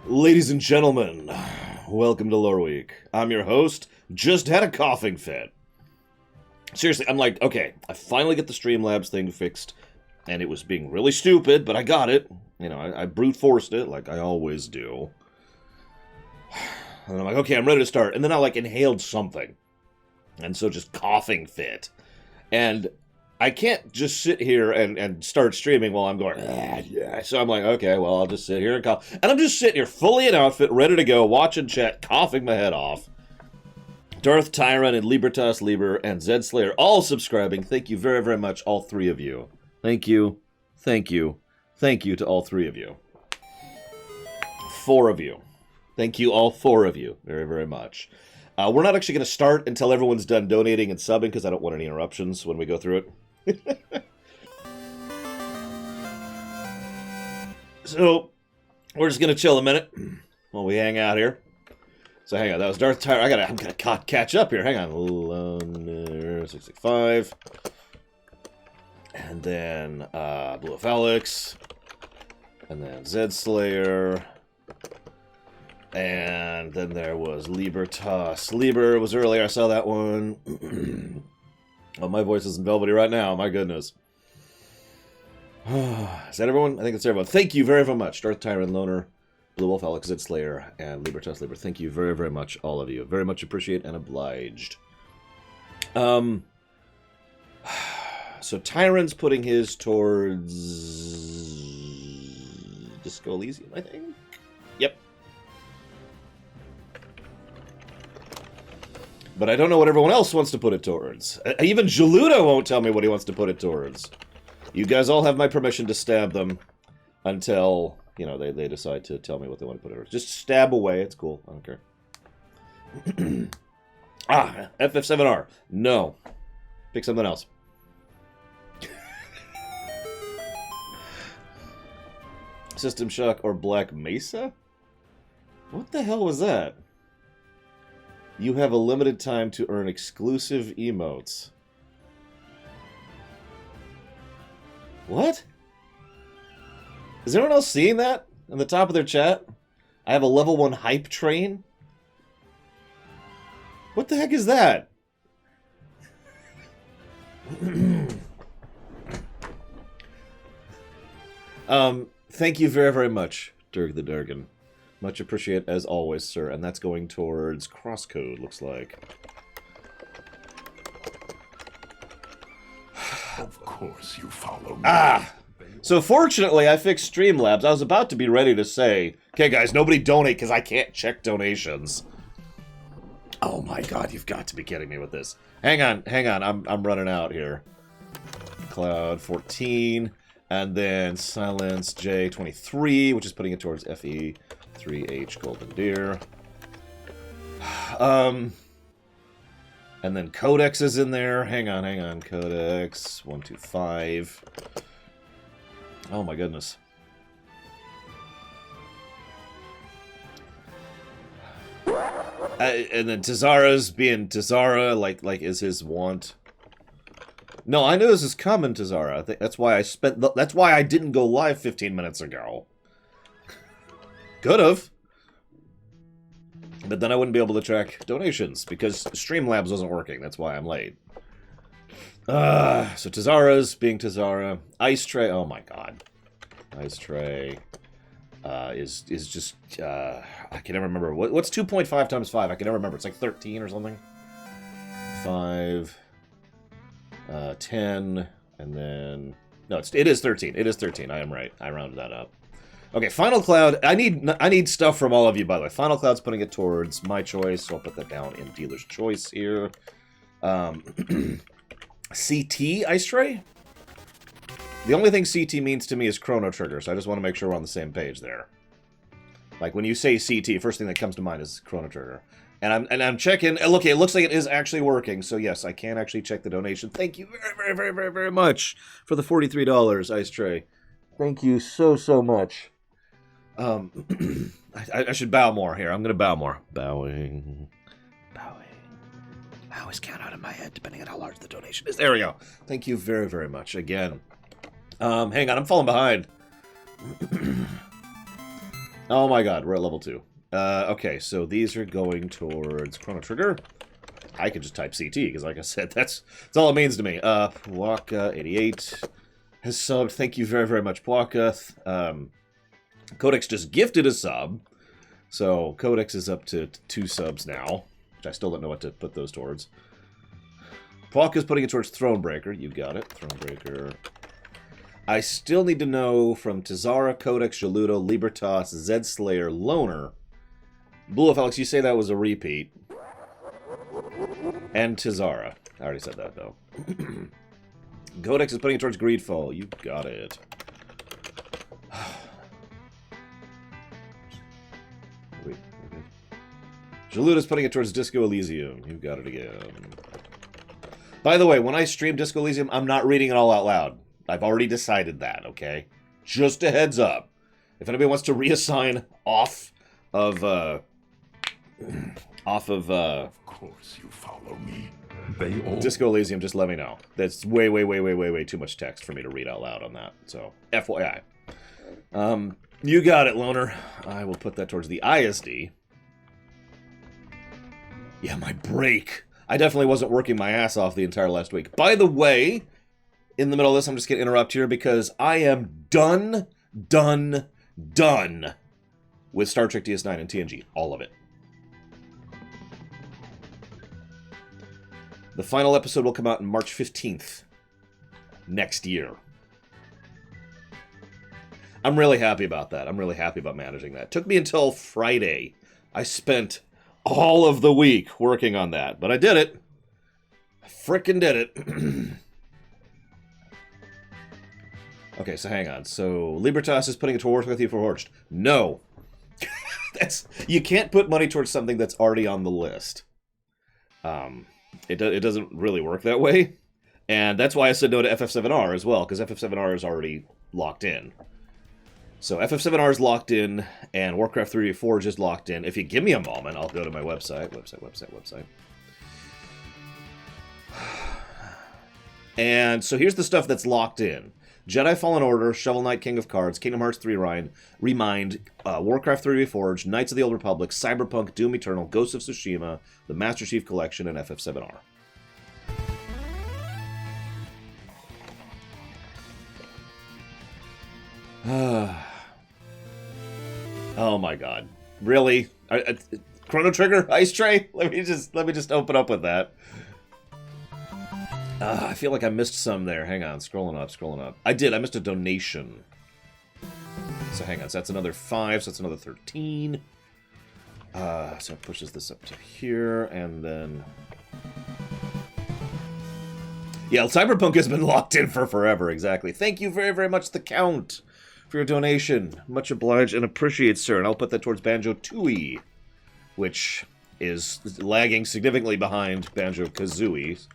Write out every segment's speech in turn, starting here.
Ladies and gentlemen, welcome to Lore Week. I'm your host, just had a coughing fit. Seriously, I'm like, okay, I finally get the Streamlabs thing fixed, and it was being really stupid, but I got it. You know, I brute forced it, like I always do. And I'm like, okay, I'm ready to start. And then I, like, inhaled something. And so just coughing fit. And I can't just sit here and start streaming while I'm going, yeah. So I'm like, okay, well, I'll just sit here and cough. And I'm just sitting here fully in outfit, ready to go, watching chat, coughing my head off. Darth Tyrant and Libertas Liber and Zed Slayer all subscribing. Thank you very, very much, all three of you. Thank you. Thank you. Thank you to all three of you. 4 of you. Thank you, all 4 of you, very, very much. We're not actually going to start until everyone's done donating and subbing, because I don't want any interruptions when we go through it. So, we're just going to chill a minute while we hang out here. So hang on, that was Darth Tyrant. I'm going to catch up here. Hang on. 665. And then Blue of Alex. And then Zed Slayer. And then there was Libertas. Liber was earlier. I saw that one. Oh, my voice isn't velvety right now. My goodness. Is that everyone? I think it's everyone. Thank you very, very much. Darth Tyrant, Loner, Blue Wolf, Alex, Zed Slayer, and Libertas Liber. Thank you very, very much, all of you. Very much appreciate and obliged. So Tyrant's putting his towards Disco Elysium, I think? Yep. But I don't know what everyone else wants to put it towards. Even Jaluta won't tell me what he wants to put it towards. You guys all have my permission to stab them until, you know, they decide to tell me what they want to put it towards. Just stab away. It's cool. I don't care. FF7R. No. Pick something else. System Shock or Black Mesa? What the hell was that? You have a limited time to earn exclusive emotes. What? Is anyone else seeing that? In the top of their chat? I have a level 1 hype train? What the heck is that? Thank you very, very much, Durg the Durgan. Much appreciate as always, sir. And that's going towards Crosscode, looks like. Of course you follow me. So fortunately, I fixed Streamlabs. I was about to be ready to say, okay, guys, nobody donate because I can't check donations. Oh my god, you've got to be kidding me with this. Hang on. I'm running out here. Cloud 14. And then Silence J23, which is putting it towards FE3H Golden Deer. And then Codex is in there. Hang on. Codex 125. Oh my goodness. And then Tazara's being Tazara, like is his want. No, I knew this was coming, Tazara. I think that's why that's why I didn't go live 15 minutes ago. Could've. But then I wouldn't be able to track donations, because Streamlabs wasn't working. That's why I'm late. So Tazara's being Tazara. Ice Tray, oh my god. Ice Tray is just, I can never remember. What's 2.5 times 5? I can never remember. It's like 13 or something. 5... 10, and then... No, it is 13. It is 13. I am right. I rounded that up. Okay, Final Cloud. I need stuff from all of you, by the way. Final Cloud's putting it towards my choice, so I'll put that down in dealer's choice here. CT Ice Tray? The only thing CT means to me is Chrono Trigger, so I just want to make sure we're on the same page there. Like, when you say CT, first thing that comes to mind is Chrono Trigger. And I'm checking. Look, it looks like it is actually working. So yes, I can actually check the donation. Thank you very, very, very, very, very much for the $43, Ice Tray. Thank you so much. I should bow more here. I'm gonna bow more. Bowing. I always count out in my head depending on how large the donation is. There we go. Thank you very, very much again. Hang on, I'm falling behind. Oh my god, we're at level 2. Okay, so these are going towards Chrono Trigger. I could just type CT, because like I said, that's all it means to me. Pwaka88 has subbed. Thank you very, very much, Pwaka. Codex just gifted a sub. So Codex is up to 2 subs now, which I still don't know what to put those towards. Pwaka's putting it towards Thronebreaker. You got it, Thronebreaker. I still need to know from Tazara, Codex, Jaluto, Libertas, Zed Slayer, Loner. Blue of Alex, you say that was a repeat. And Tazara. I already said that, though. Codex is putting it towards Greedfall. You got it. Wait, okay. Jaluta's putting it towards Disco Elysium. You got it again. By the way, when I stream Disco Elysium, I'm not reading it all out loud. I've already decided that, okay? Just a heads up. If anybody wants to reassign off of Of course you follow me. They all... Disco Elysium, just let me know. That's way too much text for me to read out loud on that. So, FYI. You got it, Loner. I will put that towards the ISD. Yeah, my break. I definitely wasn't working my ass off the entire last week. By the way, in the middle of this, I'm just going to interrupt here because I am done with Star Trek DS9 and TNG. All of it. The final episode will come out on March 15th next year. I'm really happy about that. I'm really happy about managing that. It took me until Friday. I spent all of the week working on that, but I did it. I frickin' did it. Okay, so hang on. So Libertas is putting it towards with you for Horched. No. You can't put money towards something that's already on the list. It doesn't really work that way. And that's why I said no to FF7R as well, because FF7R is already locked in. So FF7R is locked in, and Warcraft 3 Reforged is locked in. If you give me a moment, I'll go to my website. And so here's the stuff that's locked in. Jedi Fallen Order, Shovel Knight King of Cards, Kingdom Hearts 3 Remind, Warcraft 3 Reforged, Knights of the Old Republic, Cyberpunk, Doom Eternal, Ghosts of Tsushima, the Master Chief Collection, and FF7R. Oh my god. Really? Chrono Trigger? Ice Tray? Let me just open up with that. I feel like I missed some there. Hang on, scrolling up. I did, I missed a donation. So hang on, so that's another 5, so that's another 13. So it pushes this up to here, and then... Yeah, Cyberpunk has been locked in for forever, exactly. Thank you very, very much, The Count, for your donation. Much obliged and appreciate, sir. And I'll put that towards Banjo-Tooie, which is lagging significantly behind Banjo-Kazooie,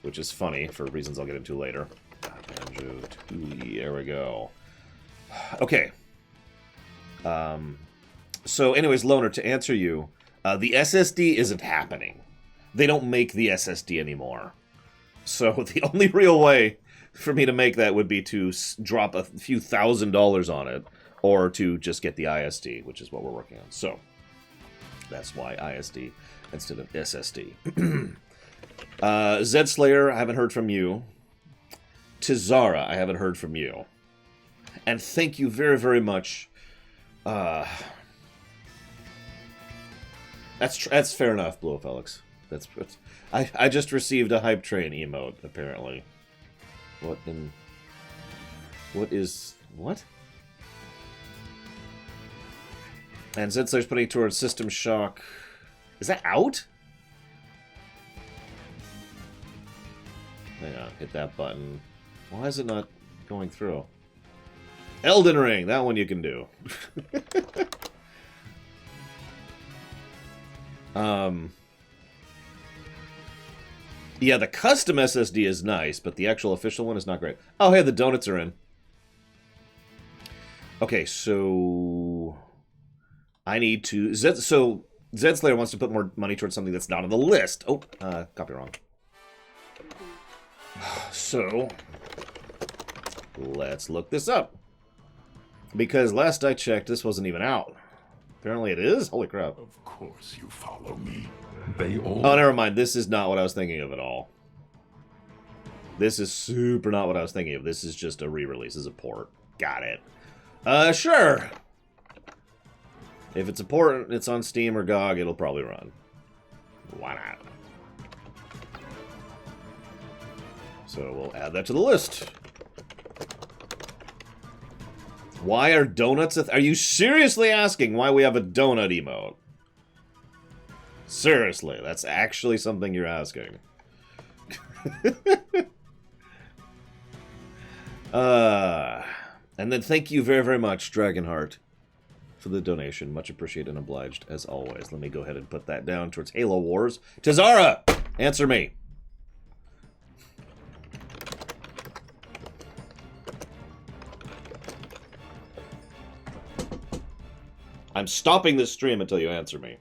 which is funny for reasons I'll get into later. Banjo-Tooie, there we go. Okay. So anyways, Loner, to answer you, the SSD isn't happening. They don't make the SSD anymore. So the only real way for me to make that would be to drop a few $1,000s on it, or to just get the ISD, which is what we're working on. So that's why ISD instead of SSD. Zed Slayer, I haven't heard from you. Tizara, I haven't heard from you. And thank you very, very much. That's fair enough, Blue Felix. I just received a hype train emote, apparently. What? And Zed Slayer's putting it towards System Shock. Is that out? Hang on, hit that button. Why is it not going through? Elden Ring, that one you can do. Yeah, the custom SSD is nice, but the actual official one is not great. Oh, hey, the donuts are in. Okay, so I need to... So Zed Slayer wants to put more money towards something that's not on the list. Oh, copy wrong. So let's look this up. Because last I checked, this wasn't even out. Apparently it is? Holy crap. Of course you follow me. They all... Oh, never mind. This is not what I was thinking of at all. This is super not what I was thinking of. This is just a re-release. This is a port. Got it. Sure. If it's a port, it's on Steam or GOG, it'll probably run. Why not? So we'll add that to the list. Why are donuts are you seriously asking why we have a donut emote? Seriously, that's actually something you're asking. And then thank you very, very much, Dragonheart, for the donation. Much appreciated and obliged, as always. Let me go ahead and put that down towards Halo Wars. Tazara, answer me. I'm stopping this stream until you answer me.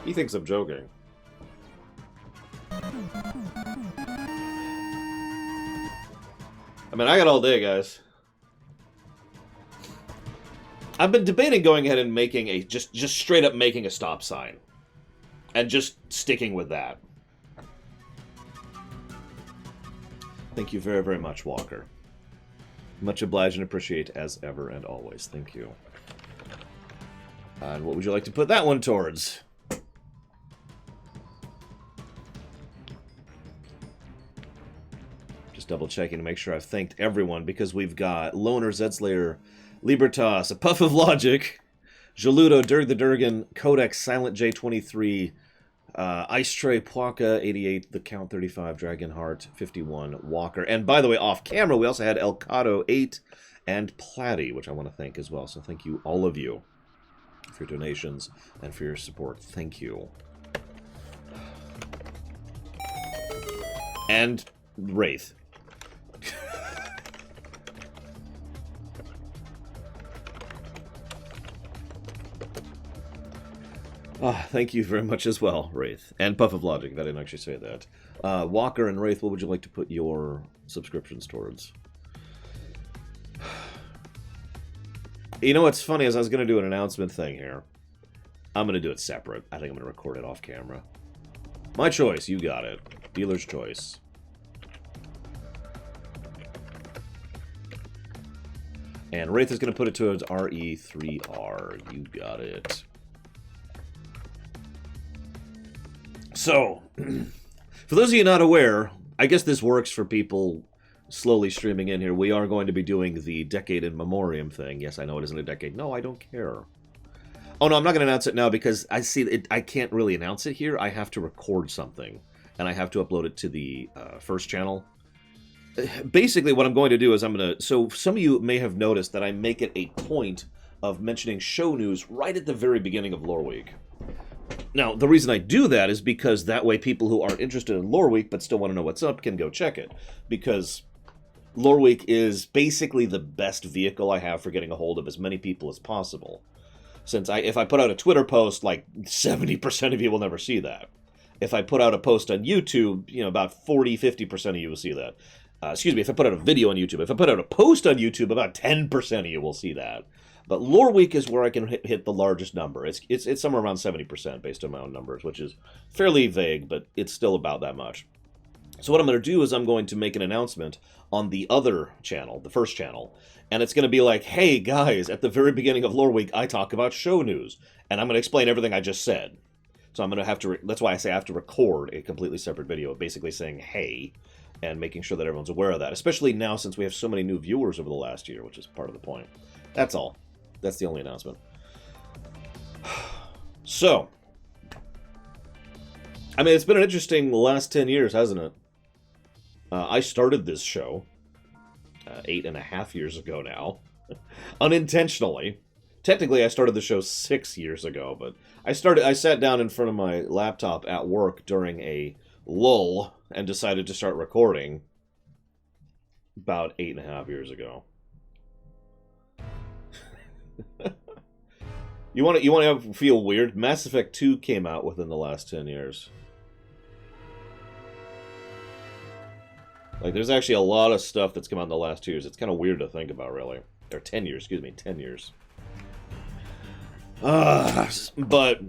He thinks I'm joking. I mean, I got all day, guys. I've been debating going ahead and making a just straight up making a stop sign, and just sticking with that. Thank you very, very much, Walker. Much obliged and appreciate as ever and always. Thank you. And what would you like to put that one towards? Double checking to make sure I've thanked everyone, because we've got Loner, Zedslayer, Libertas, A Puff of Logic, Jaludo, Dirg the Durgan, Codex, Silent J23, Ice Tray, Pwaka, 88, The Count 35, Dragonheart, 51, Walker. And by the way, off camera, we also had Elcado, 8, and Platty, which I want to thank as well. So thank you, all of you, for your donations and for your support. Thank you. And Wraith. Thank you very much as well, Wraith. And Puff of Logic, I didn't actually say that. Walker and Wraith, what would you like to put your subscriptions towards? You know what's funny is I was going to do an announcement thing here. I'm going to do it separate. I think I'm going to record it off camera. My choice, you got it. Dealer's choice. And Wraith is going to put it towards RE3R. You got it. So, for those of you not aware, I guess this works for people slowly streaming in here. We are going to be doing the Decade in Memoriam thing. Yes, I know it isn't a decade. No, I don't care. Oh, no, I'm not going to announce it now because I see it. I can't really announce it here. I have to record something, and I have to upload it to the first channel. Basically, what I'm going to do is I'm going to... So, some of you may have noticed that I make it a point of mentioning show news right at the very beginning of Lore Week. Now, the reason I do that is because that way people who aren't interested in Lore Week but still want to know what's up can go check it. Because Lore Week is basically the best vehicle I have for getting a hold of as many people as possible. Since if I put out a Twitter post, like 70% of you will never see that. If I put out a post on YouTube, you know, about 40-50% of you will see that. Excuse me, if I put out a video on YouTube. If I put out a post on YouTube, about 10% of you will see that. But Lore Week is where I can hit the largest number. It's somewhere around 70% based on my own numbers, which is fairly vague, but it's still about that much. So what I'm going to do is I'm going to make an announcement on the other channel, the first channel, and it's going to be like, hey guys, at the very beginning of Lore Week, I talk about show news, and I'm going to explain everything I just said. So I'm going to have to, that's why I say I have to record a completely separate video, basically saying, hey, and making sure that everyone's aware of that, especially now since we have so many new viewers over the last year, which is part of the point. That's all. That's the only announcement. So, I mean, it's been an interesting last 10 years, hasn't it? I started this show 8.5 years ago now, unintentionally. Technically, I started the show 6 years ago, but I sat down in front of my laptop at work during a lull and decided to start recording about 8.5 years ago. You want to feel weird? Mass Effect 2 came out within the last 10 years. Like, there's actually a lot of stuff that's come out in the last 2 years. It's kind of weird to think about, really. Or 10 years, excuse me, 10 years. But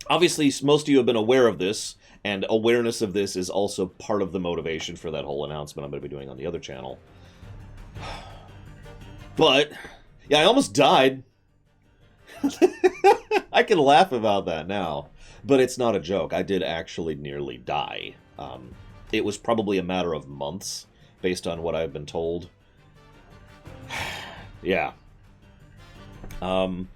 obviously, most of you have been aware of this, and awareness of this is also part of the motivation for that whole announcement I'm going to be doing on the other channel. But, yeah, I almost died. I can laugh about that now, but it's not a joke. I did actually nearly die. It was probably a matter of months, based on what I've been told. Yeah. And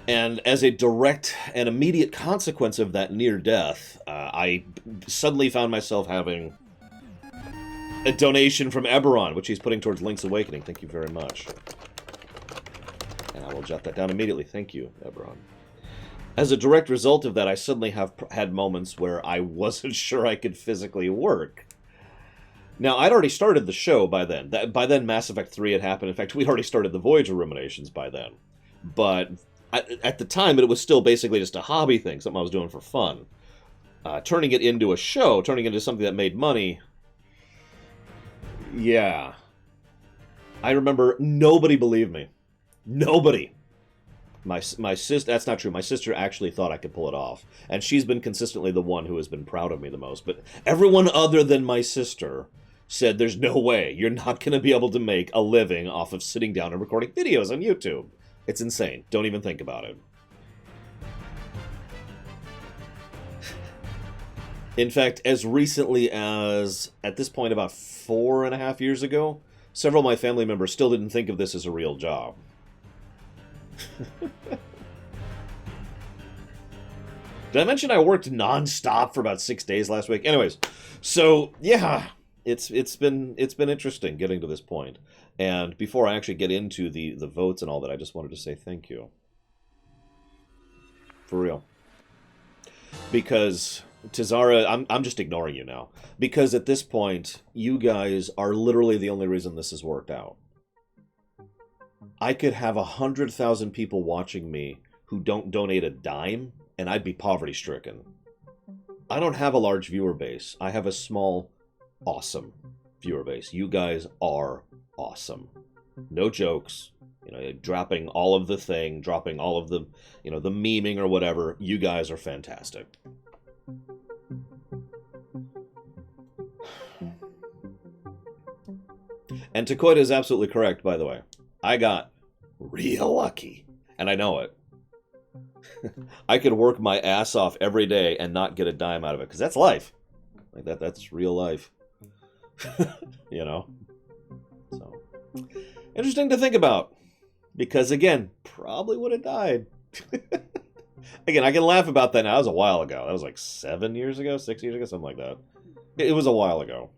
as a direct and immediate consequence of that near death, I suddenly found myself having a donation from Eberron, which he's putting towards Link's Awakening. Thank you very much. And I will jot that down immediately. Thank you, Eberron. As a direct result of that, I suddenly have had moments where I wasn't sure I could physically work. Now, I'd already started the show by then. By then, Mass Effect 3 had happened. In fact, we'd already started the Voyager Ruminations by then. But at the time, it was still basically just a hobby thing, something I was doing for fun. Turning it into a show, turning it into something that made money, yeah. I remember nobody believed me. Nobody. My sister, that's not true. My sister actually thought I could pull it off. And she's been consistently the one who has been proud of me the most. But everyone other than my sister said, there's no way. You're not going to be able to make a living off of sitting down and recording videos on YouTube. It's insane. Don't even think about it. In fact, as recently as, at this point, about 4.5 years ago, several of my family members still didn't think of this as a real job. Did I mention I worked non-stop for about 6 days last week? Anyways, so yeah, it's been interesting getting to this point. And before I actually get into the votes and all that, I just wanted to say thank you. For real. Because Tizara, I'm just ignoring you now. Because at this point, you guys are literally the only reason this has worked out. I could have 100,000 people watching me who don't donate a dime, and I'd be poverty-stricken. I don't have a large viewer base. I have a small, awesome viewer base. You guys are awesome. No jokes. You know, dropping all of the thing, dropping all of the, you know, the memeing or whatever. You guys are fantastic. And Takoida is absolutely correct, by the way. I got real lucky, and I know it. I could work my ass off every day and not get a dime out of it, because that's life. Like that's real life. You know? So, interesting to think about. Because, again, probably would have died. Again, I can laugh about that now. That was a while ago. That was like 7 years ago, 6 years ago, something like that. It was a while ago.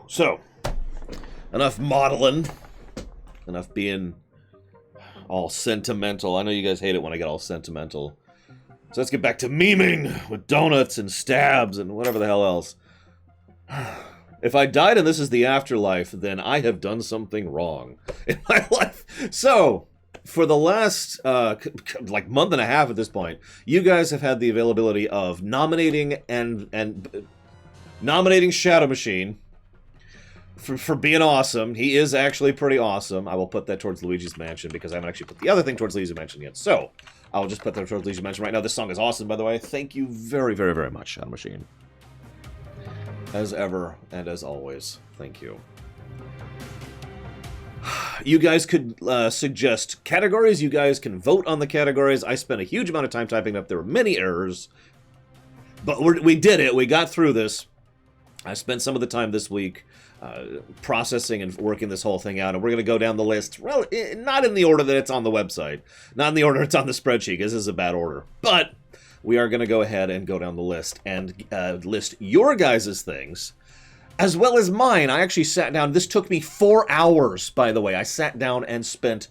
So, enough modeling. Enough being all sentimental. I know you guys hate it when I get all sentimental. So let's get back to memeing with donuts and stabs and whatever the hell else. If I died and this is the afterlife, then I have done something wrong in my life. So, for the last, like, month and a half at this point, you guys have had the availability of nominating nominating Shadow Machine for being awesome. He is actually pretty awesome. I will put that towards Luigi's Mansion because I haven't actually put the other thing towards Luigi's Mansion yet. So, I'll just put that towards Luigi's Mansion right now. This song is awesome, by the way. Thank you very, very, very much, Shadow Machine. As ever, and as always, thank you. You guys could suggest categories. You guys can vote on the categories. I spent a huge amount of time typing up. There were many errors. But we did it. We got through this. I spent some of the time this week processing and working this whole thing out. And we're going to go down the list. Well, not in the order that it's on the website. Not in the order it's on the spreadsheet, because this is a bad order. But we are going to go ahead and go down the list and list your guys' things, as well as mine. I actually sat down. This took me 4 hours, by the way. I sat down and spent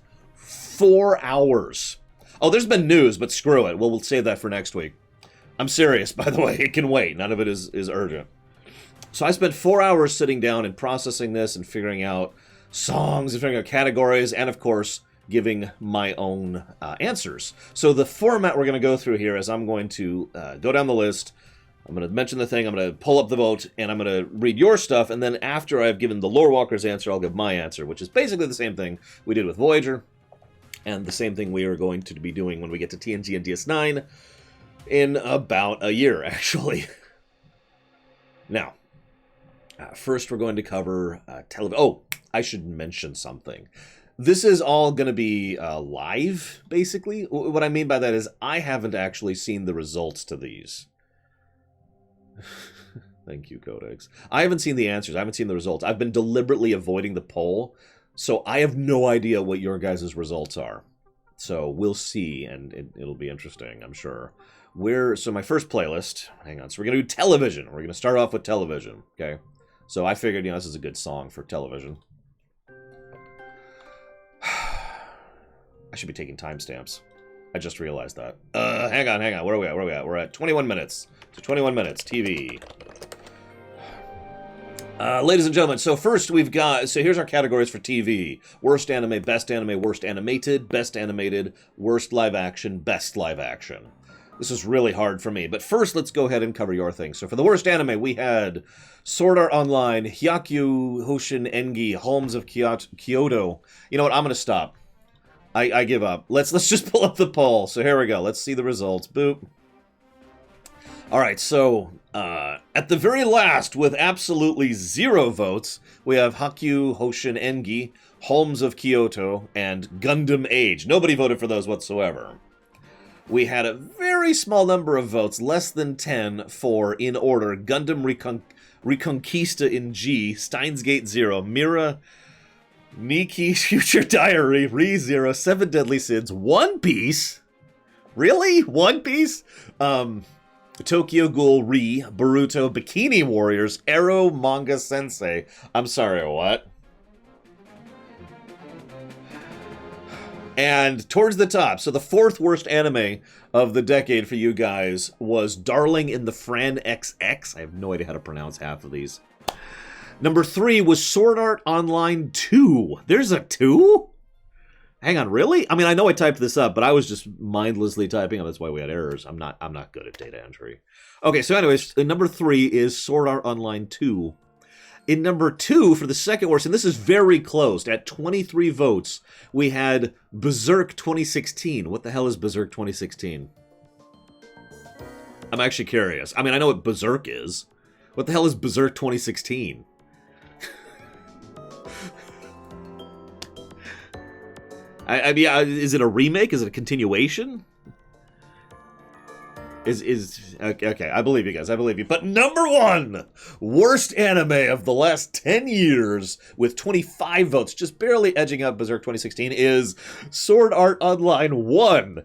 4 hours. Oh, there's been news, but screw it. We'll save that for next week. I'm serious, by the way. It can wait. None of it is urgent. So I spent 4 hours sitting down and processing this and figuring out songs and figuring out categories and, of course, giving my own answers. So the format we're going to go through here is I'm going to go down the list. I'm going to mention the thing, I'm going to pull up the vote, and I'm going to read your stuff, and then after I've given the Lore Walker's answer, I'll give my answer, which is basically the same thing we did with Voyager, and the same thing we are going to be doing when we get to TNG and DS9 in about a year, actually. Now, first we're going to cover television. Oh, I should mention something. This is all going to be live, basically. What I mean by that is I haven't actually seen the results to these. Thank you, Codex. I haven't seen the answers. I haven't seen the results. I've been deliberately avoiding the poll, so I have no idea what your guys' results are. So we'll see, and it'll be interesting, I'm sure. So my first playlist, hang on, so we're going to do television. We're going to start off with television, okay? So I figured, this is a good song for television. I should be taking timestamps. I just realized that. Hang on. Where are we at? We're at 21 minutes. So 21 minutes, TV. Ladies and gentlemen, so first we've got, so here's our categories for TV. Worst anime, best anime, worst animated, best animated, worst live action, best live action. This is really hard for me, but first let's go ahead and cover your thing. So for the worst anime, we had Sword Art Online, Hyakkyu Hoshin Engi, Homes of Kyoto. You know what, I'm going to stop. I give up. Let's just pull up the poll. So here we go. Let's see the results. Boop. All right, so at the very last, with absolutely 0 votes, we have Hyakkyu Hoshin Engi, Homes of Kyoto, and Gundam Age. Nobody voted for those whatsoever. We had a very small number of votes, less than 10, for, in order, Gundam Reconquista in G, Steins Gate 0, Mira, Niki's Future Diary, Re:Zero, Seven Deadly Sins, One Piece? Really? One Piece? Tokyo Ghoul Re, Boruto, Bikini Warriors, Arrow Manga Sensei. I'm sorry, what? And towards the top, so the 4th worst anime of the decade for you guys was Darling in the Fran XX. I have no idea how to pronounce half of these. Number 3 was Sword Art Online 2. There's a 2? Hang on, really? I mean, I know I typed this up, but I was just mindlessly typing. That's why we had errors. I'm not good at data entry. Okay, so anyways, number 3 is Sword Art Online 2. In number 2, for the second worst, and this is very close, at 23 votes, we had Berserk 2016. What the hell is Berserk 2016? I'm actually curious. I mean, I know what Berserk is. What the hell is Berserk 2016? I mean, is it a remake? Is it a continuation? Okay, I believe you guys. I believe you. But number 1, worst anime of the last 10 years, with 25 votes, just barely edging out Berserk 2016, is Sword Art Online 1.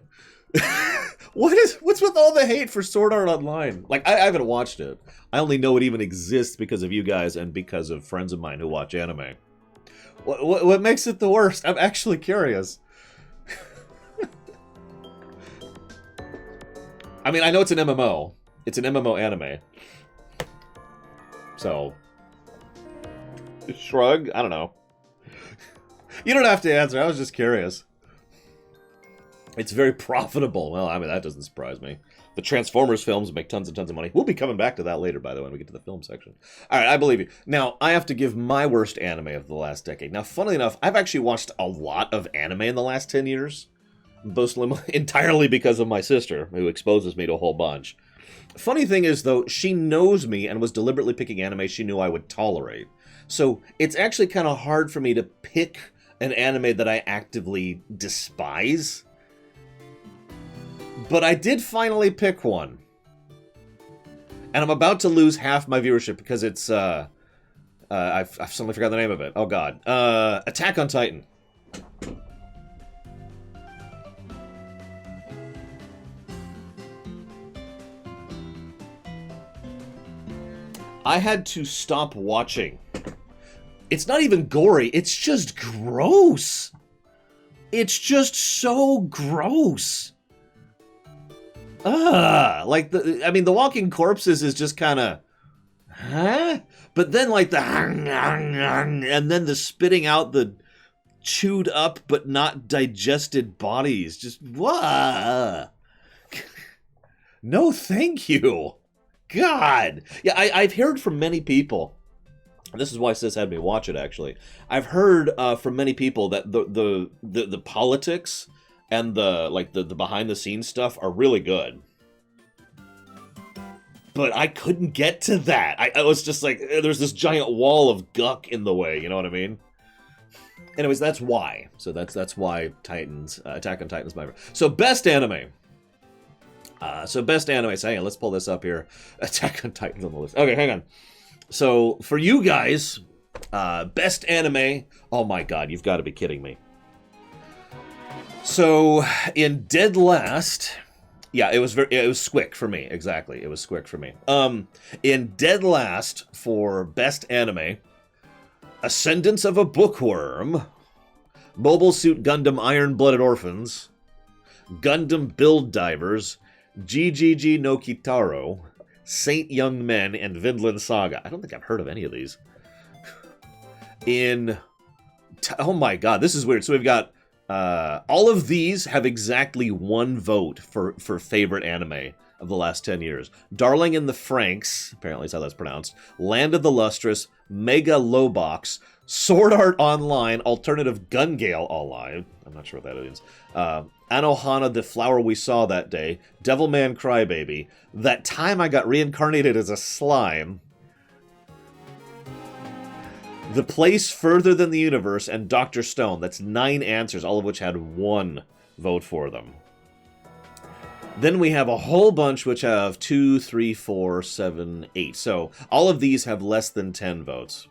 What's with all the hate for Sword Art Online? Like, I haven't watched it. I only know it even exists because of you guys and because of friends of mine who watch anime. What makes it the worst? I'm actually curious. I mean, I know it's an MMO. It's an MMO anime. So, shrug? I don't know. You don't have to answer. I was just curious. It's very profitable. Well, I mean, that doesn't surprise me. The Transformers films make tons and tons of money. We'll be coming back to that later, by the way, when we get to the film section. All right, I believe you. Now, I have to give my worst anime of the last decade. Now, funnily enough, I've actually watched a lot of anime in the last 10 years. Mostly entirely because of my sister, who exposes me to a whole bunch. Funny thing is, though, she knows me and was deliberately picking anime she knew I would tolerate. So it's actually kind of hard for me to pick an anime that I actively despise. But I did finally pick one. And I'm about to lose half my viewership because it's, I've suddenly forgot the name of it. Oh, God. Attack on Titan. I had to stop watching. It's not even gory, it's just gross. It's just so gross. Like the walking corpses is just kind of, huh? But then like the and then the spitting out the chewed up but not digested bodies, just what? No, thank you. God, yeah, I've heard from many people. This is why Sis had me watch it. Actually, I've heard from many people that the politics and the behind the scenes stuff are really good. But I couldn't get to that. I was just like, there's this giant wall of guck in the way. You know what I mean? Anyways, that's why. So that's why Titans, Attack on Titan's my favorite. So best anime. So best anime. So hang on, let's pull this up here. Attack on Titan's on the list. Okay, hang on. So for you guys, best anime. Oh my god, you've got to be kidding me. So in dead last, yeah, it was Squick for me. Exactly, it was Squick for me. In dead last for best anime, Ascendance of a Bookworm, Mobile Suit Gundam Iron Blooded Orphans, Gundam Build Divers, GGG no Kitaro, Saint Young Men, and Vinland Saga. I don't think I've heard of any of these. Oh my god, this is weird. So we've got all of these have exactly one vote for favorite anime of the last 10 years. Darling in the Franxx, apparently is how that's pronounced, Land of the Lustrous, Mega Lowbox, Sword Art Online, Alternative Gun Gale Online, I'm not sure what that is, Anohana, The Flower We Saw That Day, Devilman Crybaby, That Time I Got Reincarnated as a Slime, The Place Further Than the Universe, and Dr. Stone. That's 9 answers, all of which had 1 vote for them. Then we have a whole bunch which have 2, 3, 4, 7, 8. So all of these have less than 10 votes.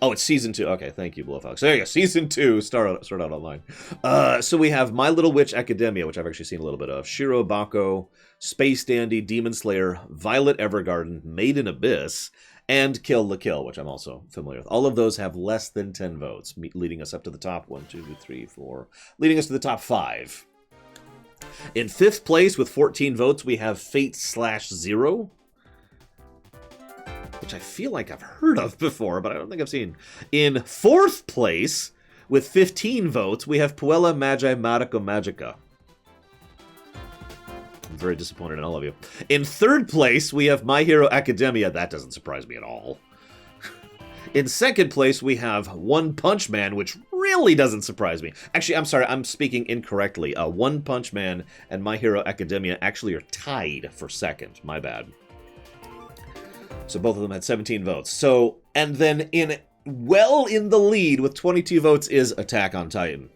Oh, it's season 2. Okay, thank you, Blowfox. There you go, season 2, start out online. So we have My Little Witch Academia, which I've actually seen a little bit of, Shiro Bako, Space Dandy, Demon Slayer, Violet Evergarden, Made in Abyss, and Kill la Kill, which I'm also familiar with. All of those have less than 10 votes, leading us up to the top 1, 2, 3, 4, leading us to the top 5. In 5th place with 14 votes, we have Fate/Zero, which I feel like I've heard of before, but I don't think I've seen. In 4th place, with 15 votes, we have Puella Magi Magico Magica. I'm very disappointed in all of you. In 3rd place, we have My Hero Academia. That doesn't surprise me at all. In 2nd place, we have One Punch Man, which really doesn't surprise me. Actually, I'm sorry, I'm speaking incorrectly. One Punch Man and My Hero Academia actually are tied for 2nd. My bad. So both of them had 17 votes. So, and then well in the lead with 22 votes is Attack on Titan.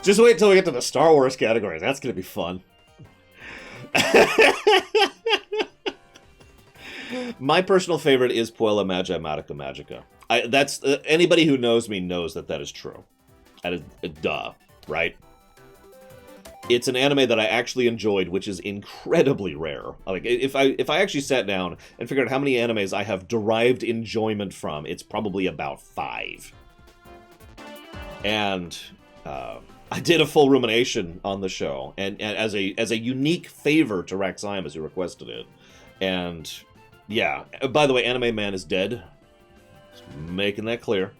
Just wait until we get to the Star Wars categories. That's going to be fun. My personal favorite is Puella Magi Magica Magica. That's anybody who knows me knows that is true. That is duh, right? It's an anime that I actually enjoyed, which is incredibly rare. Like if I actually sat down and figured out how many animes I have derived enjoyment from, it's probably about 5. And I did a full rumination on the show, and as a unique favor to Raximus, who requested it. And yeah, by the way, Anime Man is dead. Just making that clear.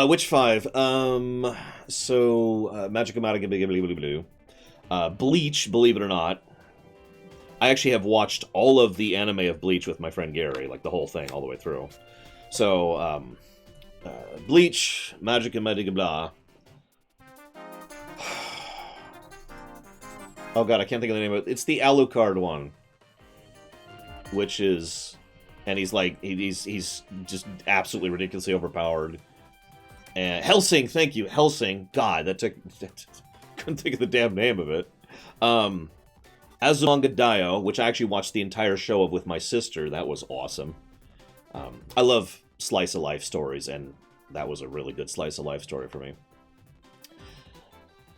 Which 5? Magica Magica Blue. Bleach, believe it or not. I actually have watched all of the anime of Bleach with my friend Gary, like the whole thing, all the way through. So, Bleach, Magica Magica Blah. Oh god, I can't think of the name of it. It's the Alucard one. Which is... And he's like... He's just absolutely ridiculously overpowered. And Hellsing, thank you, Hellsing. God, couldn't think of the damn name of it. Azumanga Daioh, which I actually watched the entire show of with my sister. That was awesome. I love slice of life stories, and That was a really good slice of life story for me.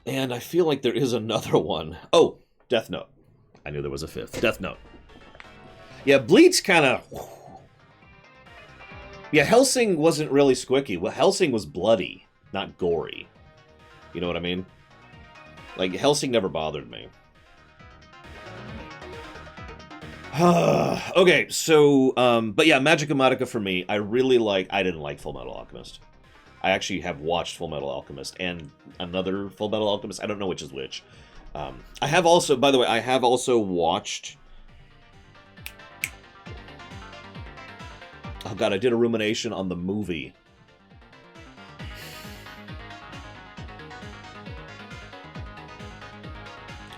And I feel like there is another one. Oh, Death Note. I knew there was a fifth. Death Note. Yeah, Bleach kind of... Yeah, Hellsing wasn't really squicky. Well, Hellsing was bloody, not gory. You know what I mean? Like, Hellsing never bothered me. Okay, so, but yeah, Magica Magica for me, I didn't like Full Metal Alchemist. I actually have watched Full Metal Alchemist and another Full Metal Alchemist. I don't know which is which. I have also, by the way, I have also watched... Oh god, I did a rumination on the movie.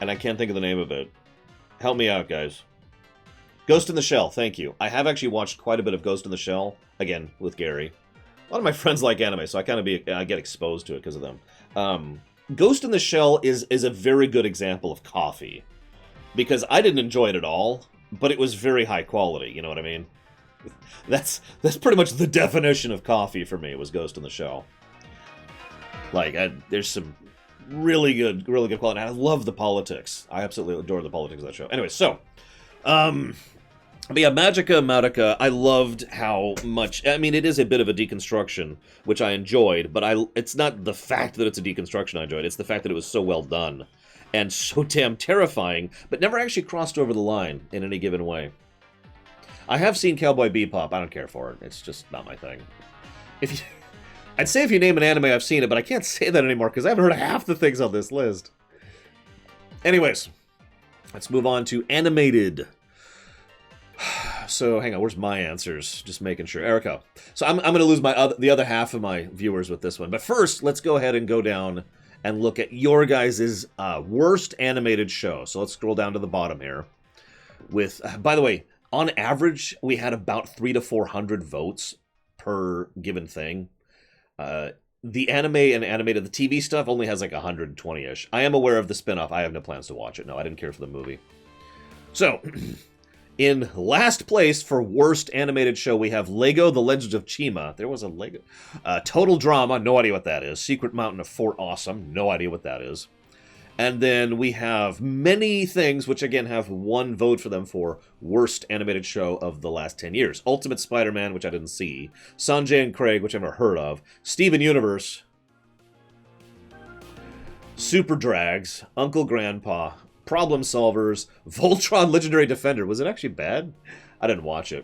And I can't think of the name of it. Help me out, guys. Ghost in the Shell, thank you. I have actually watched quite a bit of Ghost in the Shell, again, with Gary. A lot of my friends like anime, so I get exposed to it because of them. Ghost in the Shell is a very good example of coffee. Because I didn't enjoy it at all, but it was very high quality, you know what I mean? That's pretty much the definition of coffee for me, was Ghost in the Shell. Like, there's some really good quality. And I love the politics. I absolutely adore the politics of that show. Anyway, so... But yeah, Magica Magica, I loved how much... I mean, it is a bit of a deconstruction, which I enjoyed, but it's not the fact that it's a deconstruction I enjoyed, it's the fact that it was so well done, and so damn terrifying, but never actually crossed over the line in any given way. I have seen Cowboy Bebop, I don't care for it, it's just not my thing. I'd say if you name an anime, I've seen it, but I can't say that anymore, because I haven't heard of half the things on this list. Anyways, let's move on to animated. So, hang on, where's my answers? Just making sure. Erica. So I'm going to lose the other half of my viewers with this one. But first, let's go ahead and go down and look at your guys' worst animated show. So let's scroll down to the bottom here. With, by the way, on average, we had about 300 to 400 votes per given thing. The anime and animated, the TV stuff only has like 120-ish. I am aware of the spinoff. I have no plans to watch it. No, I didn't care for the movie. So... In last place for worst animated show, we have Lego The Legends of Chima. There was a Lego. Total Drama, no idea what that is. Secret Mountain of Fort Awesome, no idea what that is. And then we have Many Things, which again have one vote for them for worst animated show of the last 10 years. Ultimate Spider-Man, which I didn't see. Sanjay and Craig, which I've never heard of. Steven Universe. Super Drags. Uncle Grandpa. Problem Solvers, Voltron Legendary Defender. Was it actually bad? I didn't watch it.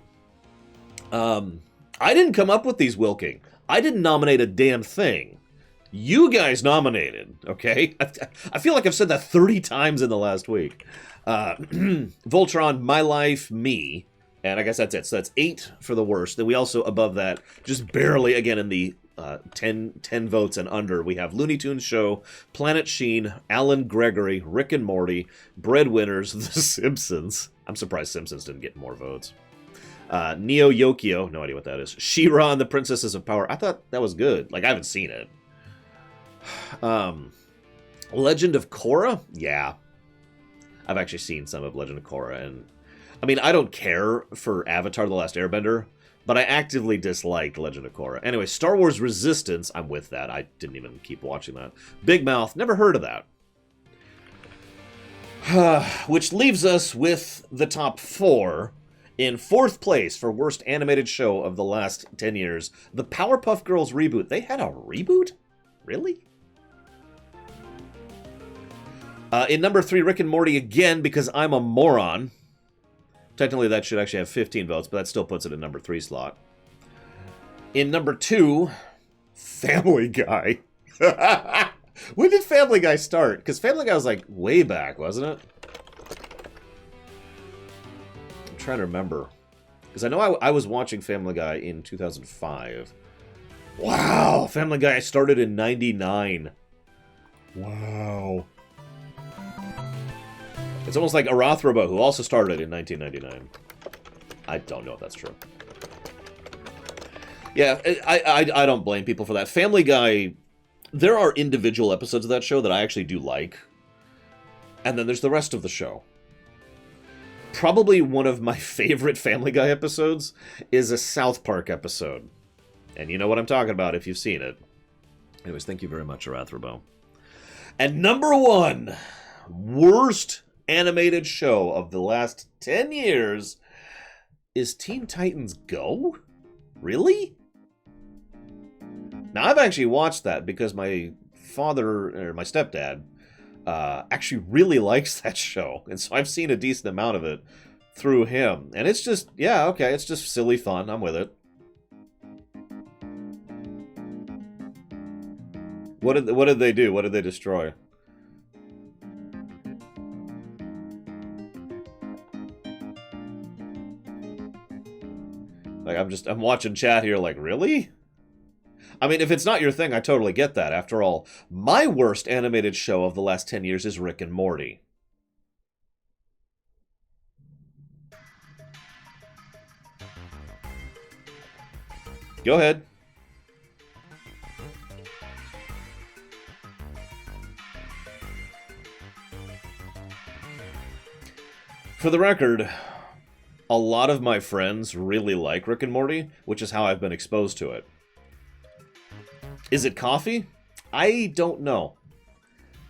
I didn't come up with these, Wilking. I didn't nominate a damn thing. You guys nominated, okay? I feel like I've said that 30 times in the last week. Voltron, My Life, Me. And I guess that's it. So that's 8 for the worst. Then we also, above that, just barely, again, in the 10 votes and under, we have Looney Tunes Show, Planet Sheen, Alan Gregory, Rick and Morty, Breadwinners, The Simpsons. I'm surprised Simpsons didn't get more votes. Neo Yokio, no idea what that is. She-Ra and the Princesses of Power. I thought that was good. Like, I haven't seen it. Legend of Korra? Yeah. I've actually seen some of Legend of Korra, and I mean, I don't care for Avatar The Last Airbender, but I actively disliked Legend of Korra. Anyway, Star Wars Resistance, I'm with that. I didn't even keep watching that. Big Mouth, never heard of that. Which leaves us with the top 4. In 4th place for worst animated show of the last 10 years, the Powerpuff Girls reboot. They had a reboot? Really? In number 3, Rick and Morty again, because I'm a moron. Technically, that should actually have 15 votes, but that still puts it in number 3 slot. In number 2, Family Guy. When did Family Guy start? Because Family Guy was like way back, wasn't it? I'm trying to remember. Because I know I was watching Family Guy in 2005. Wow! Family Guy started in 99. Wow. It's almost like Arathroba, who also started in 1999. I don't know if that's true. Yeah, I don't blame people for that. Family Guy, there are individual episodes of that show that I actually do like. And then there's the rest of the show. Probably one of my favorite Family Guy episodes is a South Park episode. And you know what I'm talking about if you've seen it. Anyways, thank you very much, Arathrobo. And number 1, worst animated show of the last 10 years is Teen Titans Go? Really? Now, I've actually watched that because my father, or my stepdad, actually really likes that show. And so I've seen a decent amount of it through him. And it's just, yeah, okay, it's just silly fun. I'm with it. What did they do? What did they destroy? Like, I'm watching chat here like, really? I mean, if it's not your thing, I totally get that. After all, my worst animated show of the last 10 years is Rick and Morty. Go ahead. For the record, a lot of my friends really like Rick and Morty, which is how I've been exposed to it. Is it coffee? I don't know.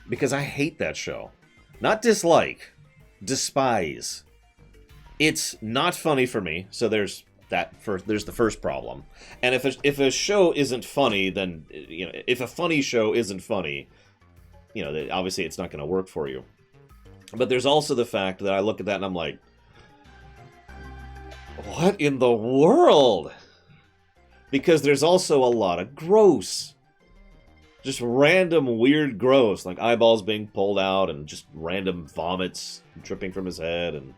Because I hate that show. Not dislike. Despise. It's not funny for me, so there's the first problem. And if a show isn't funny, then, you know, if a funny show isn't funny, you know, obviously it's not going to work for you. But there's also the fact that I look at that and I'm like, what in the world? Because there's also a lot of gross. Just random weird gross, like eyeballs being pulled out and just random vomits dripping from his head and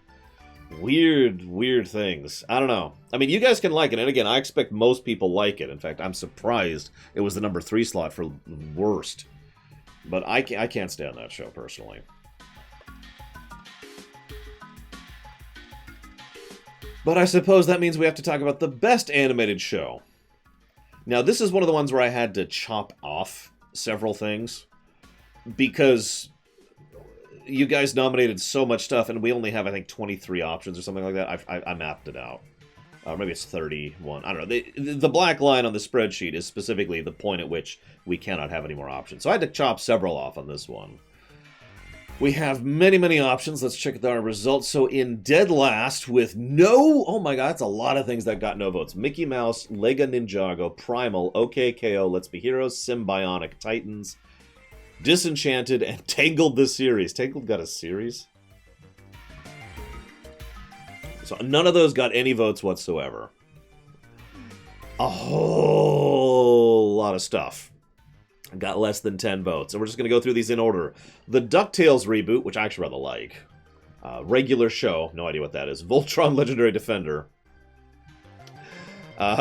weird things. I don't know. I mean, you guys can like it, and again, I expect most people like it. In fact, I'm surprised it was the number 3 slot for worst. But I can't stand that show, personally. But I suppose that means we have to talk about the best animated show. Now, this is one of the ones where I had to chop off several things, because you guys nominated so much stuff, and we only have, I think, 23 options or something like that. I mapped it out. Maybe it's 31. I don't know. The black line on the spreadsheet is specifically the point at which we cannot have any more options. So I had to chop several off on this one. We have many options. Let's check our results. So in dead last with no... Oh my god, that's a lot of things that got no votes. Mickey Mouse, Lega Ninjago, Primal, OKKO, Let's Be Heroes, Symbionic Titans, Disenchanted, and Tangled the series. Tangled got a series? So none of those got any votes whatsoever. A whole lot of stuff got less than 10 votes. And we're just going to go through these in order. The DuckTales reboot, which I actually rather like. Regular Show, no idea what that is. Voltron Legendary Defender.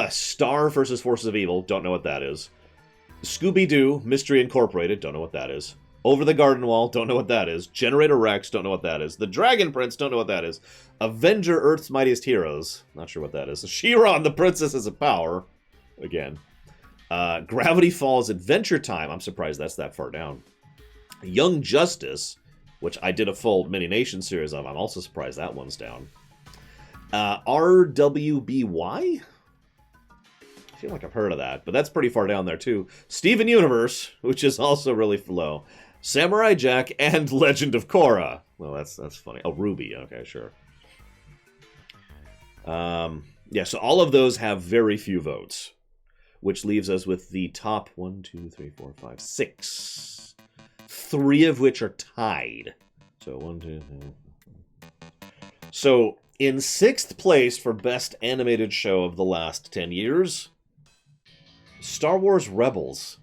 Star vs. Forces of Evil, don't know what that is. Scooby-Doo, Mystery Incorporated, don't know what that is. Over the Garden Wall, don't know what that is. Generator Rex, don't know what that is. The Dragon Prince, don't know what that is. Avenger Earth's Mightiest Heroes, not sure what that is. She-Ra and the Princess is a Power, again. Gravity Falls Adventure Time. I'm surprised that's that far down. Young Justice, which I did a full Mini Nation series of. I'm also surprised that one's down. RWBY? I feel like I've heard of that, but that's pretty far down there too. Steven Universe, which is also really low. Samurai Jack and Legend of Korra. Well, that's funny. Oh, Ruby. Okay, sure. Yeah, so all of those have very few votes, which leaves us with the top 1, 2, 3, 4, 5, 6. 3 of which are tied. So 1, 2, 3. So in 6th place for best animated show of the last 10 years, Star Wars Rebels.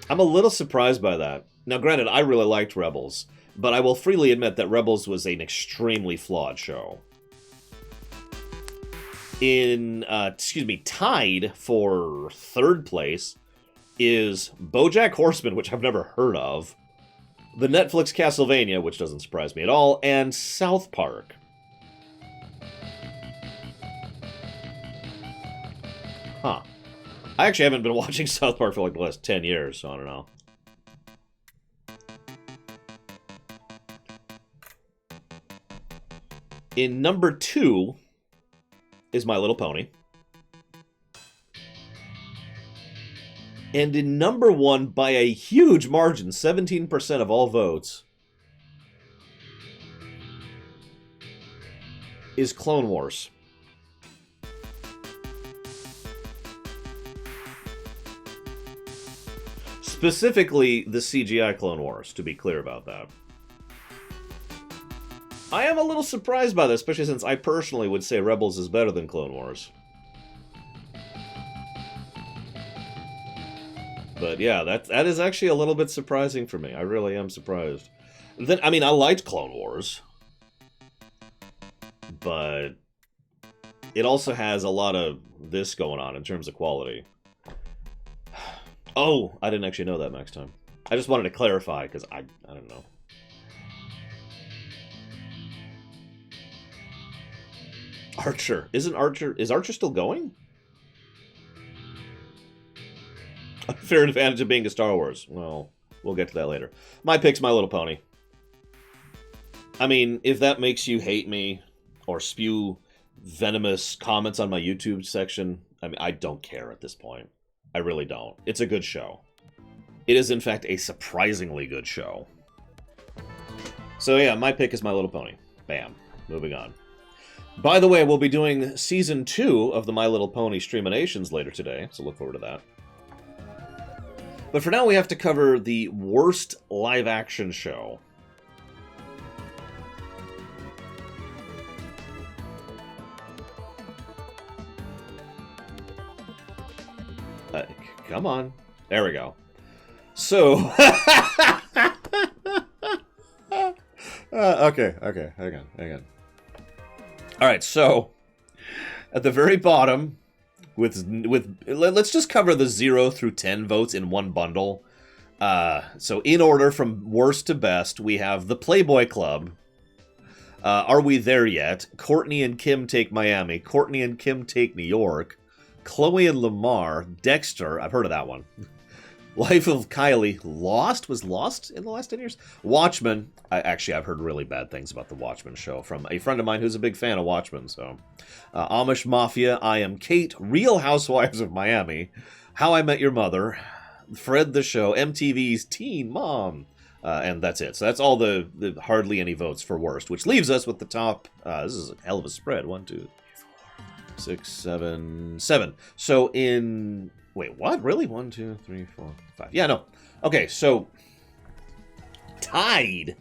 I'm a little surprised by that. Now, granted, I really liked Rebels, but I will freely admit that Rebels was an extremely flawed show. Tied for 3rd place is BoJack Horseman, which I've never heard of, the Netflix Castlevania, which doesn't surprise me at all, and South Park. Huh. I actually haven't been watching South Park for like the last 10 years, so I don't know. In number 2 is My Little Pony. And in number 1, by a huge margin, 17% of all votes, is Clone Wars. Specifically, the CGI Clone Wars, to be clear about that. I am a little surprised by this, especially since I personally would say Rebels is better than Clone Wars. But yeah, that is actually a little bit surprising for me. I really am surprised. Then, I mean, I liked Clone Wars, but it also has a lot of this going on in terms of quality. Oh, I didn't actually know that next time. I just wanted to clarify, because I don't know. Archer. Is Archer still going? Unfair advantage of being a Star Wars. Well, we'll get to that later. My pick's My Little Pony. I mean, if that makes you hate me or spew venomous comments on my YouTube section, I mean, I don't care at this point. I really don't. It's a good show. It is, in fact, a surprisingly good show. So yeah, my pick is My Little Pony. Bam. Moving on. By the way, we'll be doing Season 2 of the My Little Pony Streaminations later today, so look forward to that. But for now, we have to cover the worst live-action show. Come on. There we go. So... okay, hang on. Alright, so... At the very bottom... let's just cover the 0 through 10 votes in one bundle. So in order from worst to best, we have The Playboy Club. Are We There Yet? Courtney and Kim Take Miami. Courtney and Kim Take New York. Chloe and Lamar. Dexter. I've heard of that one. Life of Kylie. Lost? Was Lost in the last 10 years? Watchmen. I've heard really bad things about the Watchmen show from a friend of mine who's a big fan of Watchmen. So, Amish Mafia. I Am Kate. Real Housewives of Miami. How I Met Your Mother. Fred the Show. MTV's Teen Mom. And that's it. So that's all the hardly any votes for worst, which leaves us with the top. This is a hell of a spread. 1, 2, 6, 7. So in... Wait, what? Really? 1, 2, 3, 4, 5. Yeah, no. Okay, so... Tied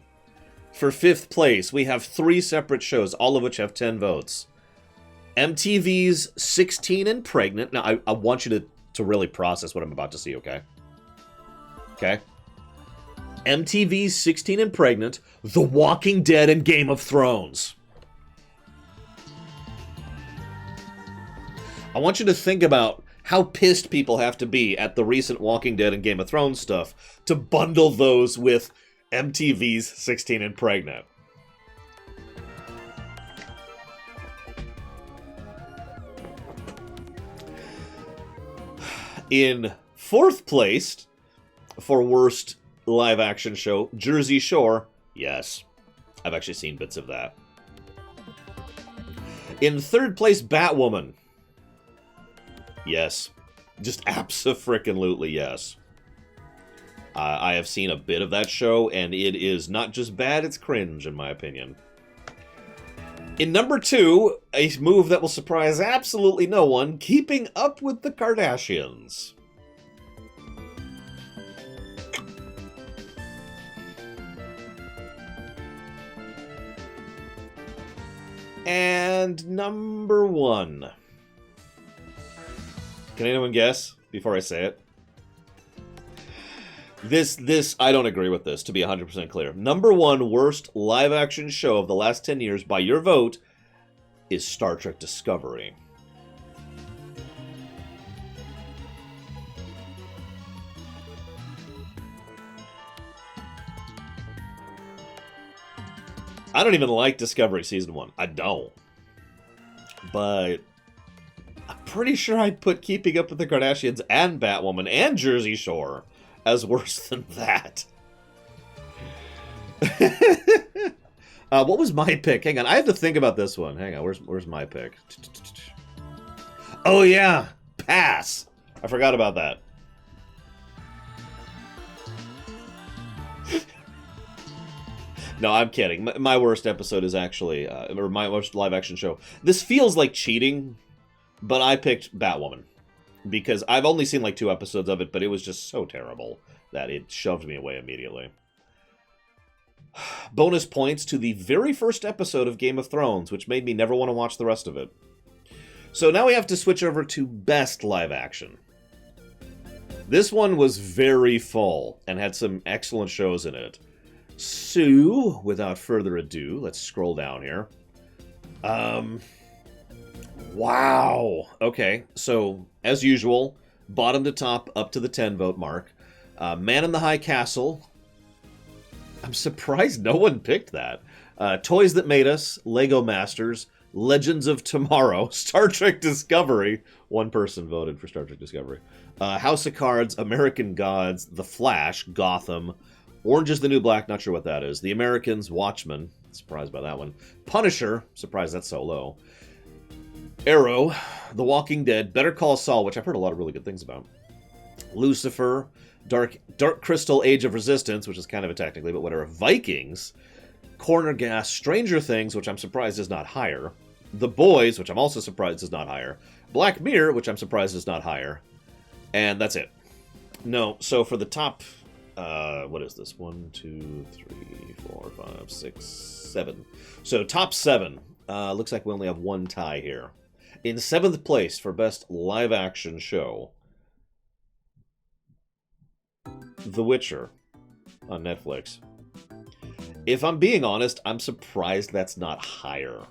for 5th place, we have 3 separate shows, all of which have 10 votes. MTV's 16 and Pregnant. Now, I want you to really process what I'm about to see, okay? Okay? MTV's 16 and Pregnant, The Walking Dead, and Game of Thrones. I want you to think about how pissed people have to be at the recent Walking Dead and Game of Thrones stuff to bundle those with MTV's 16 and Pregnant. In 4th place, for worst live-action show, Jersey Shore. Yes, I've actually seen bits of that. In 3rd place, Batwoman. Yes. Just abso-frickin-lutely yes. I have seen a bit of that show, and it is not just bad, it's cringe, in my opinion. In number 2, a move that will surprise absolutely no one, Keeping Up with the Kardashians. And number 1. Can anyone guess before I say it? This, I don't agree with this, to be 100% clear. Number 1 worst live-action show of the last 10 years, by your vote, is Star Trek Discovery. I don't even like Discovery Season 1. I don't. But I'm pretty sure I'd put Keeping Up with the Kardashians and Batwoman and Jersey Shore as worse than that. What was my pick? Hang on, I have to think about this one. Hang on, where's my pick? Oh yeah, pass. I forgot about that. No, I'm kidding. My worst episode is actually, or my worst live-action show. This feels like cheating, but I picked Batwoman. Because I've only seen like 2 episodes of it, but it was just so terrible that it shoved me away immediately. Bonus points to the very first episode of Game of Thrones, which made me never want to watch the rest of it. So now we have to switch over to Best Live-Action. This one was very full and had some excellent shows in it. So, without further ado, let's scroll down here. Wow. Okay, so, as usual, bottom to top, up to the 10 vote mark. Man in the High Castle. I'm surprised no one picked that. Toys That Made Us, Lego Masters, Legends of Tomorrow, Star Trek Discovery. One person voted for Star Trek Discovery. House of Cards, American Gods, The Flash, Gotham, Orange is the New Black, not sure what that is. The Americans, Watchmen, surprised by that one. Punisher, surprised that's so low. Arrow, The Walking Dead, Better Call Saul, which I've heard a lot of really good things about. Lucifer, Dark Crystal, Age of Resistance, which is kind of a technically, but whatever. Vikings, Corner Gas, Stranger Things, which I'm surprised is not higher. The Boys, which I'm also surprised is not higher. Black Mirror, which I'm surprised is not higher. And that's it. No, so for the top... what is this? 1, 2, 3, 4, 5, 6, 7. So top 7. Looks like we only have one tie here. In 7th place for best live-action show, The Witcher on Netflix. If I'm being honest, I'm surprised that's not higher.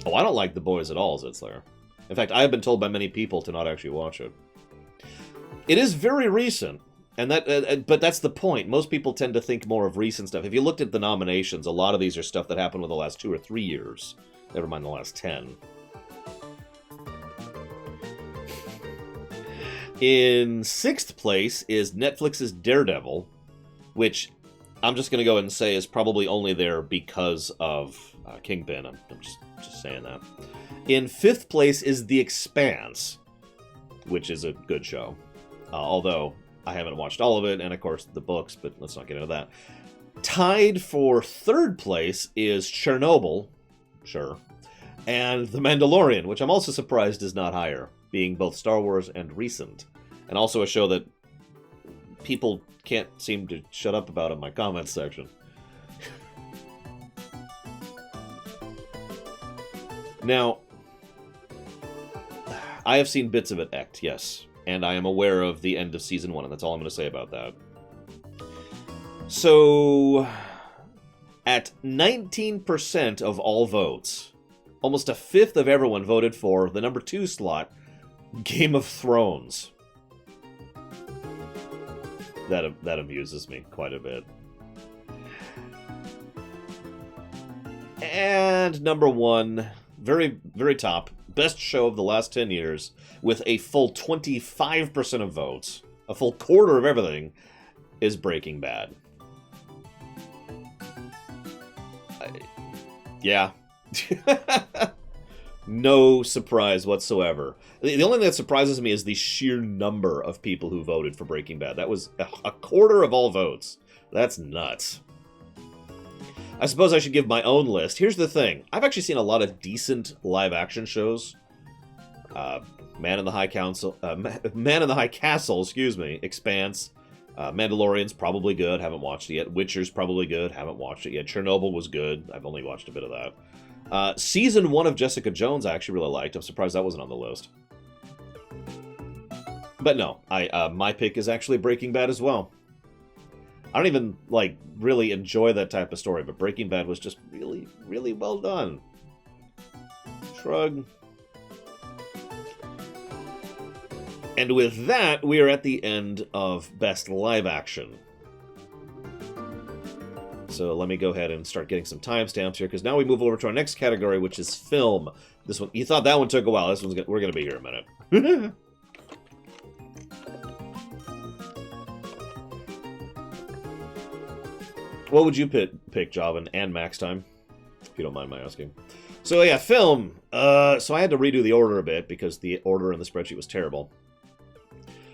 Oh, I don't like The Boys at all, Zitzler. In fact, I have been told by many people to not actually watch it. It is very recent. And but that's the point. Most people tend to think more of recent stuff. If you looked at the nominations, a lot of these are stuff that happened within the last 2 or 3 years. Never mind the last 10. In 6th place is Netflix's Daredevil, which I'm just going to go ahead and say is probably only there because of Kingpin. I'm just saying that. In 5th place is The Expanse, which is a good show. Although... I haven't watched all of it, and of course the books, but let's not get into that. Tied for 3rd place is Chernobyl, sure, and The Mandalorian, which I'm also surprised is not higher, being both Star Wars and recent, and also a show that people can't seem to shut up about in my comments section. Now, I have seen bits of it act, yes. And I am aware of the end of Season 1, and that's all I'm going to say about that. So, at 19% of all votes, almost a fifth of everyone voted for the number 2 slot, Game of Thrones. That amuses me quite a bit. And number 1, very, very top, best show of the last 10 years, with a full 25% of votes, a full quarter of everything, is Breaking Bad. Yeah. No surprise whatsoever. The only thing that surprises me is the sheer number of people who voted for Breaking Bad. That was a quarter of all votes. That's nuts. I suppose I should give my own list. Here's the thing. I've actually seen a lot of decent live-action shows. Man in the High Castle, excuse me. Expanse. Mandalorian's probably good. Haven't watched it yet. Witcher's probably good. Haven't watched it yet. Chernobyl was good. I've only watched a bit of that. Season 1 of Jessica Jones I actually really liked. I'm surprised that wasn't on the list. But no, my pick is actually Breaking Bad as well. I don't even, really enjoy that type of story, but Breaking Bad was just really, really well done. Shrug. And with that, we are at the end of Best Live Action. So let me go ahead and start getting some timestamps here, because now we move over to our next category, which is film. This one, you thought that one took a while. This one's we're going to be here a minute. What would you pick, Javan and Max Time? If you don't mind my asking. So yeah, film. So I had to redo the order a bit because the order in the spreadsheet was terrible.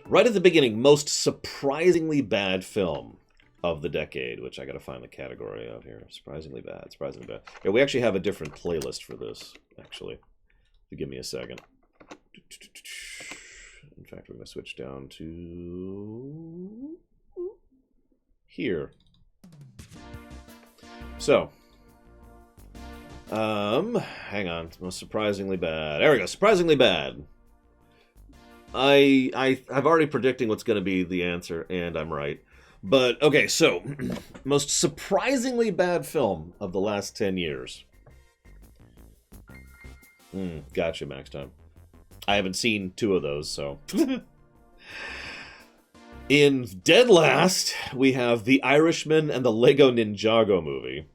Right at the beginning, most surprisingly bad film of the decade, which I gotta find the category out here. Surprisingly bad, surprisingly bad. Yeah, we actually have a different playlist for this, actually. If you give me a second. In fact, we're gonna switch down to here. So, hang on. Most surprisingly bad. There we go. Surprisingly bad. I've already predicting what's going to be the answer, and I'm right. But okay, so most surprisingly bad film of the last 10 years. Gotcha, Max Time. I haven't seen 2 of those, so. In dead last, we have The Irishman and the Lego Ninjago movie.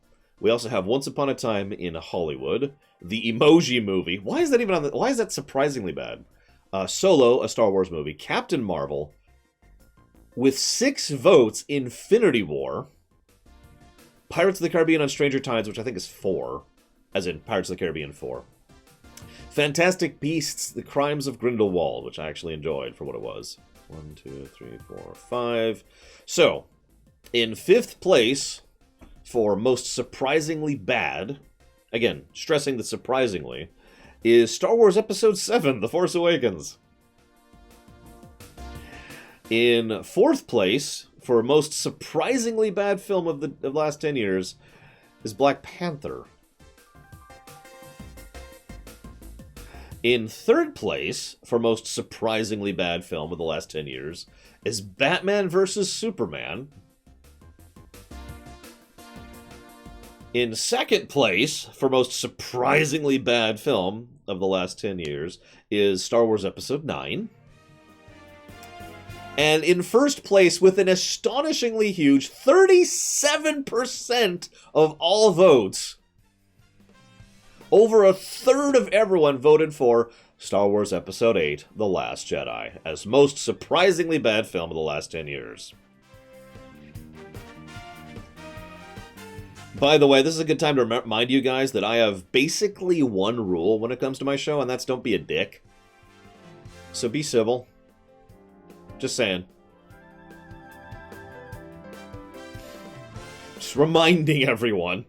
We also have Once Upon a Time in Hollywood, the Emoji Movie. Why is that even on the? Why is that surprisingly bad? Solo, a Star Wars movie, Captain Marvel, with 6 votes, Infinity War, Pirates of the Caribbean on Stranger Tides, which I think is 4, as in Pirates of the Caribbean 4. Fantastic Beasts: The Crimes of Grindelwald, which I actually enjoyed for what it was. 1, 2, 3, 4, 5. So, in 5th place for most surprisingly bad, again, stressing the surprisingly, is Star Wars Episode 7, The Force Awakens. In 4th place for most surprisingly bad film of the last 10 years is Black Panther. In 3rd place for most surprisingly bad film of the last 10 years is Batman vs. Superman. In 2nd place for most surprisingly bad film of the last 10 years is Star Wars Episode 9. And in 1st place with an astonishingly huge 37% of all votes, over a third of everyone voted for Star Wars Episode 8, The Last Jedi, as most surprisingly bad film of the last 10 years. By the way, this is a good time to remind you guys that I have basically one rule when it comes to my show, and that's don't be a dick. So be civil. Just saying. Just reminding everyone.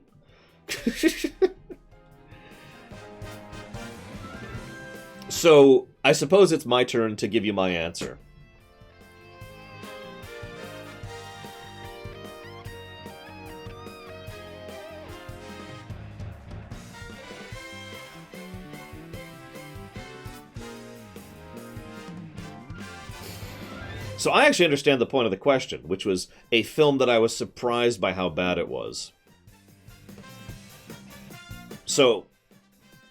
So, I suppose it's my turn to give you my answer. So I actually understand the point of the question, which was a film that I was surprised by how bad it was. So,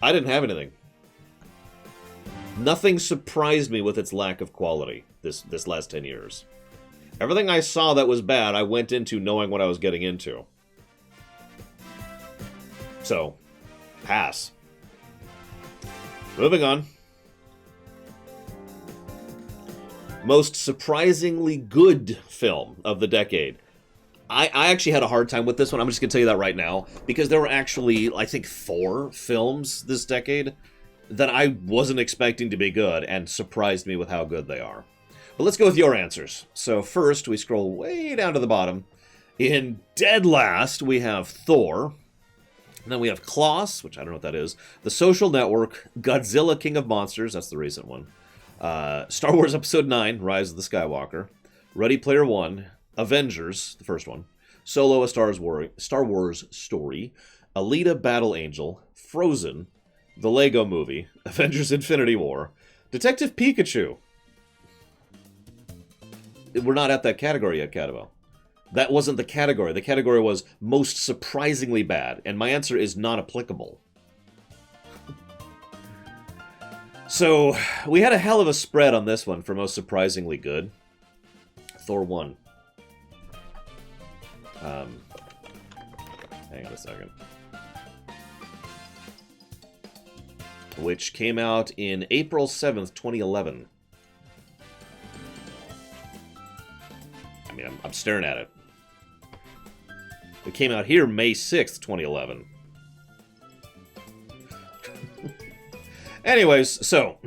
I didn't have anything. Nothing surprised me with its lack of quality this last 10 years. Everything I saw that was bad, I went into knowing what I was getting into. So, pass. Moving on. Most surprisingly good film of the decade. I actually had a hard time with this one. I'm just going to tell you that right now. Because there were actually, I think, 4 films this decade that I wasn't expecting to be good and surprised me with how good they are. But let's go with your answers. So first, we scroll way down to the bottom. In dead last, we have Thor. And then we have Klaus, which I don't know what that is. The Social Network, Godzilla King of Monsters, that's the recent one. Star Wars Episode 9, Rise of the Skywalker. Ready Player One, Avengers, the first one. Solo, A Star Wars Story. Alita, Battle Angel. Frozen. The Lego Movie. Avengers Infinity War. Detective Pikachu. We're not at that category yet, Cadabo. That wasn't the category. The category was most surprisingly bad, and my answer is not applicable. So, we had a hell of a spread on this one for most surprisingly good. Thor 1. Hang on a second. Which came out in April 7th, 2011. I mean, I'm staring at it. It came out here May 6th, 2011. Anyways, so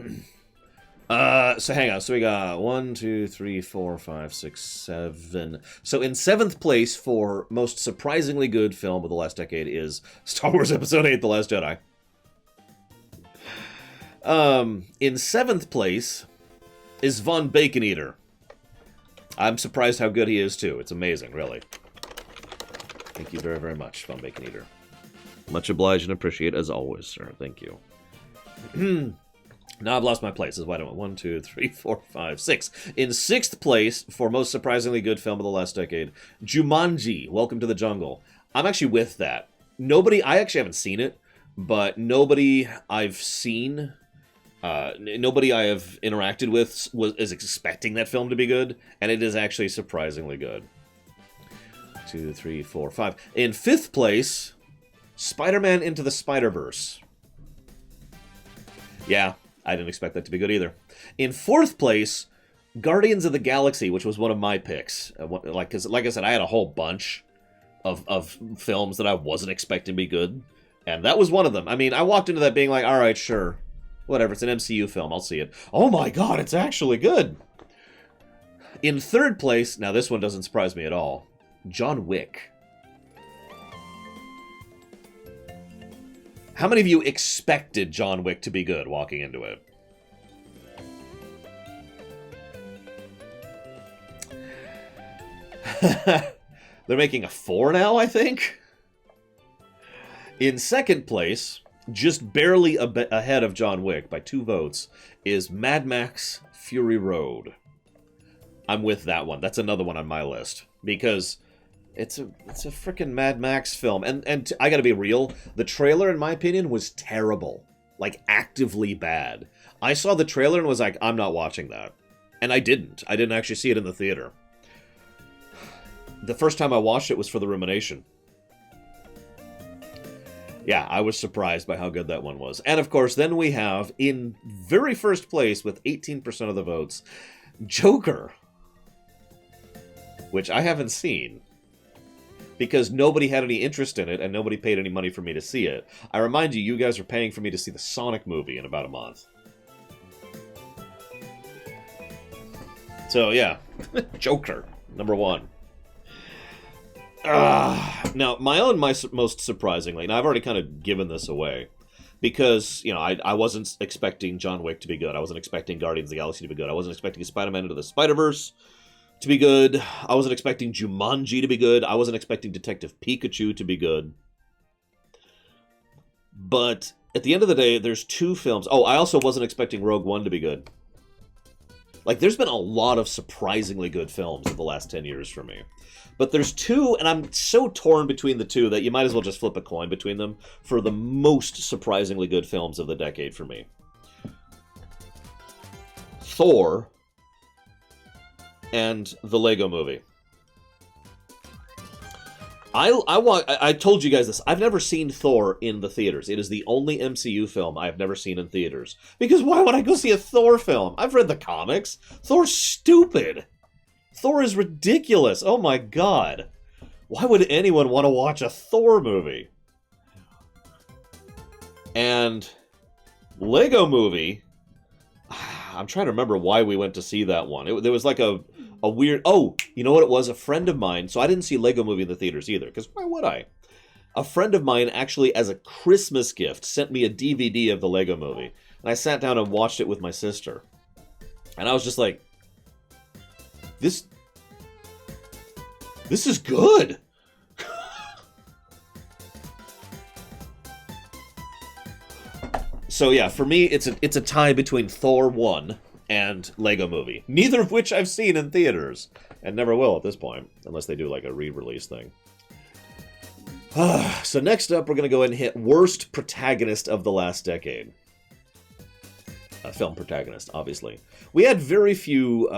hang on. So we got 1, 2, 3, 4, 5, 6, 7. So in 7th place for most surprisingly good film of the last decade is Star Wars Episode 8: The Last Jedi. In 7th place is Von Baconeater. I'm surprised how good he is too. It's amazing, really. Thank you very, very much, Von Baconeater. Much obliged and appreciate as always, sir. Thank you. Now I've lost my place. This is why I don't want 1, 2, 3, 4, 5, 6. In 6th place for most surprisingly good film of the last decade, Jumanji: Welcome to the Jungle. I'm actually with that. I actually haven't seen it, but nobody I've seen, nobody I have interacted with is expecting that film to be good, and it is actually surprisingly good. 2, 3, 4, 5. In 5th place, Spider-Man Into the Spider-Verse. Yeah, I didn't expect that to be good either. In 4th place, Guardians of the Galaxy, which was one of my picks. Like I said, I had a whole bunch of films that I wasn't expecting to be good, and that was one of them. I mean, I walked into that being like, all right, sure, whatever, it's an MCU film, I'll see it. Oh my god, it's actually good! In 3rd place, now this one doesn't surprise me at all, John Wick. How many of you expected John Wick to be good walking into it? They're making a 4 now, I think? In 2nd place, just barely ahead of John Wick by 2 votes, is Mad Max Fury Road. I'm with that one. That's another one on my list. Because it's a freaking Mad Max film. And I gotta be real, the trailer, in my opinion, was terrible. Like, actively bad. I saw the trailer and was like, I'm not watching that. And I didn't. I didn't actually see it in the theater. The first time I watched it was for the Rumination. Yeah, I was surprised by how good that one was. And of course, then we have, in very first place with 18% of the votes, Joker. Which I haven't seen. Because nobody had any interest in it, and nobody paid any money for me to see it. I remind you, you guys are paying for me to see the Sonic movie in about a month. So, yeah. Joker, number 1. Now, most surprisingly, and I've already kind of given this away, because, you know, I wasn't expecting John Wick to be good. I wasn't expecting Guardians of the Galaxy to be good. I wasn't expecting Spider-Man Into the Spider-Verse to be good. I wasn't expecting Jumanji to be good. I wasn't expecting Detective Pikachu to be good. But at the end of the day, there's 2 films. Oh, I also wasn't expecting Rogue One to be good. Like, there's been a lot of surprisingly good films in the last 10 years for me. But there's 2, and I'm so torn between the 2 that you might as well just flip a coin between them for the most surprisingly good films of the decade for me. Thor and the Lego Movie. I told you guys this. I've never seen Thor in the theaters. It is the only MCU film I've never seen in theaters. Because why would I go see a Thor film? I've read the comics. Thor's stupid. Thor is ridiculous. Oh my god. Why would anyone want to watch a Thor movie? And Lego Movie, I'm trying to remember why we went to see that one. There was like a weird... Oh, you know what it was? A friend of mine... So I didn't see Lego Movie in the theaters either, because why would I? A friend of mine actually, as a Christmas gift, sent me a DVD of the Lego Movie. And I sat down and watched it with my sister. And I was just like... This is good! So yeah, for me, it's a tie between Thor 1 and Lego Movie. Neither of which I've seen in theaters. And never will at this point. Unless they do like a re-release thing. So next up, we're going to go ahead and hit Worst Protagonist of the Last Decade. Film protagonist, obviously. We had very few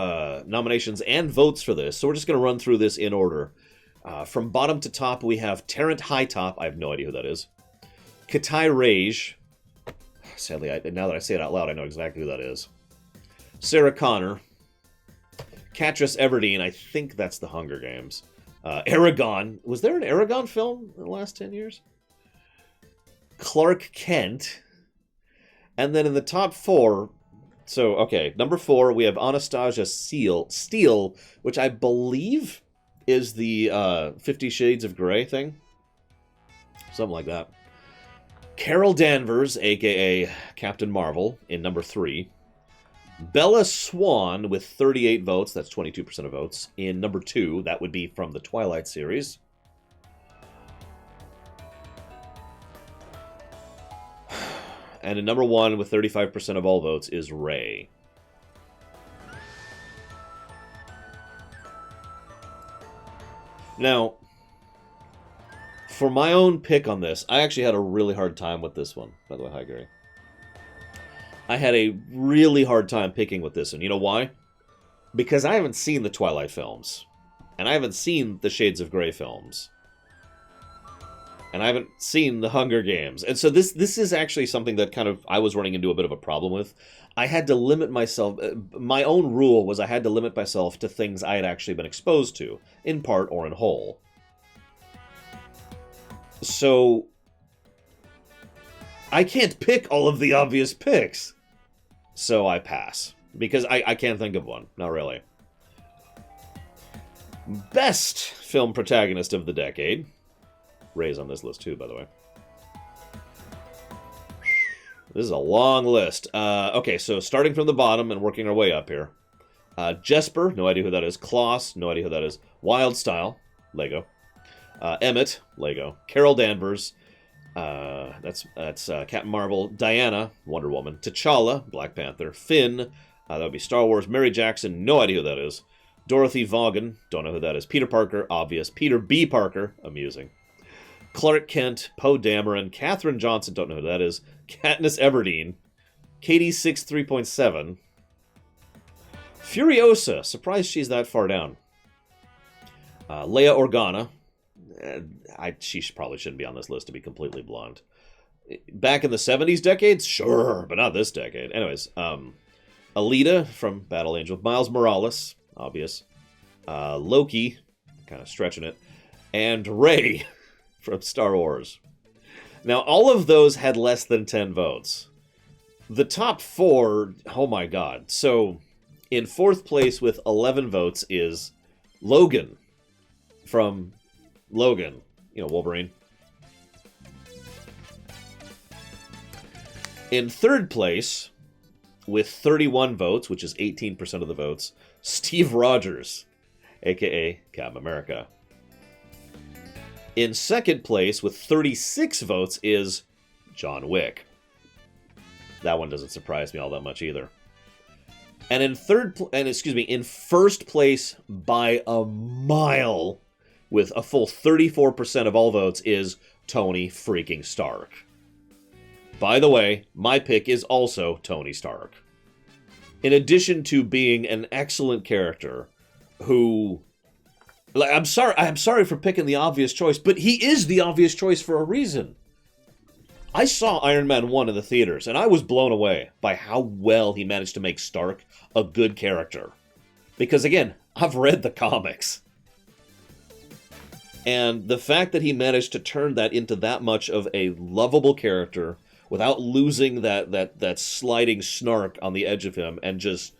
nominations and votes for this, so we're just going to run through this in order. From bottom to top, we have Terrence Hightop. I have no idea who that is. Katai Rage. Sadly, now that I say it out loud, I know exactly who that is. Sarah Connor. Katniss Everdeen. I think that's the Hunger Games. Aragon. Was there an Aragon film in the last 10 years? Clark Kent. And then in the top 4, so, okay, number 4, we have Anastasia Steele, which I believe is the 50 Shades of Grey thing. Something like that. Carol Danvers, a.k.a. Captain Marvel, in number 3. Bella Swan with 38 votes, that's 22% of votes, in number 2. That would be from the Twilight series. And in number 1 with 35% of all votes is Rey. Now, for my own pick on this, I actually had a really hard time with this one. By the way, hi, Gary. I had a really hard time picking with this one. You know why? Because I haven't seen the Twilight films. And I haven't seen the Shades of Grey films. And I haven't seen the Hunger Games. And so this is actually something that kind of I was running into a bit of a problem with. I had to limit myself. My own rule was I had to limit myself to things I had actually been exposed to, in part or in whole. So I can't pick all of the obvious picks. So I pass. Because I can't think of one. Not really. Best film protagonist of the decade. Ray's on this list too, by the way. This is a long list. Okay, so starting from the bottom and working our way up here. Jesper, no idea who that is. Klaus, no idea who that is. Wildstyle, Lego. Emmett, Lego. Carol Danvers, that's Captain Marvel. Diana, Wonder Woman. T'Challa, Black Panther. Finn, that would be Star Wars. Mary Jackson, no idea who that is. Dorothy Vaughan, don't know who that is. Peter Parker, obvious. Peter B. Parker, amusing. Clark Kent, Poe Dameron, Katherine Johnson, don't know who that is. Katniss Everdeen, Katie 63.7. Furiosa, surprised she's that far down. Leia Organa, she probably shouldn't be on this list, to be completely blunt. Back in the 70s decades? Sure, but not this decade. Anyways, Alita from Battle Angel. Miles Morales, obvious. Loki, kind of stretching it. And Rey from Star Wars. Now, all of those had less than 10 votes. The top 4, oh my god. So, in 4th place with 11 votes is Logan from Logan. You know, Wolverine. In 3rd place, with 31 votes, which is 18% of the votes, Steve Rogers, a.k.a. Captain America. In 2nd place, with 36 votes, is John Wick. That one doesn't surprise me all that much either. And in 1st place by a mile, with a full 34% of all votes, is Tony freaking Stark. By the way, my pick is also Tony Stark. In addition to being an excellent character who... I'm sorry for picking the obvious choice, but he is the obvious choice for a reason. I saw Iron Man 1 in the theaters, and I was blown away by how well he managed to make Stark a good character. Because, again, I've read the comics. And the fact that he managed to turn that into that much of a lovable character without losing that sliding snark on the edge of him and just...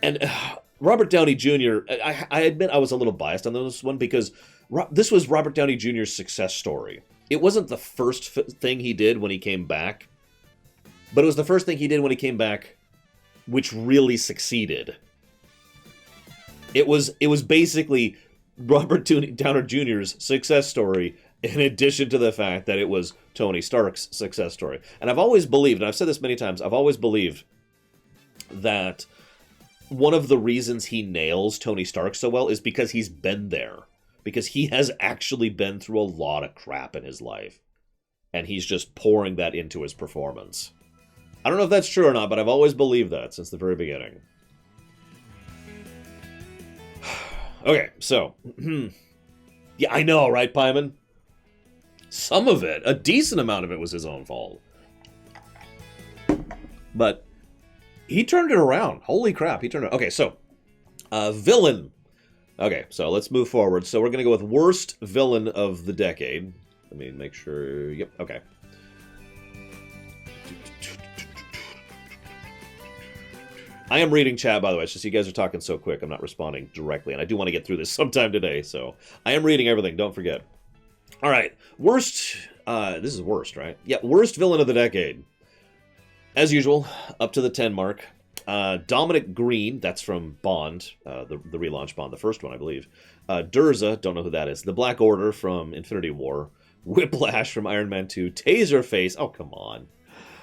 And Robert Downey Jr., I admit I was a little biased on this one because this was Robert Downey Jr.'s success story. It wasn't the first thing he did when he came back, but it was the first thing he did when he came back which really succeeded. It was basically Robert Downey Jr.'s success story in addition to the fact that it was Tony Stark's success story. And I've always believed, and I've said this many times, I've always believed that one of the reasons he nails Tony Stark so well is because he's been there. Because he has actually been through a lot of crap in his life. And he's just pouring that into his performance. I don't know if that's true or not, but I've always believed that since the very beginning. Okay, so... yeah, I know, right, Pyman? Some of it, a decent amount of it was his own fault. But he turned it around. Holy crap, he turned it... Okay, so, villain Okay, so let's move forward. So we're going to go with worst villain of the decade. Let me make sure. Yep, okay. I am reading chat, by the way. It's just you guys are talking so quick, I'm not responding directly. And I do want to get through this sometime today, so I am reading everything, don't forget. All right, worst... this is worst, right? Yeah, worst villain of the decade. As usual, up to the 10 mark. Dominic Green, that's from Bond, the relaunch Bond, the first one, I believe. Durza, don't know who that is. The Black Order from Infinity War. Whiplash from Iron Man 2. Taserface, oh, come on,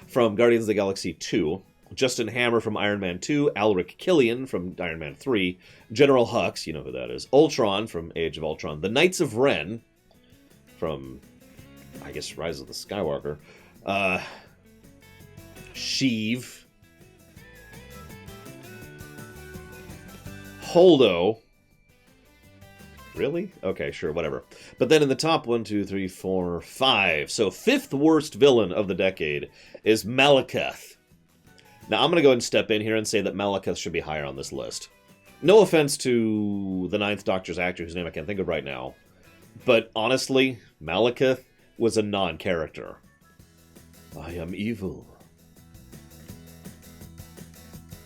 from Guardians of the Galaxy 2. Justin Hammer from Iron Man 2. Alric Killian from Iron Man 3. General Hux, you know who that is. Ultron from Age of Ultron. The Knights of Ren from, I guess, Rise of the Skywalker. Sheev. Holdo. Really? Okay, sure, whatever. But then in the top 1, 2, 3, 4, 5. So fifth worst villain of the decade is Malekith. Now I'm going to go ahead and step in here and say that Malekith should be higher on this list. No offense to the Ninth Doctor's actor, whose name I can't think of right now. But honestly, Malekith was a non-character. I am evil.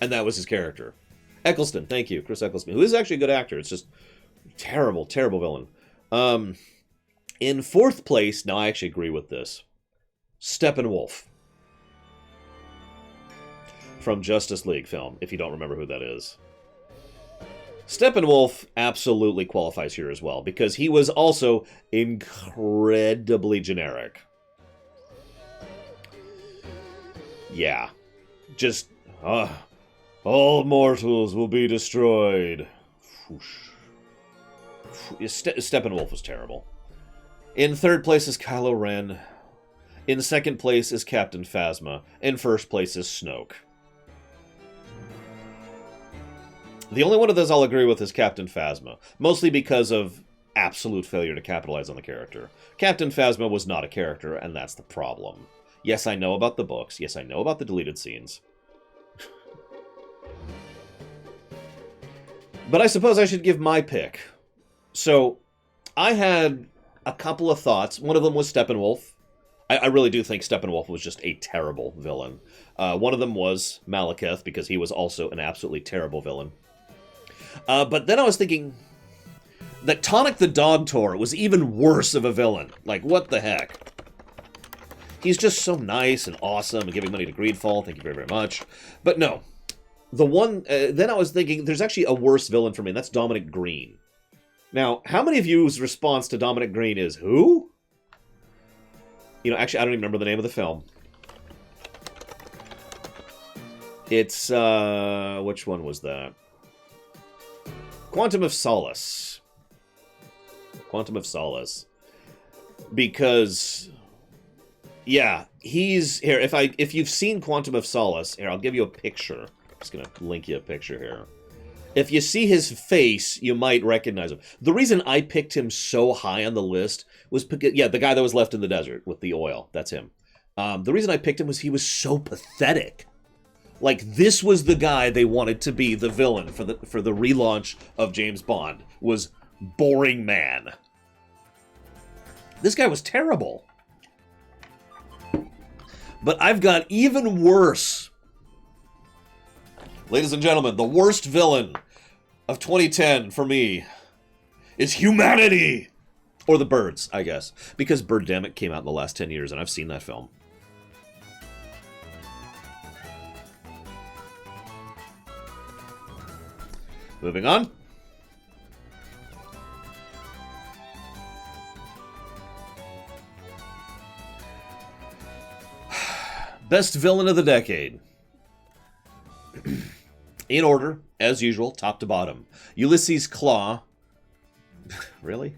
And that was his character. Eccleston, thank you, Chris Eccleston, who is actually a good actor. It's just terrible, terrible villain. In fourth place, now I actually agree with this, Steppenwolf from Justice League film, if you don't remember who that is. Steppenwolf absolutely qualifies here as well, because he was also incredibly generic. Yeah. Just, all mortals will be destroyed. Steppenwolf was terrible. In third place is Kylo Ren. In second place is Captain Phasma. In first place is Snoke. The only one of those I'll agree with is Captain Phasma, mostly because of absolute failure to capitalize on the character. Captain Phasma was not a character, and that's the problem. Yes, I know about the books. Yes, I know about the deleted scenes. But I suppose I should give my pick. So, I had a couple of thoughts. One of them was Steppenwolf. I really do think Steppenwolf was just a terrible villain. One of them was Malekith, because he was also an absolutely terrible villain. But then I was thinking that Tonic the Dog Tour was even worse of a villain. Like, what the heck? He's just so nice and awesome and giving money to Greedfall. Thank you very, very much. But no. The one... then I was thinking there's actually a worse villain for me, and that's Dominic Green. Now, how many of you's response to Dominic Green is, who? You know, actually, I don't even remember the name of the film. It's, which one was that? Quantum of Solace. Quantum of Solace. Because, yeah, he's... Here, if you've seen Quantum of Solace, here, I'll give you a picture. I'm just going to link you a picture here. If you see his face, you might recognize him. The reason I picked him so high on the list was because, yeah, the guy that was left in the desert with the oil. That's him. The reason I picked him was he was so pathetic. Like, this was the guy they wanted to be the villain for the relaunch of James Bond, was Boring Man. This guy was terrible. But I've got even worse. Ladies and gentlemen, the worst villain of 2010 for me is humanity! Or the birds, I guess. Because Birdemic came out in the last 10 years, and I've seen that film. Moving on. Best villain of the decade. In order, as usual, top to bottom. Ulysses Claw. Really?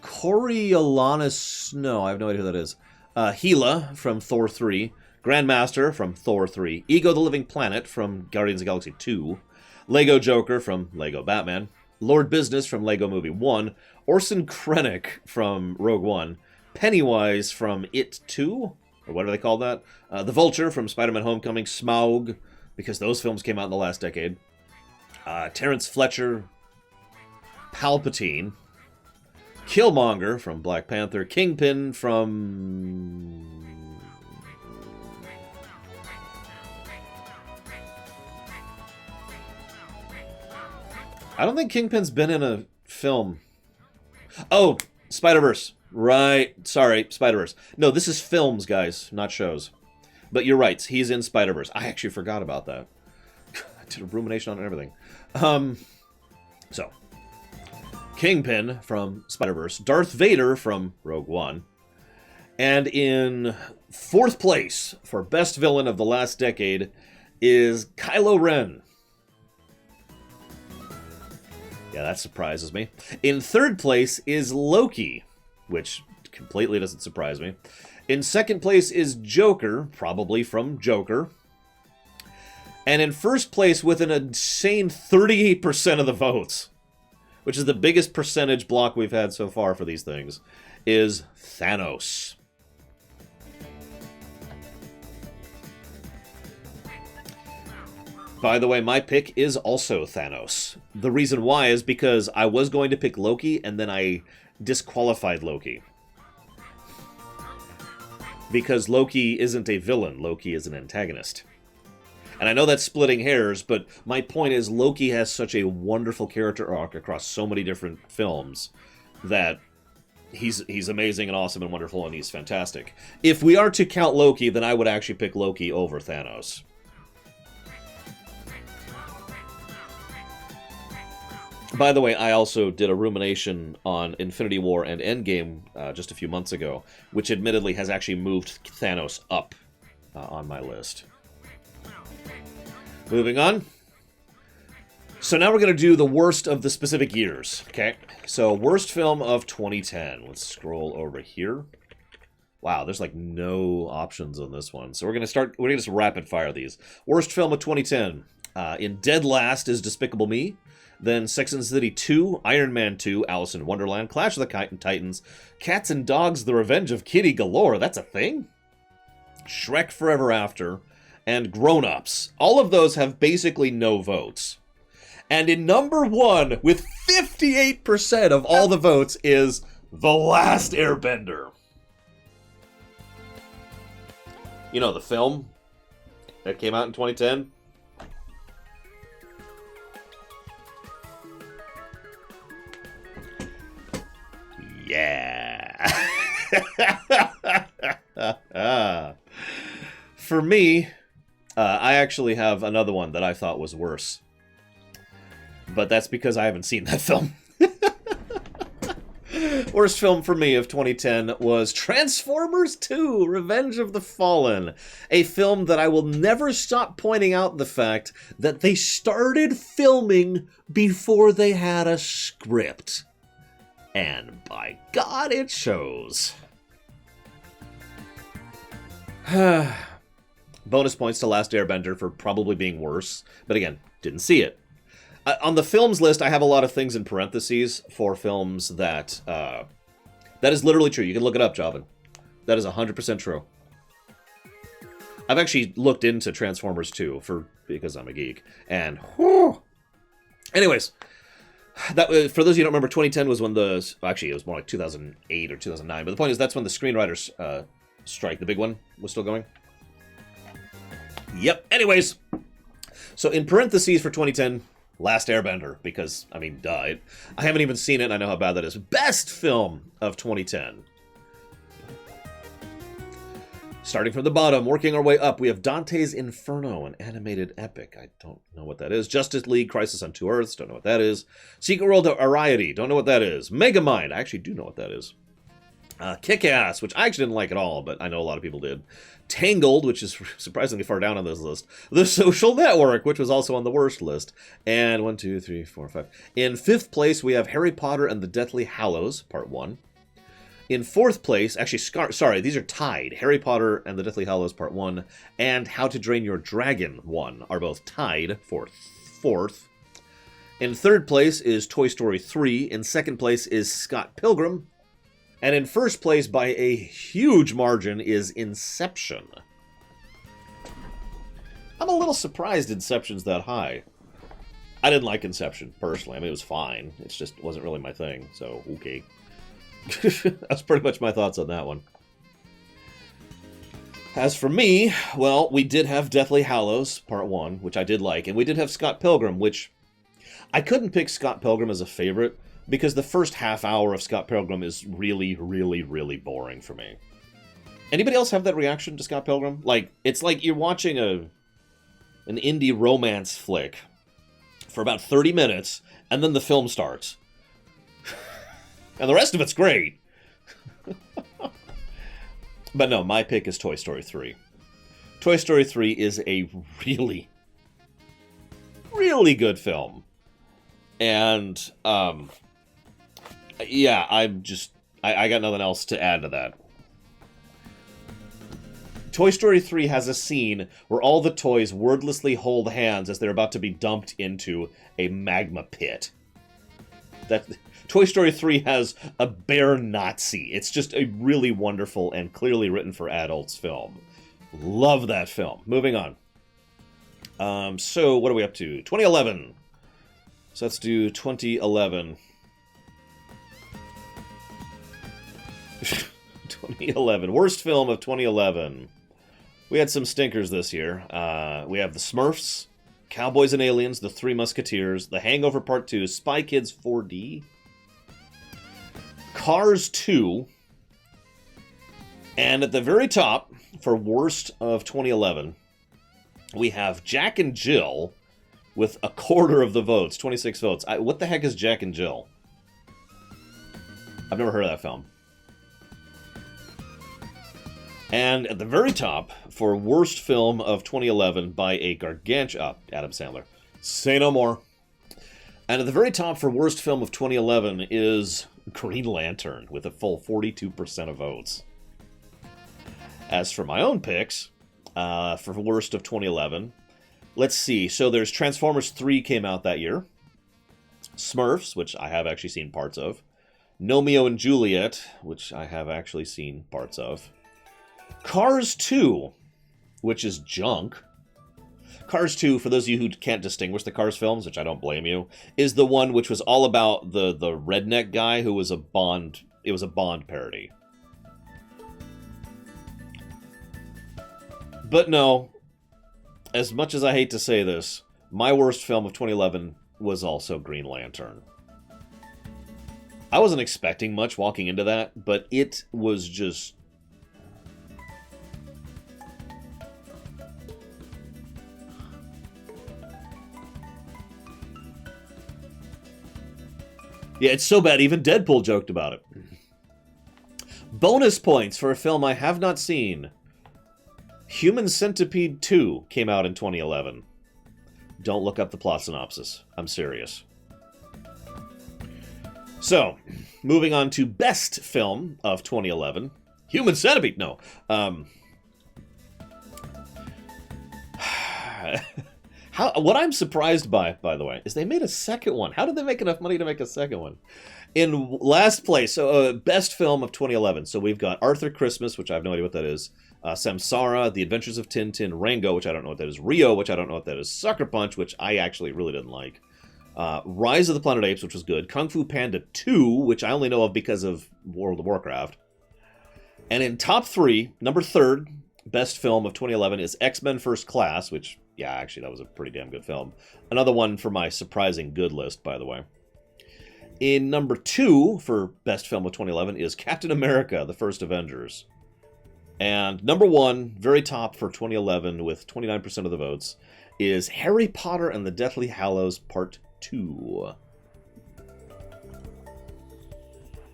Coriolanus Snow. I have no idea who that is. Gila from Thor 3. Grandmaster from Thor 3. Ego the Living Planet from Guardians of the Galaxy 2. Lego Joker from Lego Batman. Lord Business from Lego Movie 1. Orson Krennic from Rogue One. Pennywise from It 2? Or what do they call that? The Vulture from Spider-Man Homecoming. Smaug, because those films came out in the last decade. Terrence Fletcher. Palpatine, Killmonger from Black Panther, Kingpin from... I don't think Kingpin's been in a film. Oh, Spider-Verse. Right. Sorry, Spider-Verse. No, this is films, guys, not shows. But you're right. He's in Spider-Verse. I actually forgot about that. I did a rumination on everything. So, Kingpin from Spider-Verse, Darth Vader from Rogue One, and in 4th place for best villain of the last decade is Kylo Ren. Yeah, that surprises me. In 3rd place is Loki, which completely doesn't surprise me. In 2nd place is Joker, probably from Joker. And in 1st place, with an insane 38% of the votes, which is the biggest percentage block we've had so far for these things, is Thanos. By the way, my pick is also Thanos. The reason why is because I was going to pick Loki, and then I disqualified Loki. Because Loki isn't a villain, Loki is an antagonist. And I know that's splitting hairs, but my point is Loki has such a wonderful character arc across so many different films that he's amazing and awesome and wonderful, and he's fantastic. If we are to count Loki, then I would actually pick Loki over Thanos. By the way, I also did a rumination on Infinity War and Endgame just a few months ago, which admittedly has actually moved Thanos up on my list. Moving on. So now we're going to do the worst of the specific years, okay? So, worst film of 2010. Let's scroll over here. Wow, there's like no options on this one. So we're going to just rapid fire these. Worst film of 2010. In dead last is Despicable Me. Then Sex and the City 2, Iron Man 2, Alice in Wonderland, Clash of the Titans, Cats and Dogs, The Revenge of Kitty Galore. That's a thing? Shrek Forever After, and Grown Ups. All of those have basically no votes. And in number 1, with 58% of all the votes, is The Last Airbender. You know, the film that came out in 2010? Yeah. For me, I actually have another one that I thought was worse. But that's because I haven't seen that film. Worst film for me of 2010 was Transformers 2, Revenge of the Fallen. A film that I will never stop pointing out the fact that they started filming before they had a script. And by God, it shows. Bonus points to Last Airbender for probably being worse. But again, didn't see it. On the films list, I have a lot of things in parentheses for films that... that is literally true. You can look it up, Jobin. That is 100% true. I've actually looked into Transformers 2 because I'm a geek. And... whew. Anyways... That, for those of you who don't remember, 2010 was when actually, it was more like 2008 or 2009. But the point is, that's when the screenwriters strike, the big one, was still going. Yep. Anyways, so in parentheses for 2010, Last Airbender, because, I mean, duh. I haven't even seen it, and I know how bad that is. Best film of 2010. Starting from the bottom, working our way up, we have Dante's Inferno, an animated epic. I don't know what that is. Justice League, Crisis on Two Earths, don't know what that is. Secret World of Ariety, don't know what that is. Megamind, I actually do know what that is. Kick-Ass, which I actually didn't like at all, but I know a lot of people did. Tangled, which is surprisingly far down on this list. The Social Network, which was also on the worst list. And 1, 2, 3, 4, 5. In 5th place, we have Harry Potter and the Deathly Hallows, Part 1. In 4th place, actually, sorry, these are tied. Harry Potter and the Deathly Hallows Part 1 and How to Train Your Dragon 1 are both tied for 4th. In 3rd place is Toy Story 3. In 2nd place is Scott Pilgrim. And in 1st place, by a huge margin, is Inception. I'm a little surprised Inception's that high. I didn't like Inception, personally. I mean, it was fine. It just wasn't really my thing, so okay. That's pretty much my thoughts on that one. As for me, well, we did have Deathly Hallows, Part 1, which I did like, and we did have Scott Pilgrim, which I couldn't pick Scott Pilgrim as a favorite, because the first half hour of Scott Pilgrim is really, really, really boring for me. Anybody else have that reaction to Scott Pilgrim? Like, it's like you're watching an indie romance flick for about 30 minutes, and then the film starts. And the rest of it's great. But no, my pick is Toy Story 3. Toy Story 3 is a really, really good film. And, yeah, I got nothing else to add to that. Toy Story 3 has a scene where all the toys wordlessly hold hands as they're about to be dumped into a magma pit. Toy Story 3 has a bear Nazi. It's just a really wonderful and clearly written for adults film. Love that film. Moving on. So, what are we up to? 2011. So let's do 2011. 2011. Worst film of 2011. We had some stinkers this year. We have The Smurfs, Cowboys and Aliens, The Three Musketeers, The Hangover Part 2, Spy Kids 4D, Cars 2, and at the very top, for worst of 2011, we have Jack and Jill with a quarter of the votes, 26 votes. What the heck is Jack and Jill? I've never heard of that film. And at the very top, for worst film of 2011 by a gargantuan... Adam Sandler. Say no more. And at the very top for worst film of 2011 is Green Lantern, with a full 42% of votes. As for my own picks, for worst of 2011, let's see. So there's Transformers 3 came out that year. Smurfs, which I have actually seen parts of. Romeo and Juliet, which I have actually seen parts of. Cars 2, which is junk. Cars 2, for those of you who can't distinguish the Cars films, which I don't blame you, is the one which was all about the redneck guy who was a Bond... It was a Bond parody. But no, as much as I hate to say this, my worst film of 2011 was also Green Lantern. I wasn't expecting much walking into that, but it was just... Yeah, it's so bad, even Deadpool joked about it. Bonus points for a film I have not seen. Human Centipede 2 came out in 2011. Don't look up the plot synopsis. I'm serious. So, moving on to best film of 2011. Human Centipede, no. What I'm surprised by the way, is they made a second one. How did they make enough money to make a second one? In last place, so best film of 2011. So we've got Arthur Christmas, which I have no idea what that is. Samsara, The Adventures of Tintin, Rango, which I don't know what that is. Rio, which I don't know what that is. Sucker Punch, which I actually really didn't like. Rise of the Planet Apes, which was good. Kung Fu Panda 2, which I only know of because of World of Warcraft. And in top 3, number 3rd, best film of 2011 is X-Men First Class, which... Yeah, actually, that was a pretty damn good film. Another one for my surprising good list, by the way. In number 2 for best film of 2011 is Captain America, The First Avengers. And number 1, very top for 2011 with 29% of the votes, is Harry Potter and the Deathly Hallows Part 2.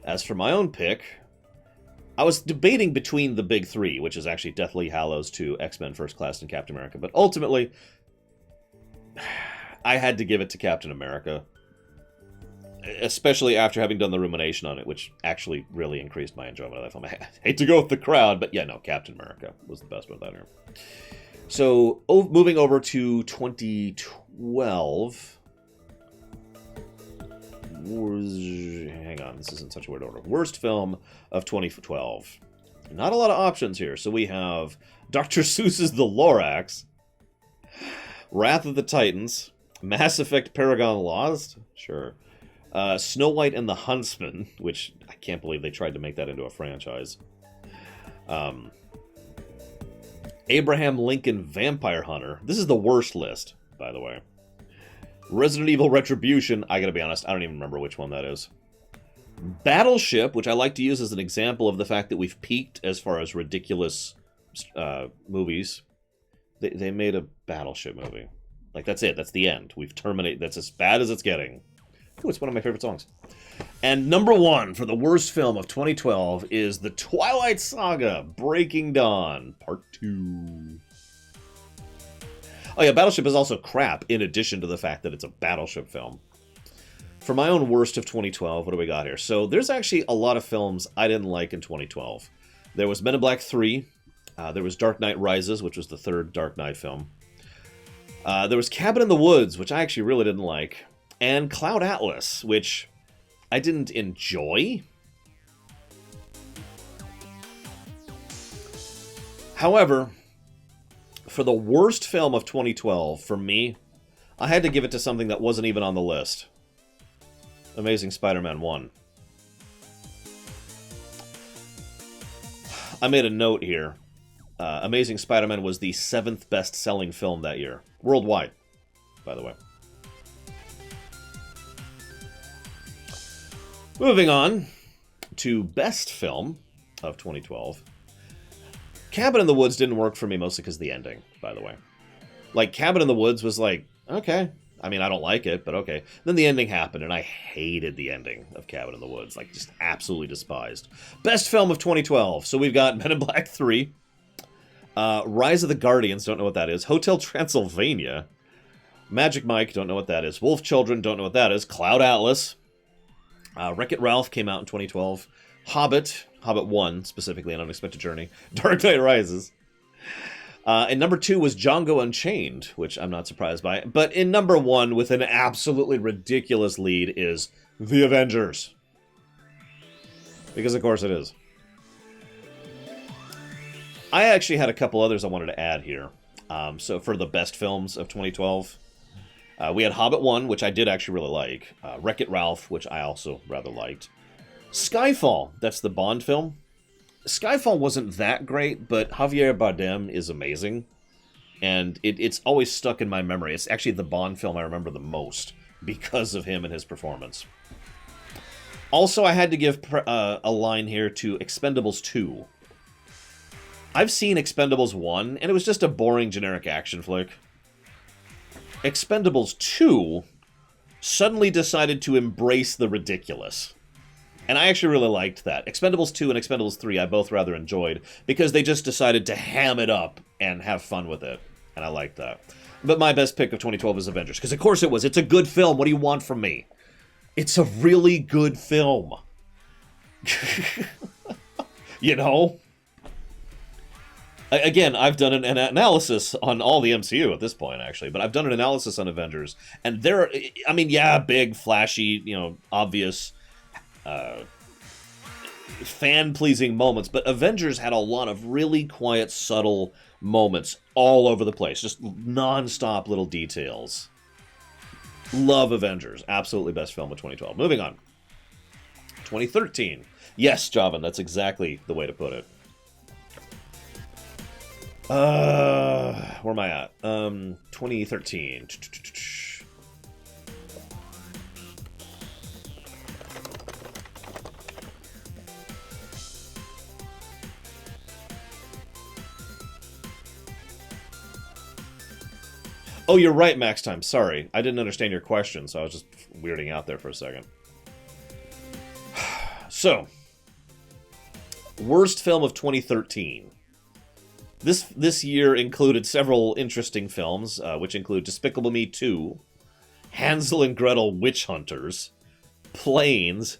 As for my own pick... I was debating between the big 3, which is actually Deathly Hallows 2, X-Men First Class, and Captain America. But ultimately, I had to give it to Captain America. Especially after having done the rumination on it, which actually really increased my enjoyment of that film. I hate to go with the crowd, but yeah, no, Captain America was the best one down here. So, moving over to 2012... Hang on, this isn't such a weird order. Worst film of 2012. Not a lot of options here. So we have Dr. Seuss's The Lorax, Wrath of the Titans, Mass Effect Paragon Lost? Sure. Snow White and the Huntsman, which I can't believe they tried to make that into a franchise. Abraham Lincoln Vampire Hunter. This is the worst list, by the way. Resident Evil Retribution. I gotta be honest, I don't even remember which one that is. Battleship, which I like to use as an example of the fact that we've peaked as far as ridiculous movies. They made a Battleship movie. Like, that's it. That's the end. We've terminated. That's as bad as it's getting. Ooh, it's one of my favorite songs. And number one for the worst film of 2012 is The Twilight Saga: Breaking Dawn, Part 2. Oh yeah, Battleship is also crap, in addition to the fact that it's a Battleship film. For my own worst of 2012, what do we got here? So there's actually a lot of films I didn't like in 2012. There was Men in Black 3. There was Dark Knight Rises, which was the third Dark Knight film. There was Cabin in the Woods, which I actually really didn't like. And Cloud Atlas, which I didn't enjoy. However, for the worst film of 2012, for me, I had to give it to something that wasn't even on the list. Amazing Spider-Man 1. I made a note here. Amazing Spider-Man was the 7th best-selling film that year. Worldwide, by the way. Moving on to Best Film of 2012. Cabin in the Woods didn't work for me mostly because of the ending, by the way. Like, Cabin in the Woods was like, okay. I mean, I don't like it, but okay. Then the ending happened, and I hated the ending of Cabin in the Woods. Like, just absolutely despised. Best Film of 2012. So we've got Men in Black 3. Rise of the Guardians, don't know what that is. Hotel Transylvania. Magic Mike, don't know what that is. Wolf Children, don't know what that is. Cloud Atlas. Wreck-It Ralph came out in 2012. Hobbit 1, specifically, An Unexpected Journey. Dark Knight Rises. And number 2 was Django Unchained, which I'm not surprised by. But in number 1, with an absolutely ridiculous lead, is The Avengers. Because, of course, it is. I actually had a couple others I wanted to add here. So for the best films of 2012, we had Hobbit 1, which I did actually really like. Wreck-It Ralph, which I also rather liked. Skyfall, that's the Bond film. Skyfall wasn't that great, but Javier Bardem is amazing. And it's always stuck in my memory. It's actually the Bond film I remember the most because of him and his performance. Also, I had to give a line here to Expendables 2. I've seen Expendables 1, and it was just a boring, generic action flick. Expendables 2 suddenly decided to embrace the ridiculous. And I actually really liked that. Expendables 2 and Expendables 3 I both rather enjoyed, because they just decided to ham it up and have fun with it. And I liked that. But my best pick of 2012 is Avengers, because of course it was. It's a good film. What do you want from me? It's a really good film. You know? Again, I've done an analysis on all the MCU at this point, actually, but I've done an analysis on Avengers, and there, I mean, yeah, big, flashy, you know, obvious, fan-pleasing moments, but Avengers had a lot of really quiet, subtle moments all over the place, just non-stop little details. Love Avengers. Absolutely best film of 2012. Moving on. 2013. Yes, Javan, that's exactly the way to put it. Where am I at? 2013. Oh, you're right, Max Time. Sorry. I didn't understand your question, so I was just weirding out there for a second. So, worst film of 2013. This year included several interesting films, which include Despicable Me 2, Hansel and Gretel Witch Hunters, Planes,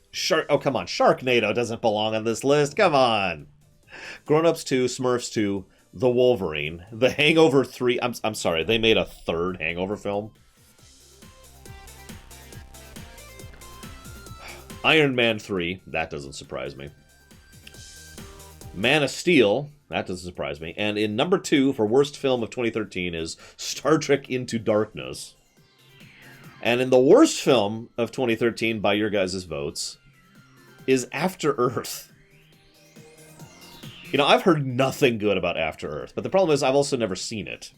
oh, come on, Sharknado doesn't belong on this list, come on! Grown Ups 2, Smurfs 2, The Wolverine, The Hangover 3, I'm sorry, they made a third Hangover film? Iron Man 3, that doesn't surprise me. Man of Steel, that doesn't surprise me. And in number 2 for worst film of 2013 is Star Trek Into Darkness. And in the worst film of 2013, by your guys' votes, is After Earth. You know, I've heard nothing good about After Earth, but the problem is I've also never seen it.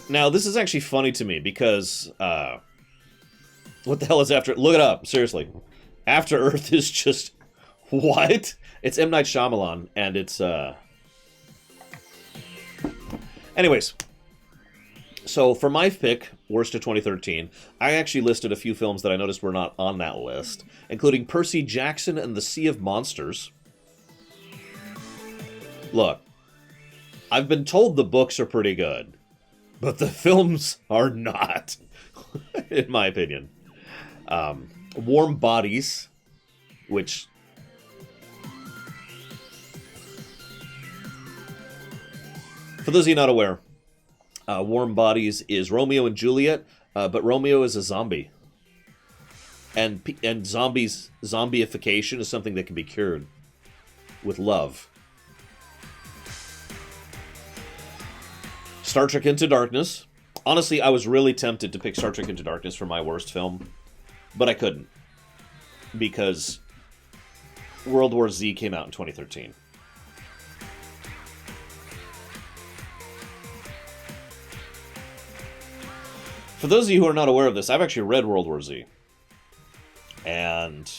Now, this is actually funny to me because, what the hell is After Earth? Look it up, seriously. After Earth is just, what? It's M. Night Shyamalan, and it's, Anyways, so for my pick, worst of 2013, I actually listed a few films that I noticed were not on that list, including Percy Jackson and the Sea of Monsters. Look, I've been told the books are pretty good, but the films are not, in my opinion. Warm Bodies, which... For those of you not aware, Warm Bodies is Romeo and Juliet, but Romeo is a zombie. And zombieification is something that can be cured with love. Star Trek Into Darkness. Honestly, I was really tempted to pick Star Trek Into Darkness for my worst film, but I couldn't. Because World War Z came out in 2013. For those of you who are not aware of this, I've actually read World War Z. And...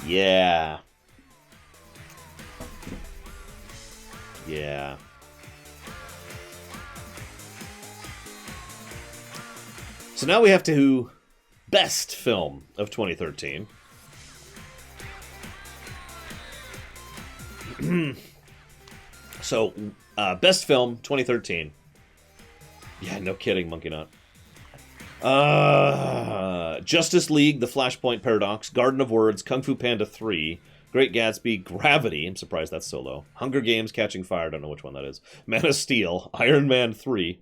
yeah. Yeah. So now we have to best film of 2013. So, best film, 2013. Yeah, no kidding, Monkey Nut. Justice League, The Flashpoint Paradox, Garden of Words, Kung Fu Panda 3, Great Gatsby, Gravity, I'm surprised that's so low, Hunger Games, Catching Fire, don't know which one that is, Man of Steel, Iron Man 3.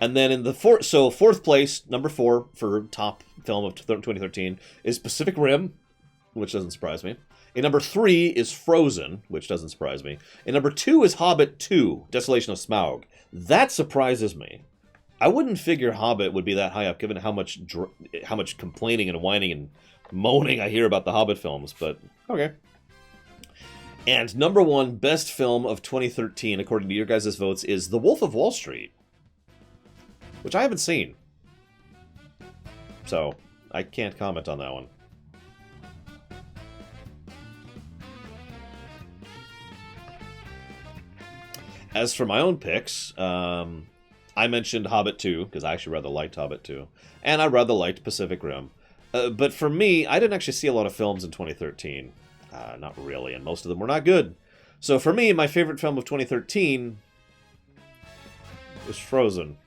And then in the fourth place, number 4 for top film of 2013 is Pacific Rim, which doesn't surprise me. In number 3 is Frozen, which doesn't surprise me. In number 2 is Hobbit 2, Desolation of Smaug. That surprises me. I wouldn't figure Hobbit would be that high up, given how much complaining and whining and moaning I hear about the Hobbit films, but okay. And number 1 best film of 2013, according to your guys' votes, is The Wolf of Wall Street, which I haven't seen. So, I can't comment on that one. As for my own picks, I mentioned Hobbit 2, because I actually rather liked Hobbit 2, and I rather liked Pacific Rim. But for me, I didn't actually see a lot of films in 2013. Not really, and most of them were not good. So for me, my favorite film of 2013 was Frozen.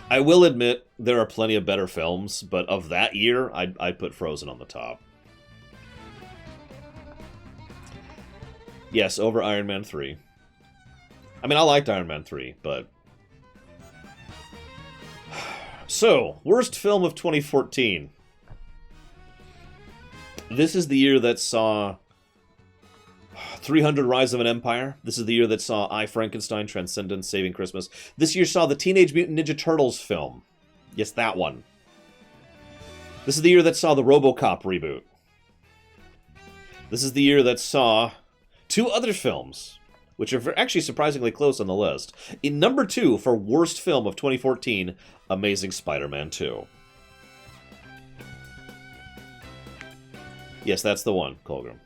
I will admit there are plenty of better films, but of that year, I'd put Frozen on the top. Yes, over Iron Man 3. I mean, I liked Iron Man 3, but... So, worst film of 2014. This is the year that saw 300 Rise of an Empire. This is the year that saw I, Frankenstein, Transcendence, Saving Christmas. This year saw the Teenage Mutant Ninja Turtles film. Yes, that one. This is the year that saw the RoboCop reboot. This is the year that saw 2 other films, which are actually surprisingly close on the list. In number 2 for worst film of 2014, Amazing Spider-Man 2. Yes, that's the one, Colgrim.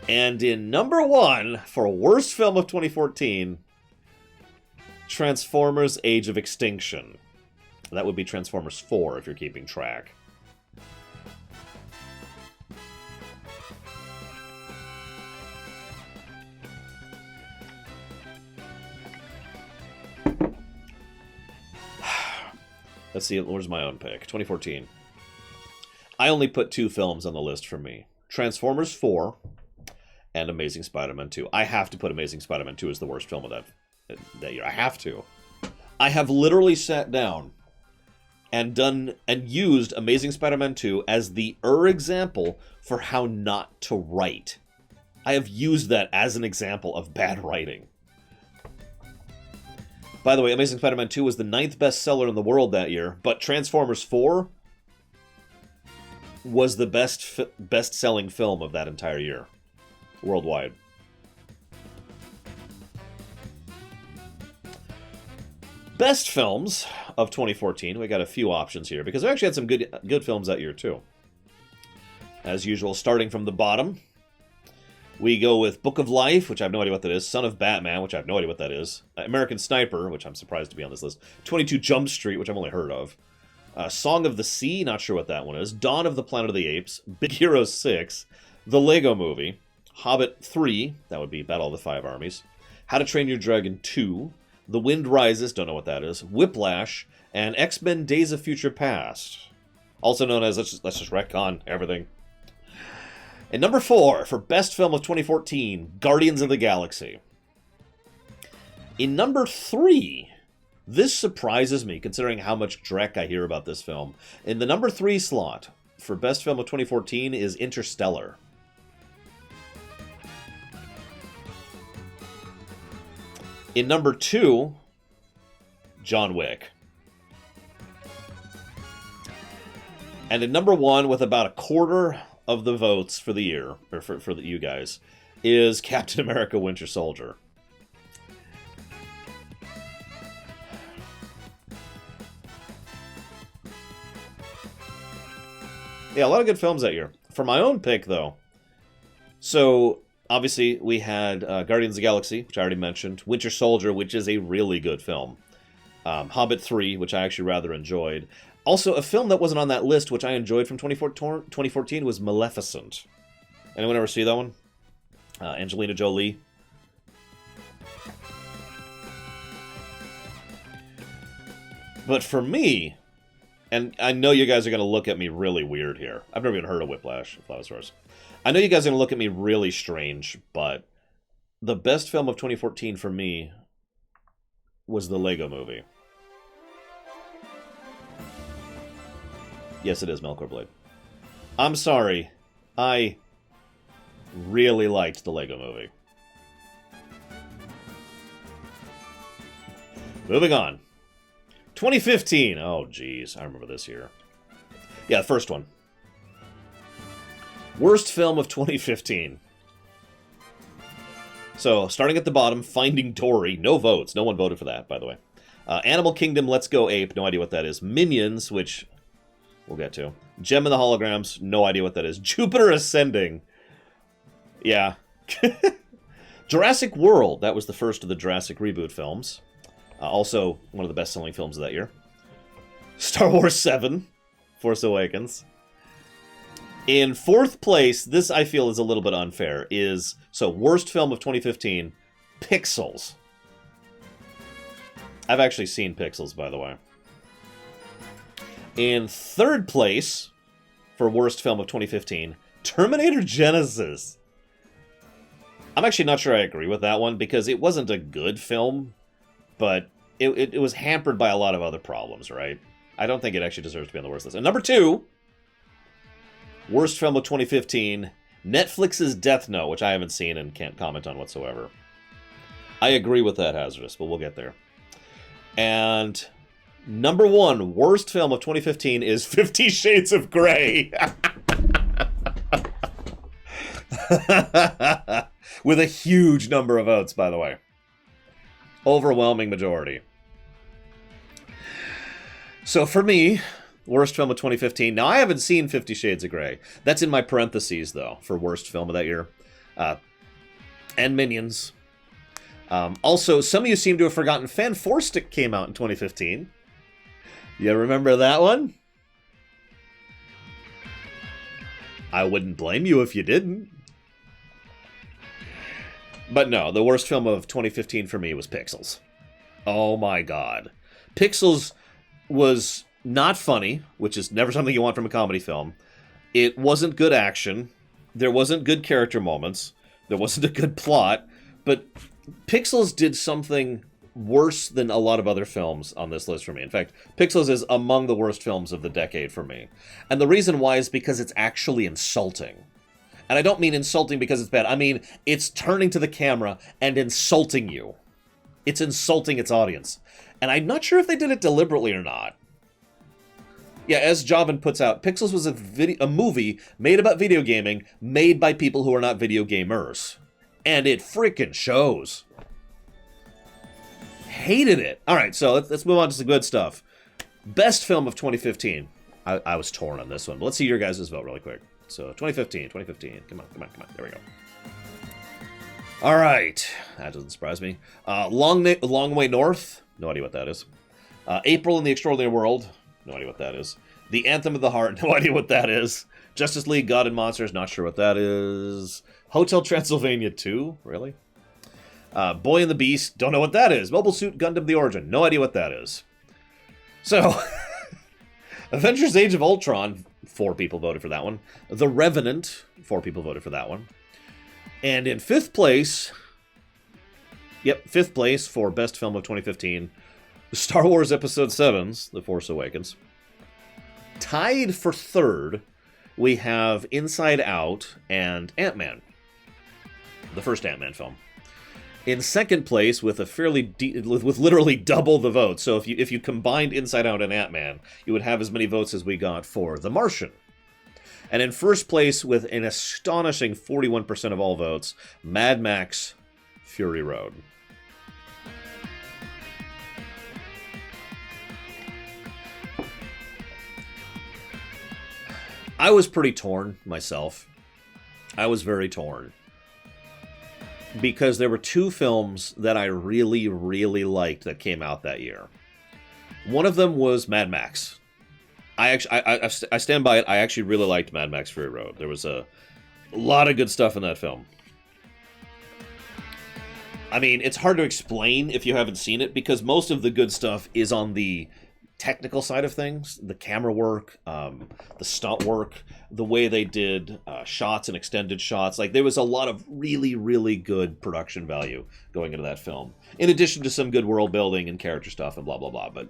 And in number 1 for worst film of 2014, Transformers Age of Extinction. That would be Transformers 4 if you're keeping track. Let's see, where's my own pick? 2014. I only put 2 films on the list for me. Transformers 4 and Amazing Spider-Man 2. I have to put Amazing Spider-Man 2 as the worst film of that year. I have to. I have literally sat down and used Amazing Spider-Man 2 as the example for how not to write. I have used that as an example of bad writing. By the way, Amazing Spider-Man 2 was the 9th bestseller in the world that year, but Transformers 4 was the best-selling film of that entire year, worldwide. Best films of 2014. We got a few options here because we actually had some good films that year too. As usual, starting from the bottom, we go with Book of Life, which I have no idea what that is. Son of Batman, which I have no idea what that is. American Sniper, which I'm surprised to be on this list. 22 Jump Street, which I've only heard of. Song of the Sea, not sure what that one is. Dawn of the Planet of the Apes. Big Hero 6. The Lego Movie. Hobbit 3, that would be Battle of the Five Armies. How to Train Your Dragon 2. The Wind Rises, don't know what that is. Whiplash. And X-Men Days of Future Past. Also known as, let's just retcon everything. And number 4, for Best Film of 2014, Guardians of the Galaxy. In number 3, this surprises me, considering how much dreck I hear about this film. In the number 3 slot, for Best Film of 2014, is Interstellar. In number 2, John Wick. And in number 1, with about a quarter of the votes for the year, or for you guys, is Captain America Winter Soldier. Yeah, a lot of good films that year. For my own pick, though, so obviously we had Guardians of the Galaxy, which I already mentioned, Winter Soldier, which is a really good film, Hobbit 3, which I actually rather enjoyed. Also, a film that wasn't on that list, which I enjoyed from 2014, was Maleficent. Anyone ever see that one? Angelina Jolie. But for me, and I know you guys are going to look at me really weird here. I've never even heard of Whiplash, if that was first. I know you guys are going to look at me really strange, but the best film of 2014 for me was The Lego Movie. Yes, it is Melkor Blade. I'm sorry. I really liked The Lego Movie. Moving on. 2015. Oh, geez. I remember this year. Yeah, the first one. Worst film of 2015. So, starting at the bottom, Finding Dory. No votes. No one voted for that, by the way. Animal Kingdom, Let's Go Ape. No idea what that is. Minions, which we'll get to. Gem and the Holograms. No idea what that is. Jupiter Ascending. Yeah. Jurassic World. That was the first of the Jurassic reboot films. Also, one of the best-selling films of that year. Star Wars 7. Force Awakens. In fourth place, this I feel is a little bit unfair, is, so, worst film of 2015, Pixels. I've actually seen Pixels, by the way. In third place, for worst film of 2015, Terminator Genesis. I'm actually not sure I agree with that one, because it wasn't a good film, but it was hampered by a lot of other problems, right? I don't think it actually deserves to be on the worst list. And number 2, worst film of 2015, Netflix's Death Note, which I haven't seen and can't comment on whatsoever. I agree with that, Hazardous, but we'll get there. And number 1, worst film of 2015 is 50 Shades of Grey. With a huge number of votes, by the way. Overwhelming majority. So for me, worst film of 2015. Now, I haven't seen 50 Shades of Grey. That's in my parentheses, though, for worst film of that year. And Minions. Also, some of you seem to have forgotten Fan Four Stick came out in 2015. You remember that one? I wouldn't blame you if you didn't. But no, the worst film of 2015 for me was Pixels. Oh my god. Pixels was not funny, which is never something you want from a comedy film. It wasn't good action. There wasn't good character moments. There wasn't a good plot. But Pixels did something worse than a lot of other films on this list for me. In fact, Pixels is among the worst films of the decade for me. And the reason why is because it's actually insulting. And I don't mean insulting because it's bad. I mean, it's turning to the camera and insulting you. It's insulting its audience. And I'm not sure if they did it deliberately or not. Yeah, as Jovan puts out, Pixels was a movie made about video gaming, made by people who are not video gamers. And it freaking shows. Hated it. All right, so let's move on to some good stuff. Best film of 2015. I was torn on this one, but let's see your guys' vote really quick. So 2015. Come on. There we go. All right, that doesn't surprise me. Long Way North. No idea what that is. April in the Extraordinary World. No idea what that is. The Anthem of the Heart. No idea what that is. Justice League, God and Monsters. Not sure what that is. Hotel Transylvania 2. Really? Boy and the Beast. Don't know what that is. Mobile Suit Gundam The Origin. No idea what that is. So, Avengers Age of Ultron. 4 people voted for that one. The Revenant. 4 people voted for that one. And in 5th place... Yep, 5th place for Best Film of 2015. Star Wars Episode 7's The Force Awakens. Tied for 3rd, we have Inside Out and Ant-Man. The first Ant-Man film. In 2nd place, with a with literally double the votes. So if you combined Inside Out and Ant-Man, you would have as many votes as we got for The Martian. And in 1st place, with an astonishing 41% of all votes, Mad Max Fury Road. I was pretty torn myself. I was very torn. Because there were 2 films that I really, really liked that came out that year. One of them was Mad Max. I stand by it. I actually really liked Mad Max Fury Road. There was a lot of good stuff in that film. I mean, it's hard to explain if you haven't seen it, because most of the good stuff is on the technical side of things. The camera work, the stunt work, the way they did shots and extended shots. Like, there was a lot of really, really good production value going into that film. In addition to some good world building and character stuff and blah, blah, blah. But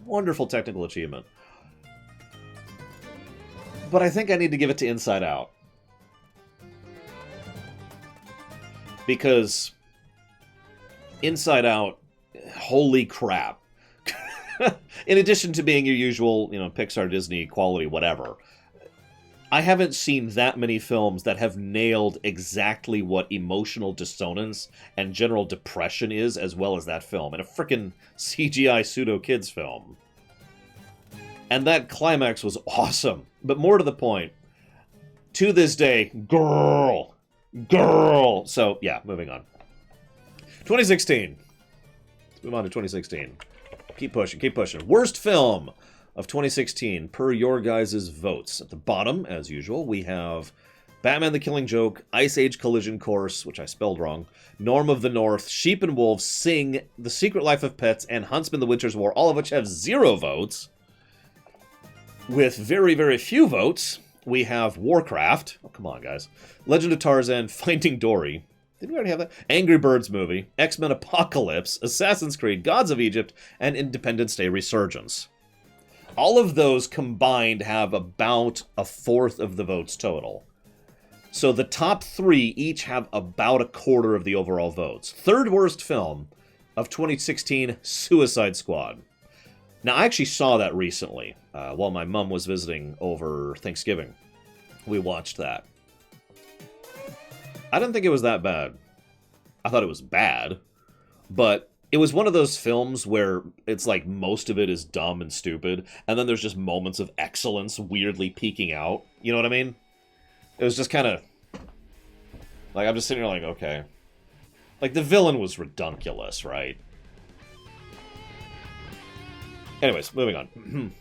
wonderful technical achievement. But I think I need to give it to Inside Out. Because Inside Out, holy crap. In addition to being your usual, Pixar, Disney, quality, whatever, I haven't seen that many films that have nailed exactly what emotional dissonance and general depression is, as well as that film. In a frickin' CGI pseudo-kids film. And that climax was awesome. But more to the point, to this day, girl. So, yeah, moving on. 2016. Let's move on to 2016. Keep pushing. Worst film of 2016, per your guys' votes. At the bottom, as usual, we have Batman the Killing Joke, Ice Age Collision Course, which I spelled wrong, Norm of the North, Sheep and Wolves, Sing, The Secret Life of Pets, and Huntsman the Winter's War, all of which have 0 votes. With very, very few votes, we have Warcraft. Oh, come on, guys. Legend of Tarzan, Finding Dory. Didn't we already have that? Angry Birds movie, X-Men Apocalypse, Assassin's Creed, Gods of Egypt, and Independence Day Resurgence. All of those combined have about 1/4 of the votes total. So the top 3 each have about 1/4 of the overall votes. 3rd worst film of 2016, Suicide Squad. Now, I actually saw that recently while my mom was visiting over Thanksgiving. We watched that. I didn't think it was that bad. I thought it was bad, but it was one of those films where it's like most of it is dumb and stupid, and then there's just moments of excellence weirdly peeking out. You know what I mean? It was just kind of... like, I'm just sitting here like, okay. Like, the villain was redunculous, right? Anyways, moving on.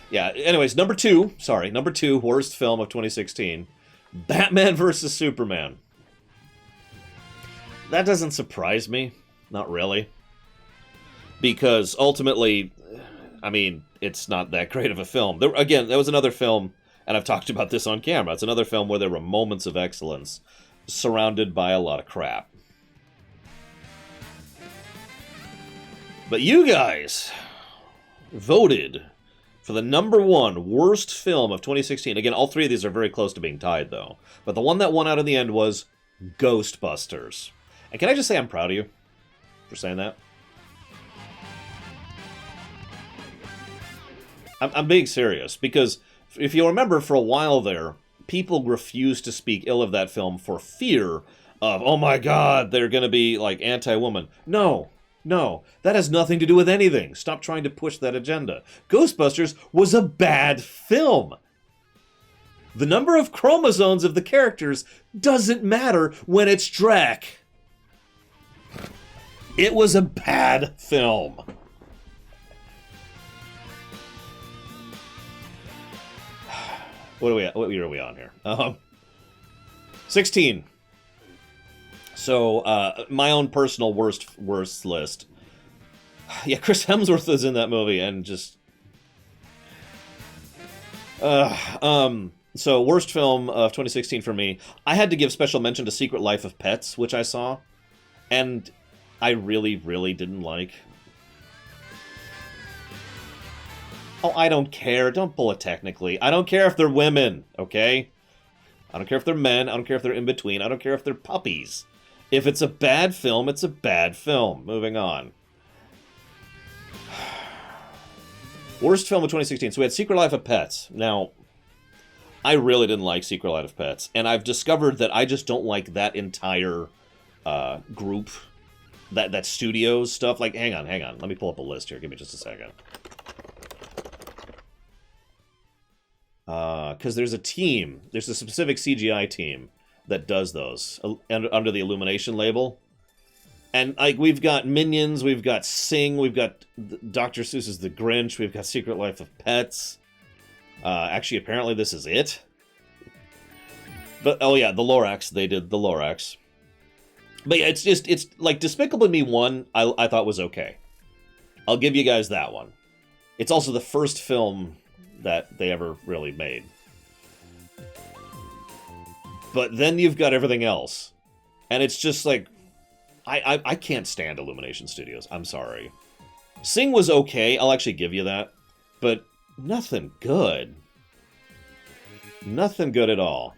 Yeah, anyways, number 2 worst film of 2016. Batman vs. Superman. That doesn't surprise me. Not really. Because ultimately, I mean, it's not that great of a film. Again, that was another film, and I've talked about this on camera. It's another film where there were moments of excellence surrounded by a lot of crap. But you guys voted for the #1 worst film of 2016. Again, all three of these are very close to being tied, though. But the one that won out in the end was Ghostbusters. And can I just say I'm proud of you for saying that? I'm being serious, because if you remember, for a while there, people refused to speak ill of that film for fear of, oh my god, they're going to be, like, anti-woman. No, that has nothing to do with anything. Stop trying to push that agenda. Ghostbusters was a bad film. The number of chromosomes of the characters doesn't matter when it's Drek. It was a bad film. What year are we on here? 16. So, my own personal worst list. Yeah, Chris Hemsworth is in that movie, and just... So, worst film of 2016 for me. I had to give special mention to Secret Life of Pets, which I saw. And I really, really didn't like. Oh, I don't care. Don't pull it technically. I don't care if they're women, okay? I don't care if they're men. I don't care if they're in between. I don't care if they're puppies. If it's a bad film, it's a bad film. Moving on. Worst film of 2016. So we had Secret Life of Pets. Now, I really didn't like Secret Life of Pets. And I've discovered that I just don't like that entire group. That studios stuff. Like, hang on. Let me pull up a list here. Give me just a second. Because there's a team. There's a specific CGI team that does those under the Illumination label. And like we've got Minions, we've got Sing, we've got Dr. Seuss's The Grinch, we've got Secret Life of Pets. Actually, apparently this is it. But, oh yeah, the Lorax. They did the Lorax. But yeah, it's like Despicable Me 1, I thought was okay. I'll give you guys that one. It's also the first film that they ever really made. But then you've got everything else. And it's just like, I can't stand Illumination Studios. I'm sorry. Sing was okay, I'll actually give you that. But nothing good. Nothing good at all.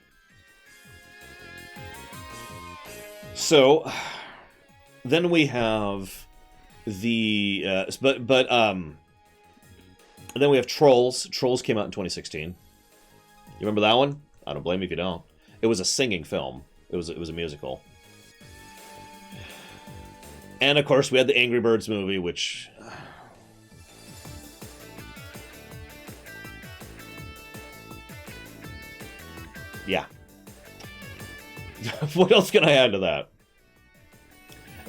So, then we have the, then we have Trolls. Trolls came out in 2016. You remember that one? I don't blame you if you don't. It was a singing film. It was a musical. And of course, we had the Angry Birds movie, which... yeah. What else can I add to that?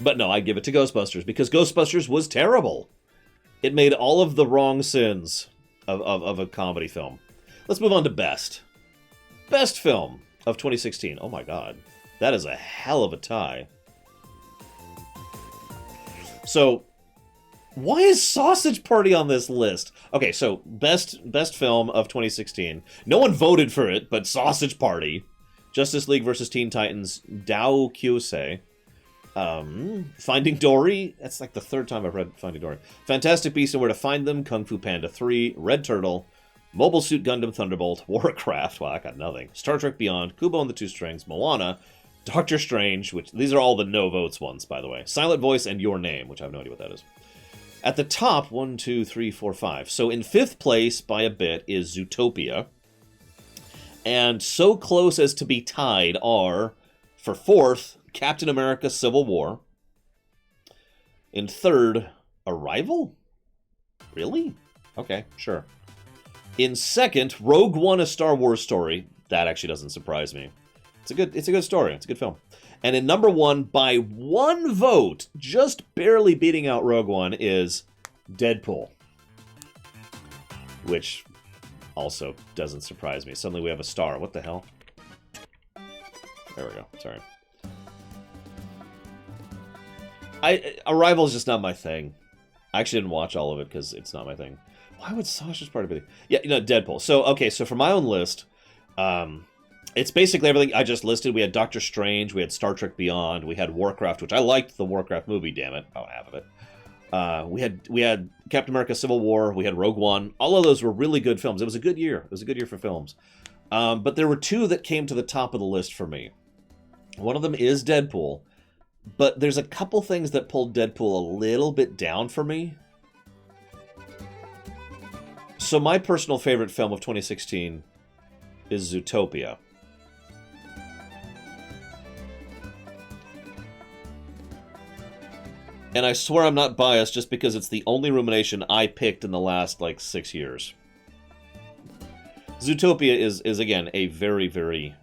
But no, I give it to Ghostbusters, because Ghostbusters was terrible. It made all of the wrong sins of a comedy film. Let's move on to Best. Best film of 2016. Oh my god. That is a hell of a tie. So, why is Sausage Party on this list? Okay, so, best film of 2016. No one voted for it, but Sausage Party. Justice League vs. Teen Titans, Dao Kyosei. Finding Dory. That's like the third time I've read Finding Dory. Fantastic Beasts and Where to Find Them. Kung Fu Panda 3. Red Turtle. Mobile Suit Gundam Thunderbolt. Warcraft. Wow, I got nothing. Star Trek Beyond. Kubo and the Two Strings. Moana. Doctor Strange, which these are all the no votes ones, by the way. Silent Voice and Your Name, which I have no idea what that is. At the top, 1, 2, 3, 4, 5. So in 5th place by a bit is Zootopia. And so close as to be tied are, for 4th, Captain America Civil War. In 3rd, Arrival? Really? Okay, sure. In 2nd, Rogue One, A Star Wars Story. That actually doesn't surprise me. It's a good story. It's a good film. And in number 1, by 1 vote, just barely beating out Rogue One, is Deadpool. Which also doesn't surprise me. Suddenly we have a star. What the hell? There we go. Sorry. Arrival is just not my thing. I actually didn't watch all of it because it's not my thing. Why would Sausage Party be? Yeah, Deadpool. So, okay, so for my own list, it's basically everything I just listed. We had Doctor Strange, we had Star Trek Beyond, we had Warcraft, which I liked the Warcraft movie, damn it. About half of it. We had Captain America: Civil War. We had Rogue One. All of those were really good films. It was a good year. It was a good year for films. But there were two that came to the top of the list for me. One of them is Deadpool, but there's a couple things that pulled Deadpool a little bit down for me. So my personal favorite film of 2016 is Zootopia. And I swear I'm not biased just because it's the only rumination I picked in the last, 6 years. Zootopia is again, a very, very,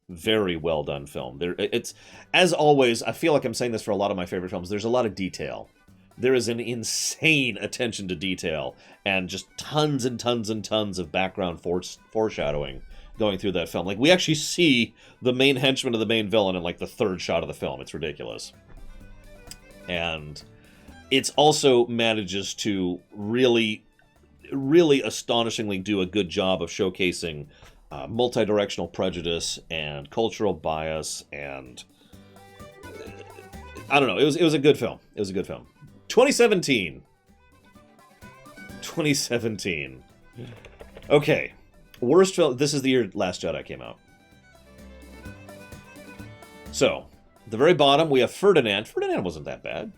very well done film. It's, as always, I feel like I'm saying this for a lot of my favorite films, there's a lot of detail. There is an insane attention to detail, and just tons and tons and tons of background foreshadowing going through that film. Like, we actually see the main henchman of the main villain in, the third shot of the film. It's ridiculous. And it's also manages to really, really astonishingly do a good job of showcasing multi-directional prejudice and cultural bias, and I don't know. It was a good film. It was a good film. 2017. Okay. Worst film. This is the year Last Jedi came out. So, at the very bottom, we have Ferdinand. Ferdinand wasn't that bad.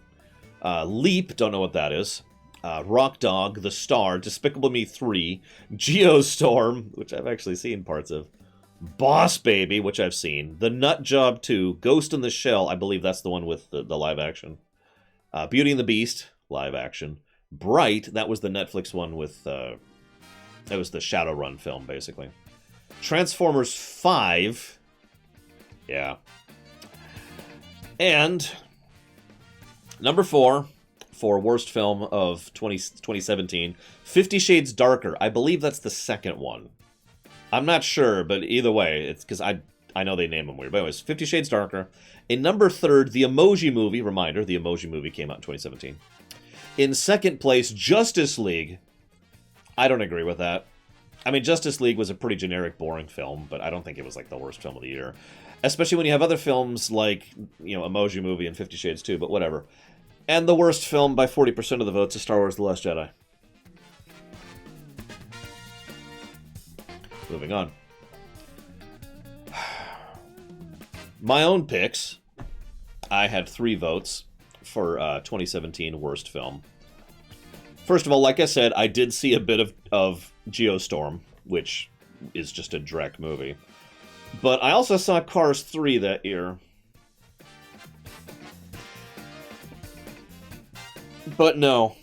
Leap, don't know what that is. Rock Dog, The Star, Despicable Me 3, Geostorm, which I've actually seen parts of. Boss Baby, which I've seen. The Nut Job 2, Ghost in the Shell, I believe that's the one with the live action. Beauty and the Beast, live action. Bright, that was the Netflix one with... that was the Shadowrun film, basically. Transformers 5. Yeah. And number 4 for worst film of 2017, 50 Shades Darker. I believe that's the second one. I'm not sure, but either way, it's because I know they name them weird. But anyways, 50 Shades Darker. In number 3rd, The Emoji Movie. Reminder, The Emoji Movie came out in 2017. In second place, Justice League. I don't agree with that. I mean, Justice League was a pretty generic, boring film, but I don't think it was the worst film of the year. Especially when you have other films like, Emoji Movie and 50 Shades 2, but whatever. And the worst film by 40% of the votes is Star Wars: The Last Jedi. Moving on. My own picks. I had 3 votes for 2017 worst film. First of all, like I said, I did see a bit of Geostorm, which is just a dreck movie. But I also saw Cars 3 that year. But no.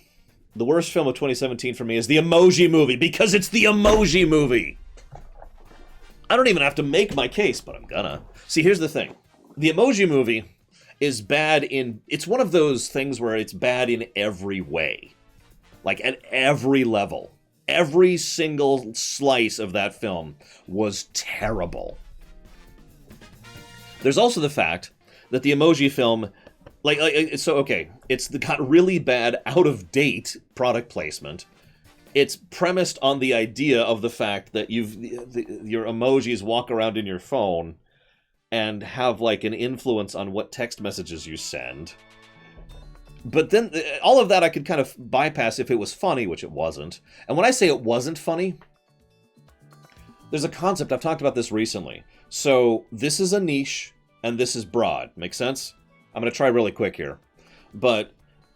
The worst film of 2017 for me is The Emoji Movie, because it's The Emoji Movie! I don't even have to make my case, but I'm gonna. See, here's the thing. The Emoji Movie is bad in... It's one of those things where it's bad in every way. At every level. Every single slice of that film was terrible. There's also the fact that the Emoji film... it's got really bad, out-of-date product placement. It's premised on the idea of the fact that your emojis walk around in your phone and have, an influence on what text messages you send. But then, all of that I could kind of bypass if it was funny, which it wasn't. And when I say it wasn't funny, there's a concept, I've talked about this recently. So, this is a niche, and this is broad. Make sense? I'm going to try really quick here. But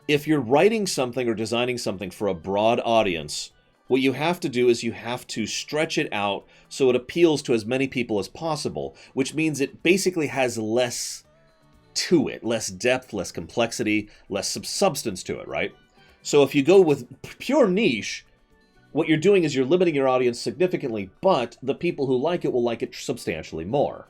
if you're writing something or designing something for a broad audience, what you have to do is you have to stretch it out so it appeals to as many people as possible, which means it basically has less to it, less depth, less complexity, less substance to it, right? So if you go with pure niche, what you're doing is you're limiting your audience significantly, but the people who like it will like it substantially more.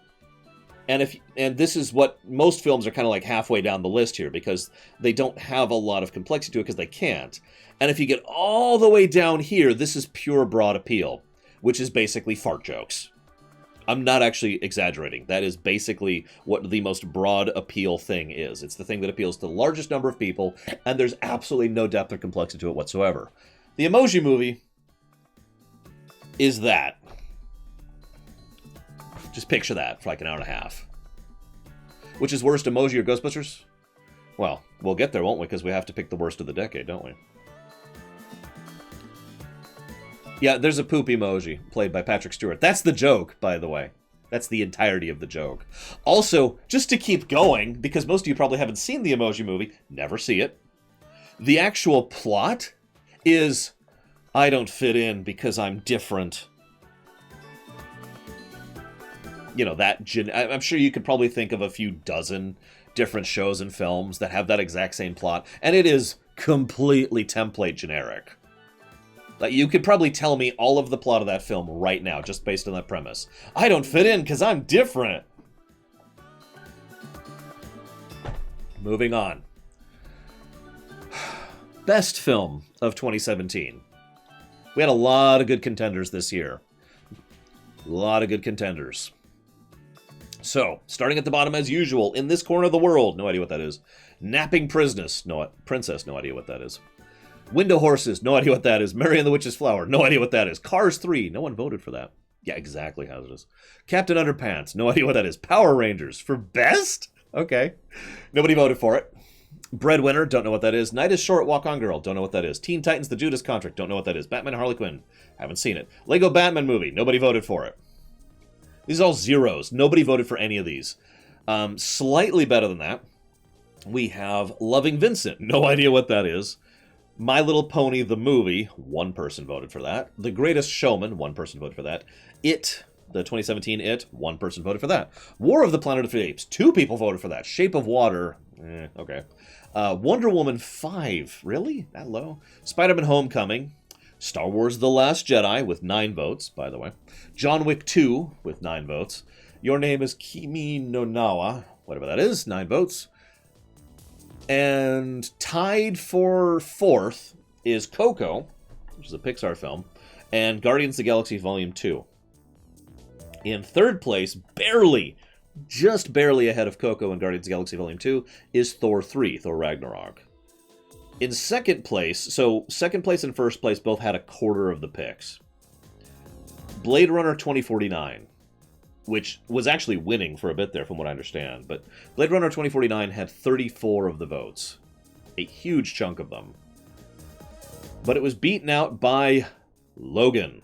And this is what most films are kind of halfway down the list here, because they don't have a lot of complexity to it because they can't. And if you get all the way down here, this is pure broad appeal, which is basically fart jokes. I'm not actually exaggerating. That is basically what the most broad appeal thing is. It's the thing that appeals to the largest number of people, and there's absolutely no depth or complexity to it whatsoever. The Emoji Movie is that. Just picture that for an hour and a half. Which is worst, Emoji or Ghostbusters? Well, we'll get there, won't we? Because we have to pick the worst of the decade, don't we? Yeah, there's a poop emoji played by Patrick Stewart. That's the joke, by the way. That's the entirety of the joke. Also, just to keep going, because most of you probably haven't seen the Emoji Movie, never see it, the actual plot is, I don't fit in because I'm different. You know, I'm sure you could probably think of a few dozen different shows and films that have that exact same plot, and it is completely template generic. Like, you could probably tell me all of the plot of that film right now, just based on that premise. I don't fit in because I'm different. Moving on. Best film of 2017. We had a lot of good contenders this year. A lot of good contenders. So, starting at the bottom as usual, In This Corner of the World, no idea what that is. Napping Princess, no idea what that is. Window Horses, no idea what that is. Mary and the Witch's Flower, no idea what that is. Cars 3, no one voted for that. Yeah, exactly how it is. Captain Underpants, no idea what that is. Power Rangers, for best? Okay. Nobody voted for it. Breadwinner, don't know what that is. Night is Short, Walk On Girl, don't know what that is. Teen Titans, The Judas Contract, don't know what that is. Batman and Harley Quinn, haven't seen it. Lego Batman Movie, nobody voted for it. These are all zeros. Nobody voted for any of these. Slightly better than that, we have Loving Vincent, no idea what that is. My Little Pony, the movie, one person voted for that. The Greatest Showman, one person voted for that. It, the 2017 It, one person voted for that. War of the Planet of the Apes, 2 people voted for that. Shape of Water, okay. Wonder Woman 5, really? That low? Spider-Man Homecoming. Star Wars The Last Jedi with 9 votes, by the way. John Wick 2 with 9 votes. Your Name is Kimi no Nawa, whatever that is, 9 votes. And tied for 4th is Coco, which is a Pixar film, and Guardians of the Galaxy Volume 2. In 3rd place, just barely ahead of Coco and Guardians of the Galaxy Volume 2, is Thor 3, Thor Ragnarok. In 2nd place, so 2nd place and 1st place both had a quarter of the picks. Blade Runner 2049. Which was actually winning for a bit there from what I understand. But Blade Runner 2049 had 34 of the votes. A huge chunk of them. But it was beaten out by Logan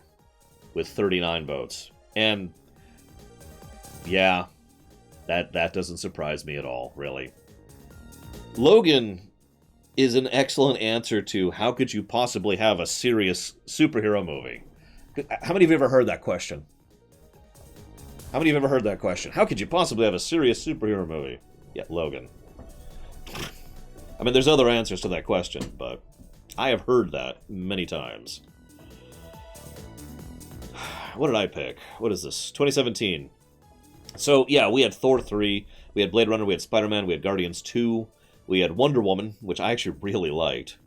with 39 votes. And yeah, that doesn't surprise me at all, really. Logan is an excellent answer to how could you possibly have a serious superhero movie? How many of you have ever heard that question? How many of you have ever heard that question? How could you possibly have a serious superhero movie? Yeah, Logan. I mean, there's other answers to that question, but I have heard that many times. What did I pick? What is this? 2017. So, yeah, we had Thor 3, we had Blade Runner, we had Spider-Man, we had Guardians 2, we had Wonder Woman, which I actually really liked.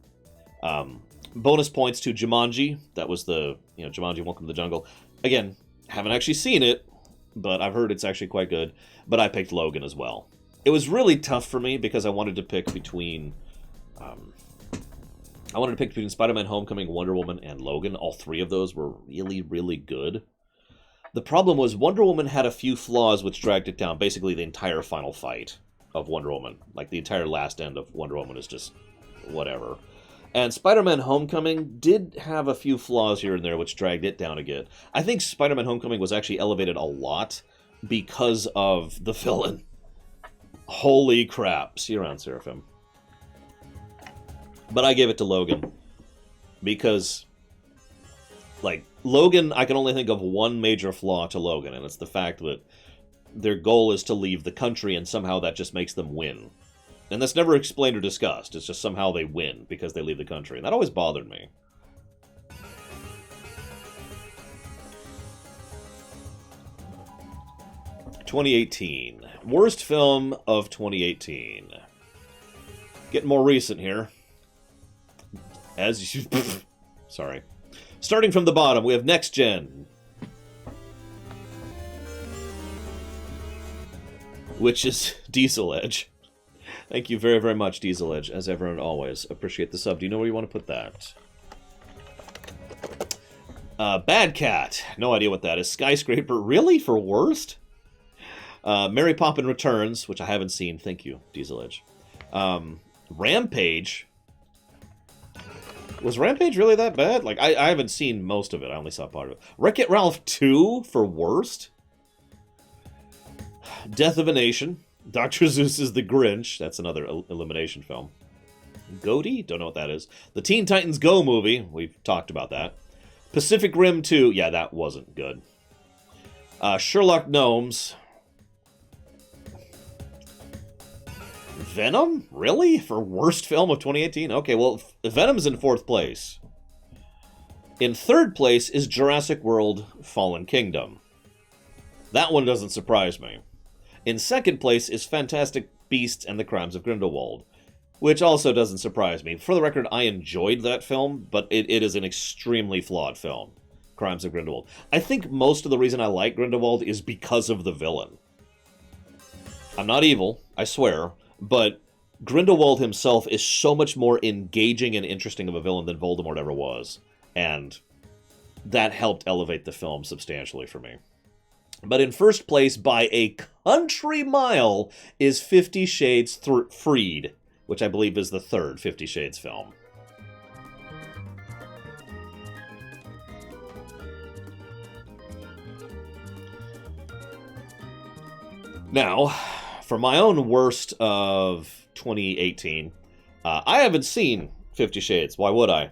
Bonus points to Jumanji. That was the, Jumanji Welcome to the Jungle. Again, haven't actually seen it, but I've heard it's actually quite good. But I picked Logan as well. It was really tough for me because I wanted to pick between Spider-Man Homecoming, Wonder Woman, and Logan. All 3 of those were really, really good. The problem was Wonder Woman had a few flaws which dragged it down. Basically, the entire final fight of Wonder Woman. Like, the entire last end of Wonder Woman is just whatever. And Spider-Man Homecoming did have a few flaws here and there, which dragged it down a bit. I think Spider-Man Homecoming was actually elevated a lot because of the villain. Holy crap. See you around, Seraphim. But I gave it to Logan. Because, Logan, I can only think of one major flaw to Logan, and it's the fact that their goal is to leave the country, and somehow that just makes them win. And that's never explained or discussed. It's just somehow they win because they leave the country. And that always bothered me. (2018) Worst film of 2018. Getting more recent here. As you... Sorry. Starting from the bottom, we have Next Gen. Which is Diesel Edge. Thank you very, very much, Diesel Edge, as ever and always. Appreciate the sub. Do you know where you want to put that? Bad Cat. No idea what that is. Skyscraper. Really? For worst? Mary Poppins Returns, which I haven't seen. Thank you, Diesel Edge. Rampage. Was Rampage really that bad? Like, I haven't seen most of it. I only saw part of it. Wreck-It Ralph 2 for worst? Death of a Nation. Dr. Seuss's The Grinch. That's another elimination film. Goaty? Don't know what that is. The Teen Titans Go movie. We've talked about that. Pacific Rim 2. Yeah, that wasn't good. Sherlock Gnomes. Venom? Really? For worst film of 2018? Okay, well, Venom's in 4th place. In 3rd place is Jurassic World Fallen Kingdom. That one doesn't surprise me. In 2nd place is Fantastic Beasts and the Crimes of Grindelwald, which also doesn't surprise me. For the record, I enjoyed that film, but it is an extremely flawed film, Crimes of Grindelwald. I think most of the reason I like Grindelwald is because of the villain. I'm not evil, I swear, but Grindelwald himself is so much more engaging and interesting of a villain than Voldemort ever was, and that helped elevate the film substantially for me. But in 1st place, by a country mile, is 50 Shades Freed, which I believe is the 3rd 50 Shades film. Now, for my own worst of 2018, I haven't seen 50 Shades. Why would I?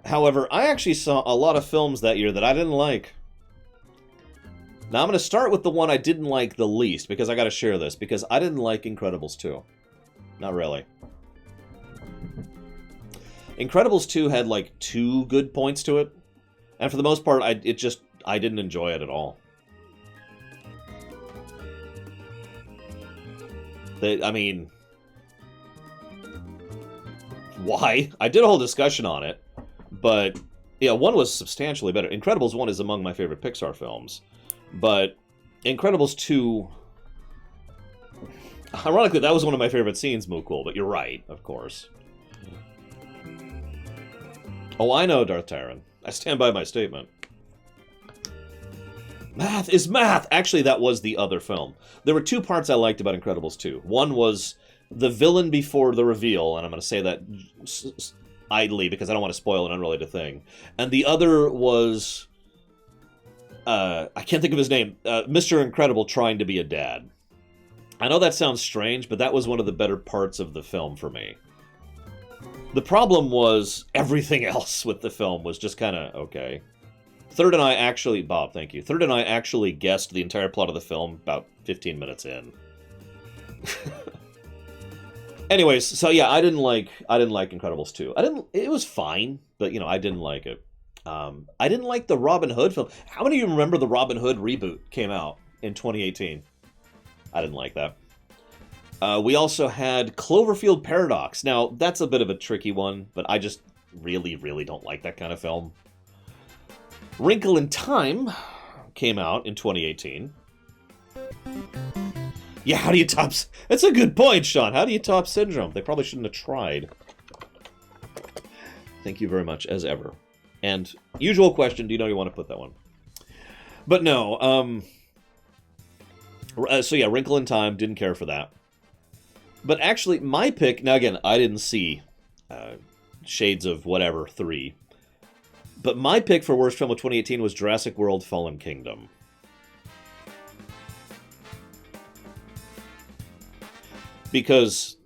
However, I actually saw a lot of films that year that I didn't like. Now, I'm going to start with the one I didn't like the least, because I got to share this, because I didn't like Incredibles 2. Not really. Incredibles 2 had, like, 2 good points to it, and for the most part, I didn't enjoy it at all. I mean, why? I did a whole discussion on it, but, yeah, 1 was substantially better. Incredibles 1 is among my favorite Pixar films. But Incredibles 2... Ironically, that was one of my favorite scenes, Mukul, but you're right, of course. Oh, I know, Darth Tyron. I stand by my statement. Math is math! Actually, that was the other film. There were 2 parts I liked about Incredibles 2. One was the villain before the reveal, and I'm going to say that idly because I don't want to spoil an unrelated thing. And the other was... I can't think of his name. Mr. Incredible trying to be a dad. I know that sounds strange, but that was one of the better parts of the film for me. The problem was everything else with the film was just kind of okay. Third and I actually... Bob, thank you. Third and I actually guessed the entire plot of the film about 15 minutes in. Anyways, so yeah, I didn't like Incredibles 2. It was fine, but, you know, I didn't like it. I didn't like the Robin Hood film. How many of you remember the Robin Hood reboot came out in 2018? I didn't like that. We also had Cloverfield Paradox. Now, that's a bit of a tricky one, but I just really, really don't like that kind of film. Wrinkle in Time came out in 2018. Yeah, how do you top... That's a good point, Sean. How do you top Syndrome? They probably shouldn't have tried. Thank you very much, as ever. And usual question, do you know you want to put that one? But no, so yeah, Wrinkle in Time, didn't care for that. But actually, my pick, now again, I didn't see Shades of whatever 3. But my pick for worst film of 2018 was Jurassic World Fallen Kingdom. Because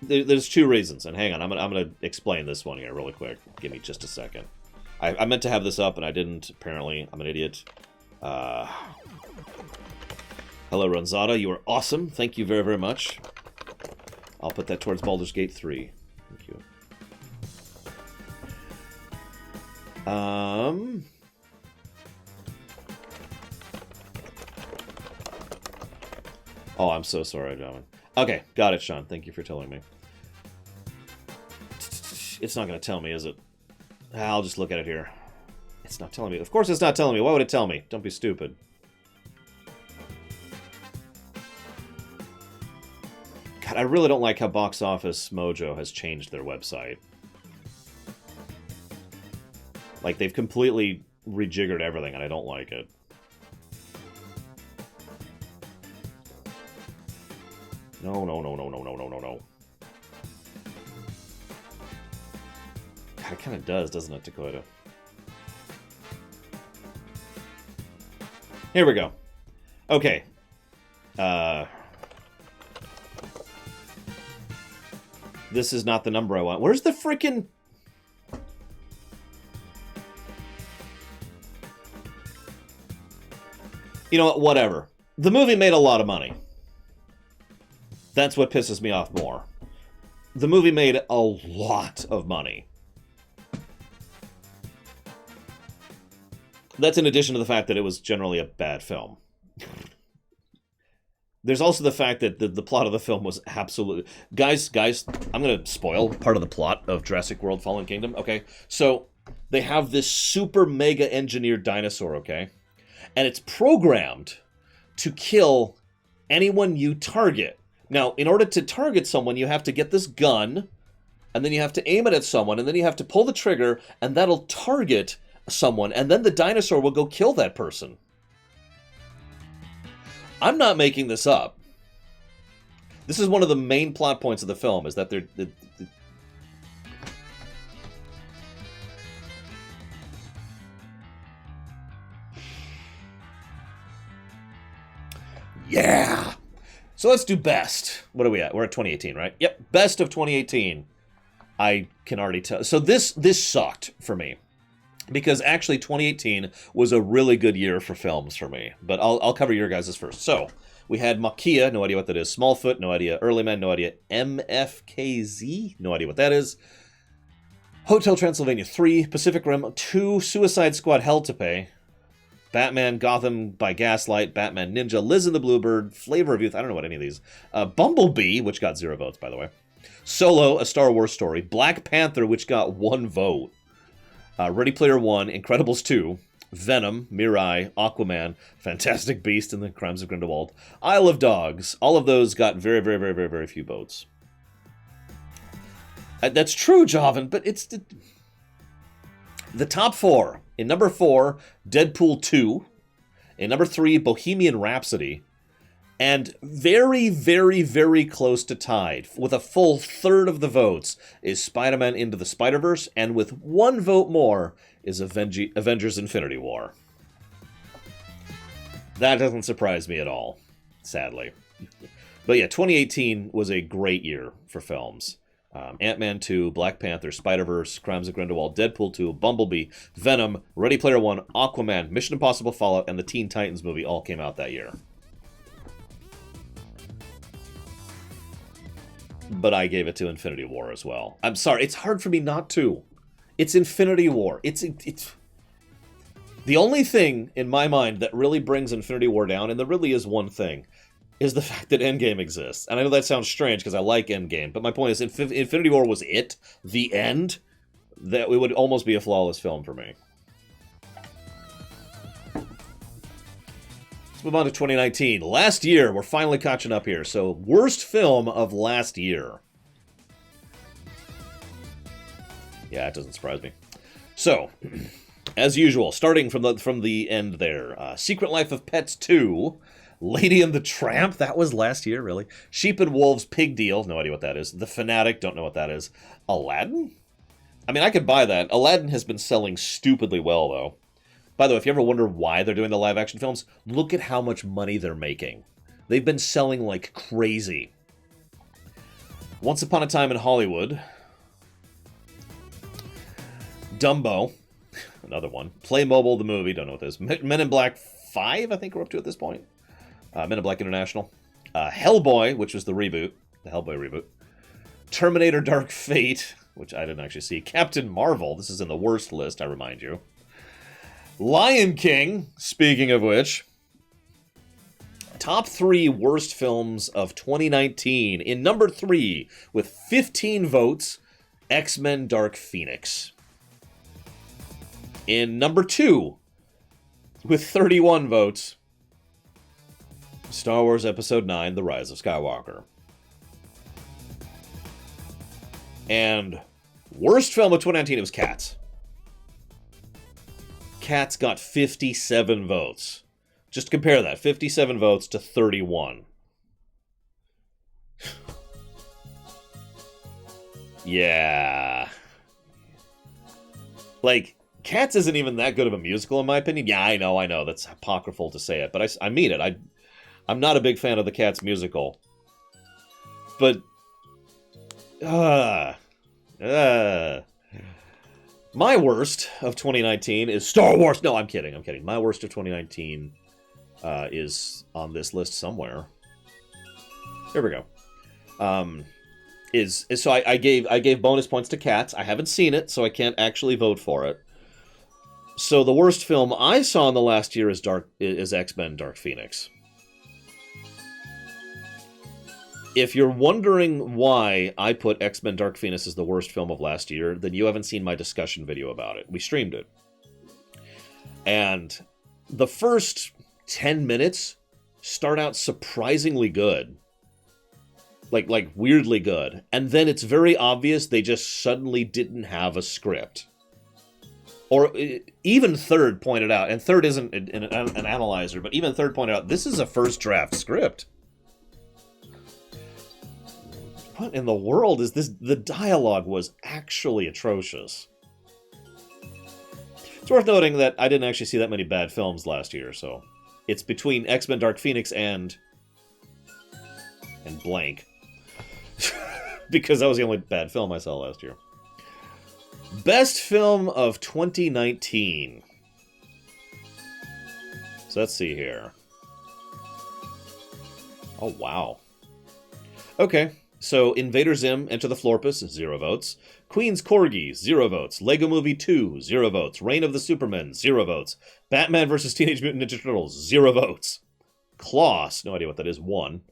there's 2 reasons, and hang on, I'm gonna explain this one here really quick. Give me just a second. I meant to have this up, and I didn't, apparently. I'm an idiot. Hello, Ronzada. You are awesome. Thank you very, very much. I'll put that towards Baldur's Gate 3. Thank you. Oh, I'm so sorry, gentlemen. Okay, got it, Sean. Thank you for telling me. It's not going to tell me, is it? I'll just look at it here. It's not telling me. Of course it's not telling me. Why would it tell me? Don't be stupid. God, I really don't like how Box Office Mojo has changed their website. Like, they've completely rejiggered everything, and I don't like it. No. It kind of does, doesn't it, Dakota? Here we go. Okay. This is not the number I want. Where's the freaking... You know what? Whatever. The movie made a lot of money. That's what pisses me off more. The movie made a lot of money. That's in addition to the fact that it was generally a bad film. There's also the fact that the plot of the film was absolutely... Guys, I'm going to spoil part of the plot of Jurassic World Fallen Kingdom, okay? So, they have this super mega engineered dinosaur, okay? And it's programmed to kill anyone you target. Now, in order to target someone, you have to get this gun, and then you have to aim it at someone, and then you have to pull the trigger, and that'll target someone, and then the dinosaur will go kill that person. I'm not making this up. This is one of the main plot points of the film, is that they're... Yeah! So let's do best. What are we at? We're at 2018, right? Yep, best of 2018. I can already tell. So this sucked for me. Because actually 2018 was a really good year for films for me. But I'll cover your guys' first. So, we had Maquia, no idea what that is. Smallfoot, no idea. Early Man, no idea. MFKZ, no idea what that is. Hotel Transylvania 3, Pacific Rim 2, Suicide Squad Hell to Pay, Batman Gotham by Gaslight, Batman Ninja, Liz and the Bluebird, Flavor of Youth, I don't know what any of these. Bumblebee, which got 0 votes, by the way. Solo, A Star Wars Story. Black Panther, which got 1 vote. Ready Player One, Incredibles 2, Venom, Mirai, Aquaman, Fantastic Beast, and the Crimes of Grindelwald. Isle of Dogs. All of those got very, very, very, very, very few votes. That's true, Jovan, but it's... The top 4. In number 4, Deadpool 2. In number 3, Bohemian Rhapsody. And very, very, very close to tied, with a full third of the votes, is Spider-Man Into the Spider-Verse, and with 1 vote more is Avengers Infinity War. That doesn't surprise me at all, sadly. But yeah, 2018 was a great year for films. Ant-Man 2, Black Panther, Spider-Verse, Crimes of Grindelwald, Deadpool 2, Bumblebee, Venom, Ready Player One, Aquaman, Mission Impossible Fallout, and the Teen Titans movie all came out that year. But I gave it to Infinity War as well. I'm sorry, it's hard for me not to. It's Infinity War. It's the only thing in my mind that really brings Infinity War down, and there really is one thing, is the fact that Endgame exists. And I know that sounds strange because I like Endgame, but my point is, Infinity War was it, the end, that it would almost be a flawless film for me. Let's move on to 2019. Last year, we're finally catching up here. So, worst film of last year. Yeah, it doesn't surprise me. So, as usual, starting from the end there. Secret Life of Pets 2. Lady and the Tramp, that was last year, really. Sheep and Wolves, Pig Deal, no idea what that is. The Fanatic, don't know what that is. Aladdin? I mean, I could buy that. Aladdin has been selling stupidly well, though. By the way, if you ever wonder why they're doing the live-action films, look at how much money they're making. They've been selling like crazy. Once Upon a Time in Hollywood. Dumbo, another one. Playmobil, the movie, don't know what this is. Men in Black 5, I think we're up to at this point. Men in Black International. Hellboy, which was the reboot. The Hellboy reboot. Terminator Dark Fate, which I didn't actually see. Captain Marvel, this is in the worst list, I remind you. Lion King, speaking of which. Top 3 worst films of 2019. In number 3, with 15 votes, X-Men Dark Phoenix. In number 2, with 31 votes, Star Wars Episode 9, The Rise of Skywalker. And worst film of 2019, it was Cats. Cats got 57 votes. Just compare that, 57 votes to 31. Yeah. Like, Cats isn't even that good of a musical, in my opinion. Yeah, I know. That's apocryphal to say it, but I mean it. I'm not a big fan of the Cats musical. But, my worst of 2019 is Star Wars. No, I'm kidding. My worst of 2019 is on this list somewhere. Here we go. So I gave bonus points to Cats. I haven't seen it, so I can't actually vote for it. So the worst film I saw in the last year is X-Men: Dark Phoenix. If you're wondering why I put X-Men: Dark Phoenix as the worst film of last year, then you haven't seen my discussion video about it. We streamed it. And the first 10 minutes start out surprisingly good. Like weirdly good. And then it's very obvious they just suddenly didn't have a script. Or even Third pointed out, and Third isn't an analyzer, but even Third pointed out, this is a first draft script. What in the world is this? The dialogue was actually atrocious. It's worth noting that I didn't actually see that many bad films last year, so it's between X-Men: Dark Phoenix and blank. Because that was the only bad film I saw last year. Best film of 2019. So let's see here. Oh, wow. Okay. So, Invader Zim, Enter the Florpus, 0 votes. Queen's Corgi, 0 votes. Lego Movie 2, 0 votes. Reign of the Supermen, 0 votes. Batman vs. Teenage Mutant Ninja Turtles, 0 votes. Klaus, no idea what that is, 1.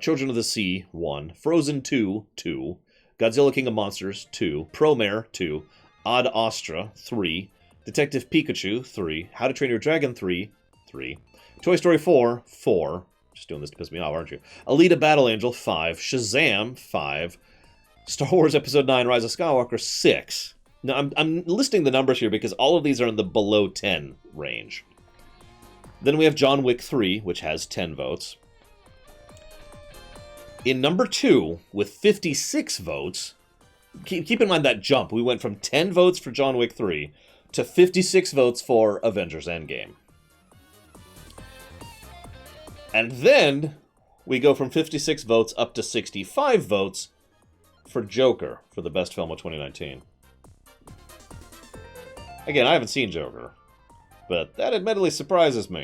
Children of the Sea, 1. Frozen 2, 2. Godzilla King of Monsters, 2. Promare, 2. Ad Astra, 3. Detective Pikachu, 3. How to Train Your Dragon 3, 3. Toy Story 4, 4. Just doing this to piss me off, aren't you? Alita Battle Angel, 5. Shazam, 5. Star Wars Episode 9, Rise of Skywalker, 6. Now, I'm listing the numbers here because all of these are in the below 10 range. Then we have John Wick 3, which has 10 votes. In number 2, with 56 votes, keep in mind that jump. We went from 10 votes for John Wick 3 to 56 votes for Avengers Endgame. And then we go from 56 votes up to 65 votes for Joker for the best film of 2019. Again, I haven't seen Joker, but that admittedly surprises me.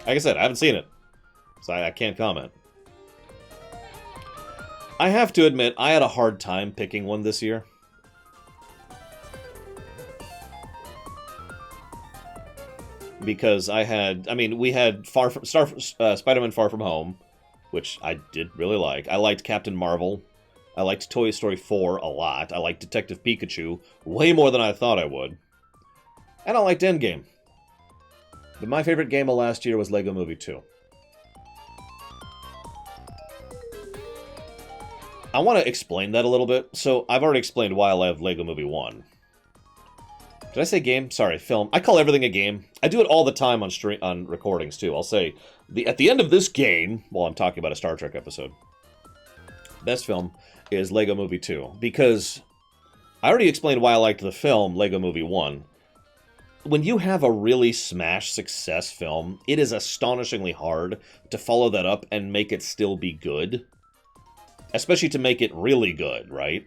Like I said, I haven't seen it, so I can't comment. I have to admit, I had a hard time picking one this year. Because we had Spider-Man Far From Home, which I did really like. I liked Captain Marvel. I liked Toy Story 4 a lot. I liked Detective Pikachu way more than I thought I would. And I liked Endgame. But my favorite game of last year was Lego Movie 2. I want to explain that a little bit. So, I've already explained why I love Lego Movie 1. Did I say game? Sorry, film. I call everything a game. I do it all the time on recordings, too. I'll say, at the end of this game, while I'm talking about a Star Trek episode, best film is Lego Movie 2. Because I already explained why I liked the film Lego Movie 1. When you have a really smash success film, it is astonishingly hard to follow that up and make it still be good. Especially to make it really good, right?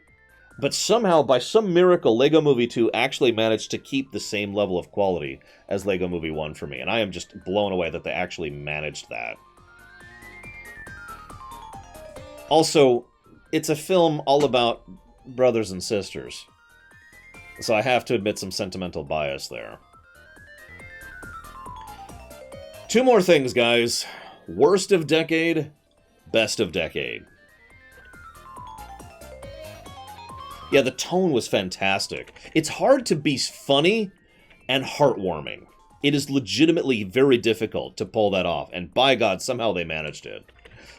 But somehow, by some miracle, Lego Movie 2 actually managed to keep the same level of quality as Lego Movie 1 for me. And I am just blown away that they actually managed that. Also, it's a film all about brothers and sisters. So I have to admit some sentimental bias there. 2 more things, guys. Worst of decade, best of decade. Yeah, the tone was fantastic. It's hard to be funny and heartwarming. It is legitimately very difficult to pull that off, and by God, somehow they managed it.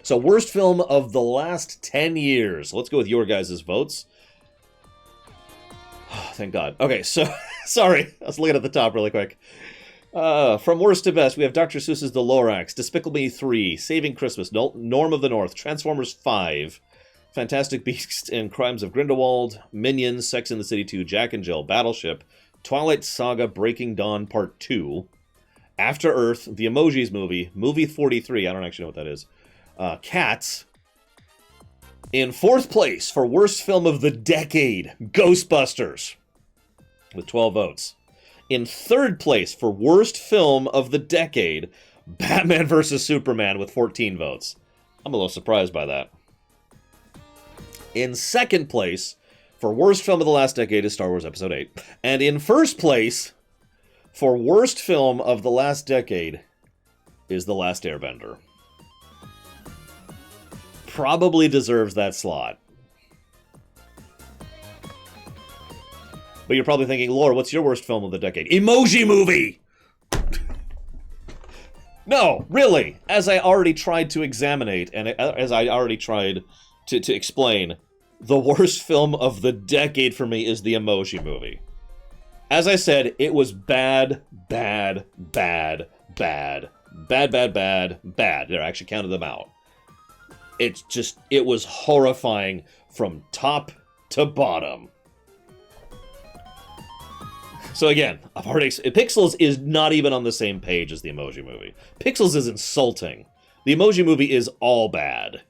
So, worst film of the last 10 years. Let's go with your guys' votes. Oh, thank God. Okay, so, sorry. I was looking at the top really quick. From worst to best, we have Dr. Seuss's The Lorax, Despicable Me 3, Saving Christmas, Norm of the North, Transformers 5, Fantastic Beasts and Crimes of Grindelwald, Minions, Sex and the City 2, Jack and Jill, Battleship, Twilight Saga Breaking Dawn Part 2, After Earth, The Emojis Movie, Movie 43, I don't actually know what that is, Cats. In fourth place for worst film of the decade, Ghostbusters, with 12 votes. In third place for worst film of the decade, Batman vs. Superman with 14 votes. I'm a little surprised by that. In second place for worst film of the last decade is Star Wars Episode 8. And in first place for worst film of the last decade is The Last Airbender. Probably deserves that slot. But you're probably thinking, Laura, what's your worst film of the decade? Emoji Movie! No, really. As I already tried to examinate, and as I already tried to explain, the worst film of the decade for me is The Emoji Movie. As I said, it was bad, bad, bad, bad, bad, bad, bad, bad. There, I actually counted them out. It was horrifying from top to bottom. So again, I've already... Pixels is not even on the same page as The Emoji Movie. Pixels is insulting. The Emoji Movie is all bad.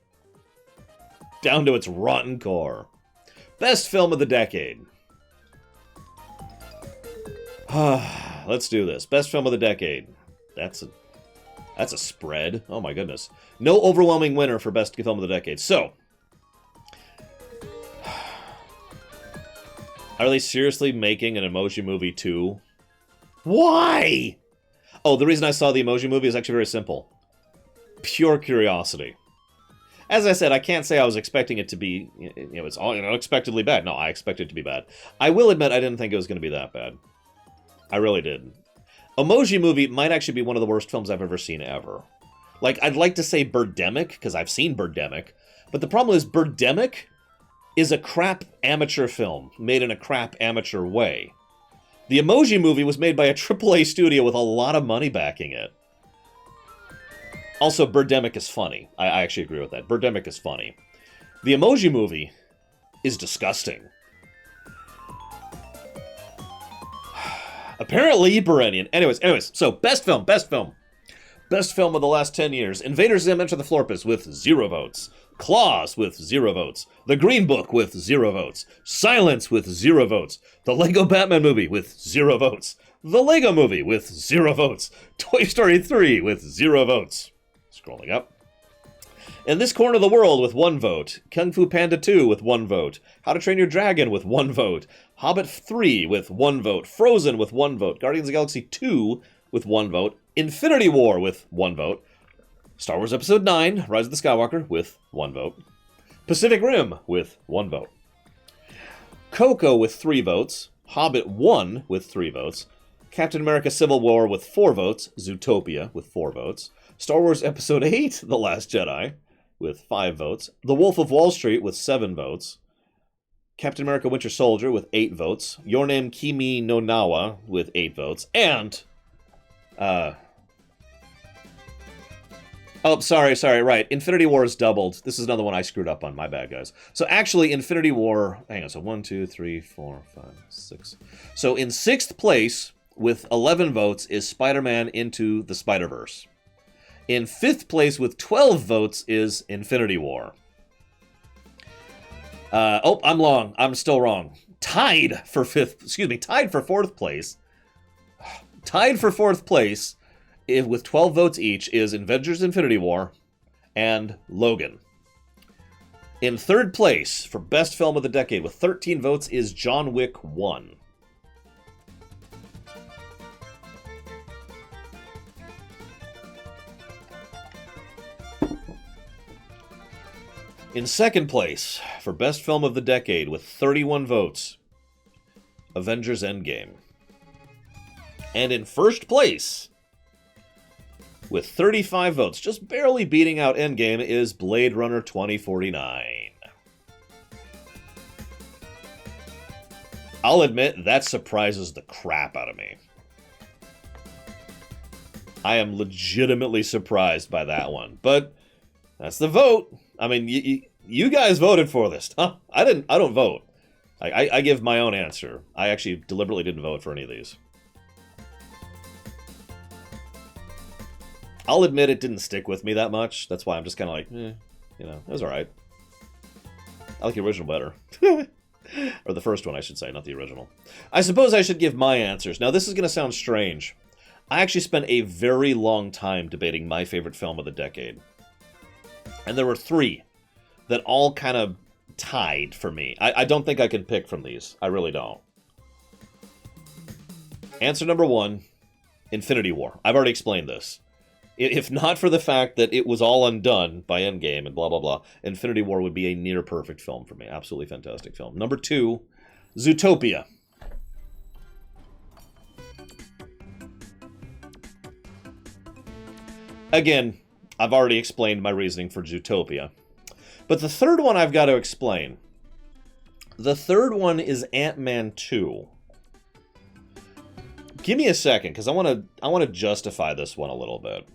Down to its rotten core. Best film of the decade. Let's do this. Best film of the decade. That's a spread. Oh my goodness. No overwhelming winner for best film of the decade. So... Are they seriously making an Emoji Movie 2? Why? Oh, the reason I saw the Emoji Movie is actually very simple. Pure curiosity. As I said, I can't say I was expecting it to be, it's unexpectedly bad. No, I expected it to be bad. I will admit I didn't think it was going to be that bad. I really did. Emoji Movie might actually be one of the worst films I've ever seen ever. Like, I'd like to say Birdemic, because I've seen Birdemic, but the problem is Birdemic is a crap amateur film, made in a crap amateur way. The Emoji Movie was made by a AAA studio with a lot of money backing it. Also, Birdemic is funny. I actually agree with that. Birdemic is funny. The Emoji Movie is disgusting. Apparently, Berenian. Anyways, so, best film. Best film of the last 10 years. Invader Zim Enter the Florpus with 0 votes. Claws with 0 votes. The Green Book with 0 votes. Silence with 0 votes. The Lego Batman Movie with 0 votes. The Lego Movie with 0 votes. Toy Story 3 with 0 votes. Scrolling up. In This Corner of the World with 1 vote. Kung Fu Panda 2 with 1 vote. How to Train Your Dragon with 1 vote. Hobbit 3 with 1 vote. Frozen with 1 vote. Guardians of the Galaxy 2 with 1 vote. Infinity War with 1 vote. Star Wars Episode 9, Rise of the Skywalker, with 1 vote. Pacific Rim, with 1 vote. Coco with 3 votes. Hobbit 1 with 3 votes. Captain America Civil War with 4 votes. Zootopia with 4 votes. Star Wars Episode 8, The Last Jedi, with 5 votes. The Wolf of Wall Street with 7 votes. Captain America Winter Soldier with 8 votes. Your Name Kimi no Nawa with 8 votes. And... Oh, sorry, right. Infinity War is doubled. This is another one I screwed up on. My bad, guys. So actually, Infinity War... Hang on, so 1, 2, 3, 4, 5, 6. So in 6th place, with 11 votes, is Spider-Man Into the Spider-Verse. In 5th place, with 12 votes, is Infinity War. I'm still wrong. Tied for 4th place. Tied for 4th place... with 12 votes each, is Avengers Infinity War and Logan. In 3rd place, for best film of the decade, with 13 votes, is John Wick 1. In 2nd place, for best film of the decade, with 31 votes, Avengers Endgame. And in 1st place... with 35 votes, just barely beating out Endgame, is Blade Runner 2049. I'll admit, that surprises the crap out of me. I am legitimately surprised by that one. But that's the vote. I mean, you guys voted for this. Huh? I don't vote. I give my own answer. I actually deliberately didn't vote for any of these. I'll admit it didn't stick with me that much. That's why I'm just kind of like, you know, it was alright. I like the original better. Or the first one, I should say, not the original. I suppose I should give my answers. Now, this is going to sound strange. I actually spent a very long time debating my favorite film of the decade. And there were 3 that all kind of tied for me. I don't think I can pick from these. I really don't. Answer number 1, Infinity War. I've already explained this. If not for the fact that it was all undone by Endgame and blah, blah, blah, Infinity War would be a near-perfect film for me. Absolutely fantastic film. Number 2, Zootopia. Again, I've already explained my reasoning for Zootopia. But the third one I've got to explain. The third one is Ant-Man 2. Give me a second, because I want to justify this one a little bit.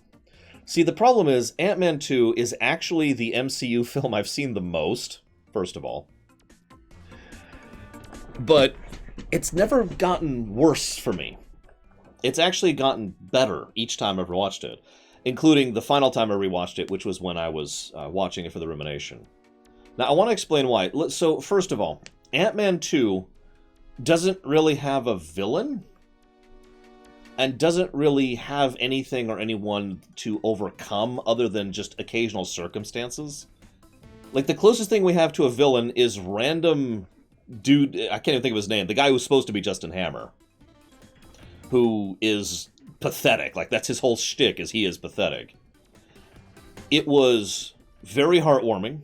See, the problem is, Ant-Man 2 is actually the MCU film I've seen the most, first of all. But it's never gotten worse for me. It's actually gotten better each time I've watched it, including the final time I rewatched it, which was when I was watching it for the Rumination. Now, I want to explain why. So, first of all, Ant-Man 2 doesn't really have a villain, and doesn't really have anything or anyone to overcome other than just occasional circumstances. Like, the closest thing we have to a villain is random dude, I can't even think of his name, the guy who's supposed to be Justin Hammer, who is pathetic. Like, that's his whole shtick, is he is pathetic. It was very heartwarming.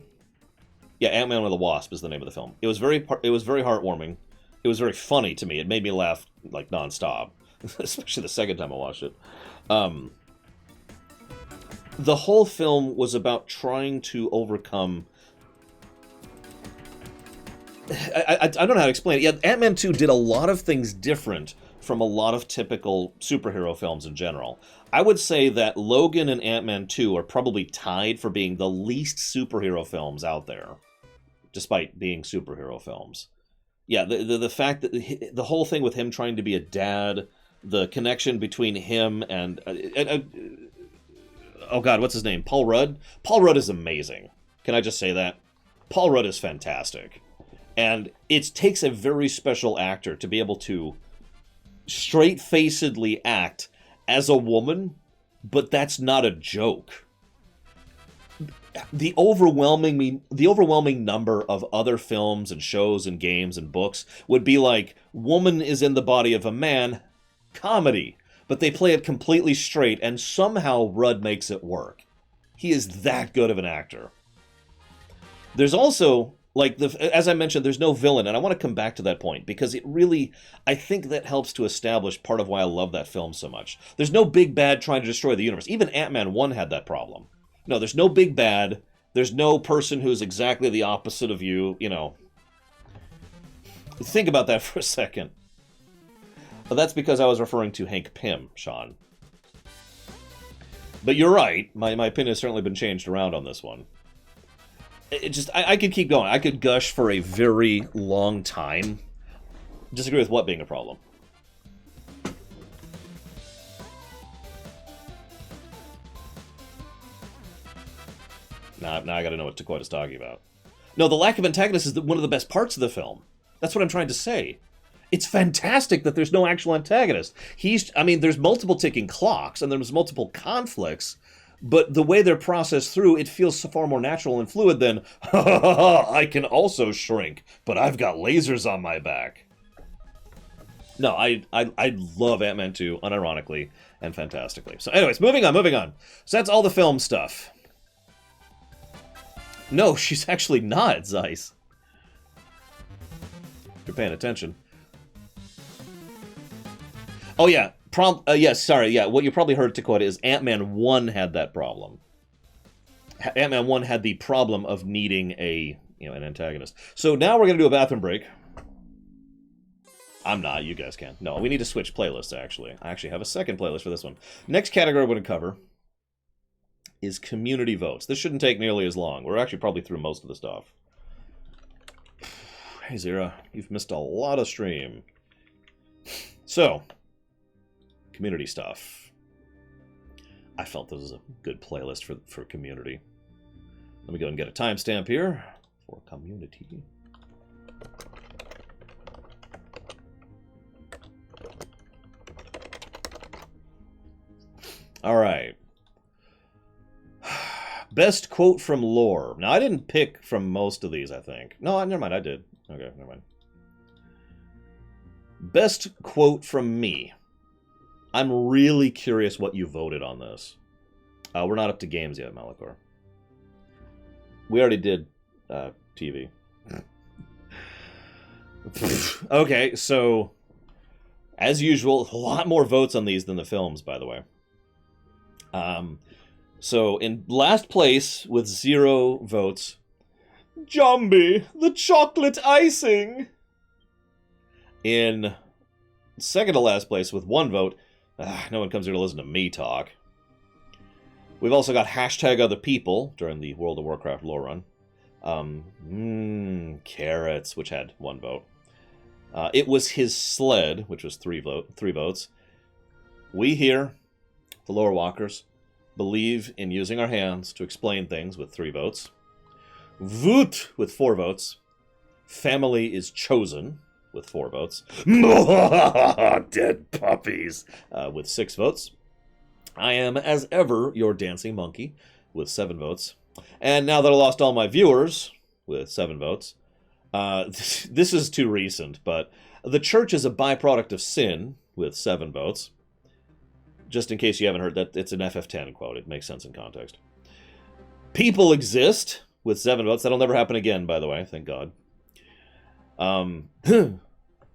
Yeah, Ant-Man and the Wasp is the name of the film. It was very heartwarming. It was very funny to me. It made me laugh, like, nonstop. Especially the second time I watched it. The whole film was about trying to overcome... I don't know how to explain it. Yeah, Ant-Man 2 did a lot of things different from a lot of typical superhero films in general. I would say that Logan and Ant-Man 2 are probably tied for being the least superhero films out there, despite being superhero films. Yeah, the fact that the whole thing with him trying to be a dad... The connection between him and oh god, what's his name? Paul Rudd? Paul Rudd is amazing. Can I just say that? Paul Rudd is fantastic. And it takes a very special actor to be able to straight-facedly act as a woman, but that's not a joke. The overwhelming number of other films and shows and games and books would be like, woman is in the body of a man, comedy, but they play it completely straight, and somehow Rudd makes it work. He is that good of an actor. There's also, like, as I mentioned, there's no villain, and I want to come back to that point, because it really, I think that helps to establish part of why I love that film so much. There's no big bad trying to destroy the universe. Even Ant-Man 1 had that problem. No, there's no big bad. There's no person who's exactly the opposite of you, you know. Think about that for a second. But that's because I was referring to Hank Pym, Sean. But you're right. My opinion has certainly been changed around on this one. I could keep going. I could gush for a very long time. Disagree with what being a problem? Now I gotta know what Takoita's talking about. No, the lack of antagonist is one of the best parts of the film. That's what I'm trying to say. It's fantastic that there's no actual antagonist. There's multiple ticking clocks, and there's multiple conflicts, but the way they're processed through, it feels far more natural and fluid than, ha ha ha ha, I can also shrink, but I've got lasers on my back. No, I love Ant-Man 2, unironically and fantastically. So anyways, moving on. So that's all the film stuff. No, she's actually not, Zeiss. If you're paying attention. Oh, yeah. What you probably heard, Takoita, is Ant-Man 1 had that problem. Ant-Man 1 had the problem of needing an antagonist. So now we're going to do a bathroom break. I'm not. You guys can. No, we need to switch playlists, actually. I actually have a second playlist for this one. Next category we're going to cover is community votes. This shouldn't take nearly as long. We're actually probably through most of the stuff. Hey, Zira, you've missed a lot of stream. So, community stuff. I felt this was a good playlist for community. Let me go and get a timestamp here for community. All right. Best quote from lore. Now, I didn't pick from most of these, I think. No, never mind, I did. Okay, never mind. Best quote from me. I'm really curious what you voted on this. We're not up to games yet, Malachor. We already did TV. Okay, so as usual, a lot more votes on these than the films, by the way. So in last place with 0 votes, Jambi, the chocolate icing. In second to last place with 1 vote, no one comes here to listen to me talk. We've also got hashtag other people during the World of Warcraft lore run. Carrots, which had 1 vote. It was his sled, which was 3 votes. We here, the lore walkers, believe in using our hands to explain things with 3 votes. Voot with 4 votes. Family is chosen with 4 votes. Dead puppies with 6 votes. I am, as ever, your dancing monkey with 7 votes. And now that I lost all my viewers with 7 votes, this is too recent, but the church is a byproduct of sin with 7 votes. Just in case you haven't heard that, it's an FF10 quote. It makes sense in context. People exist with 7 votes. That'll never happen again, by the way. Thank God.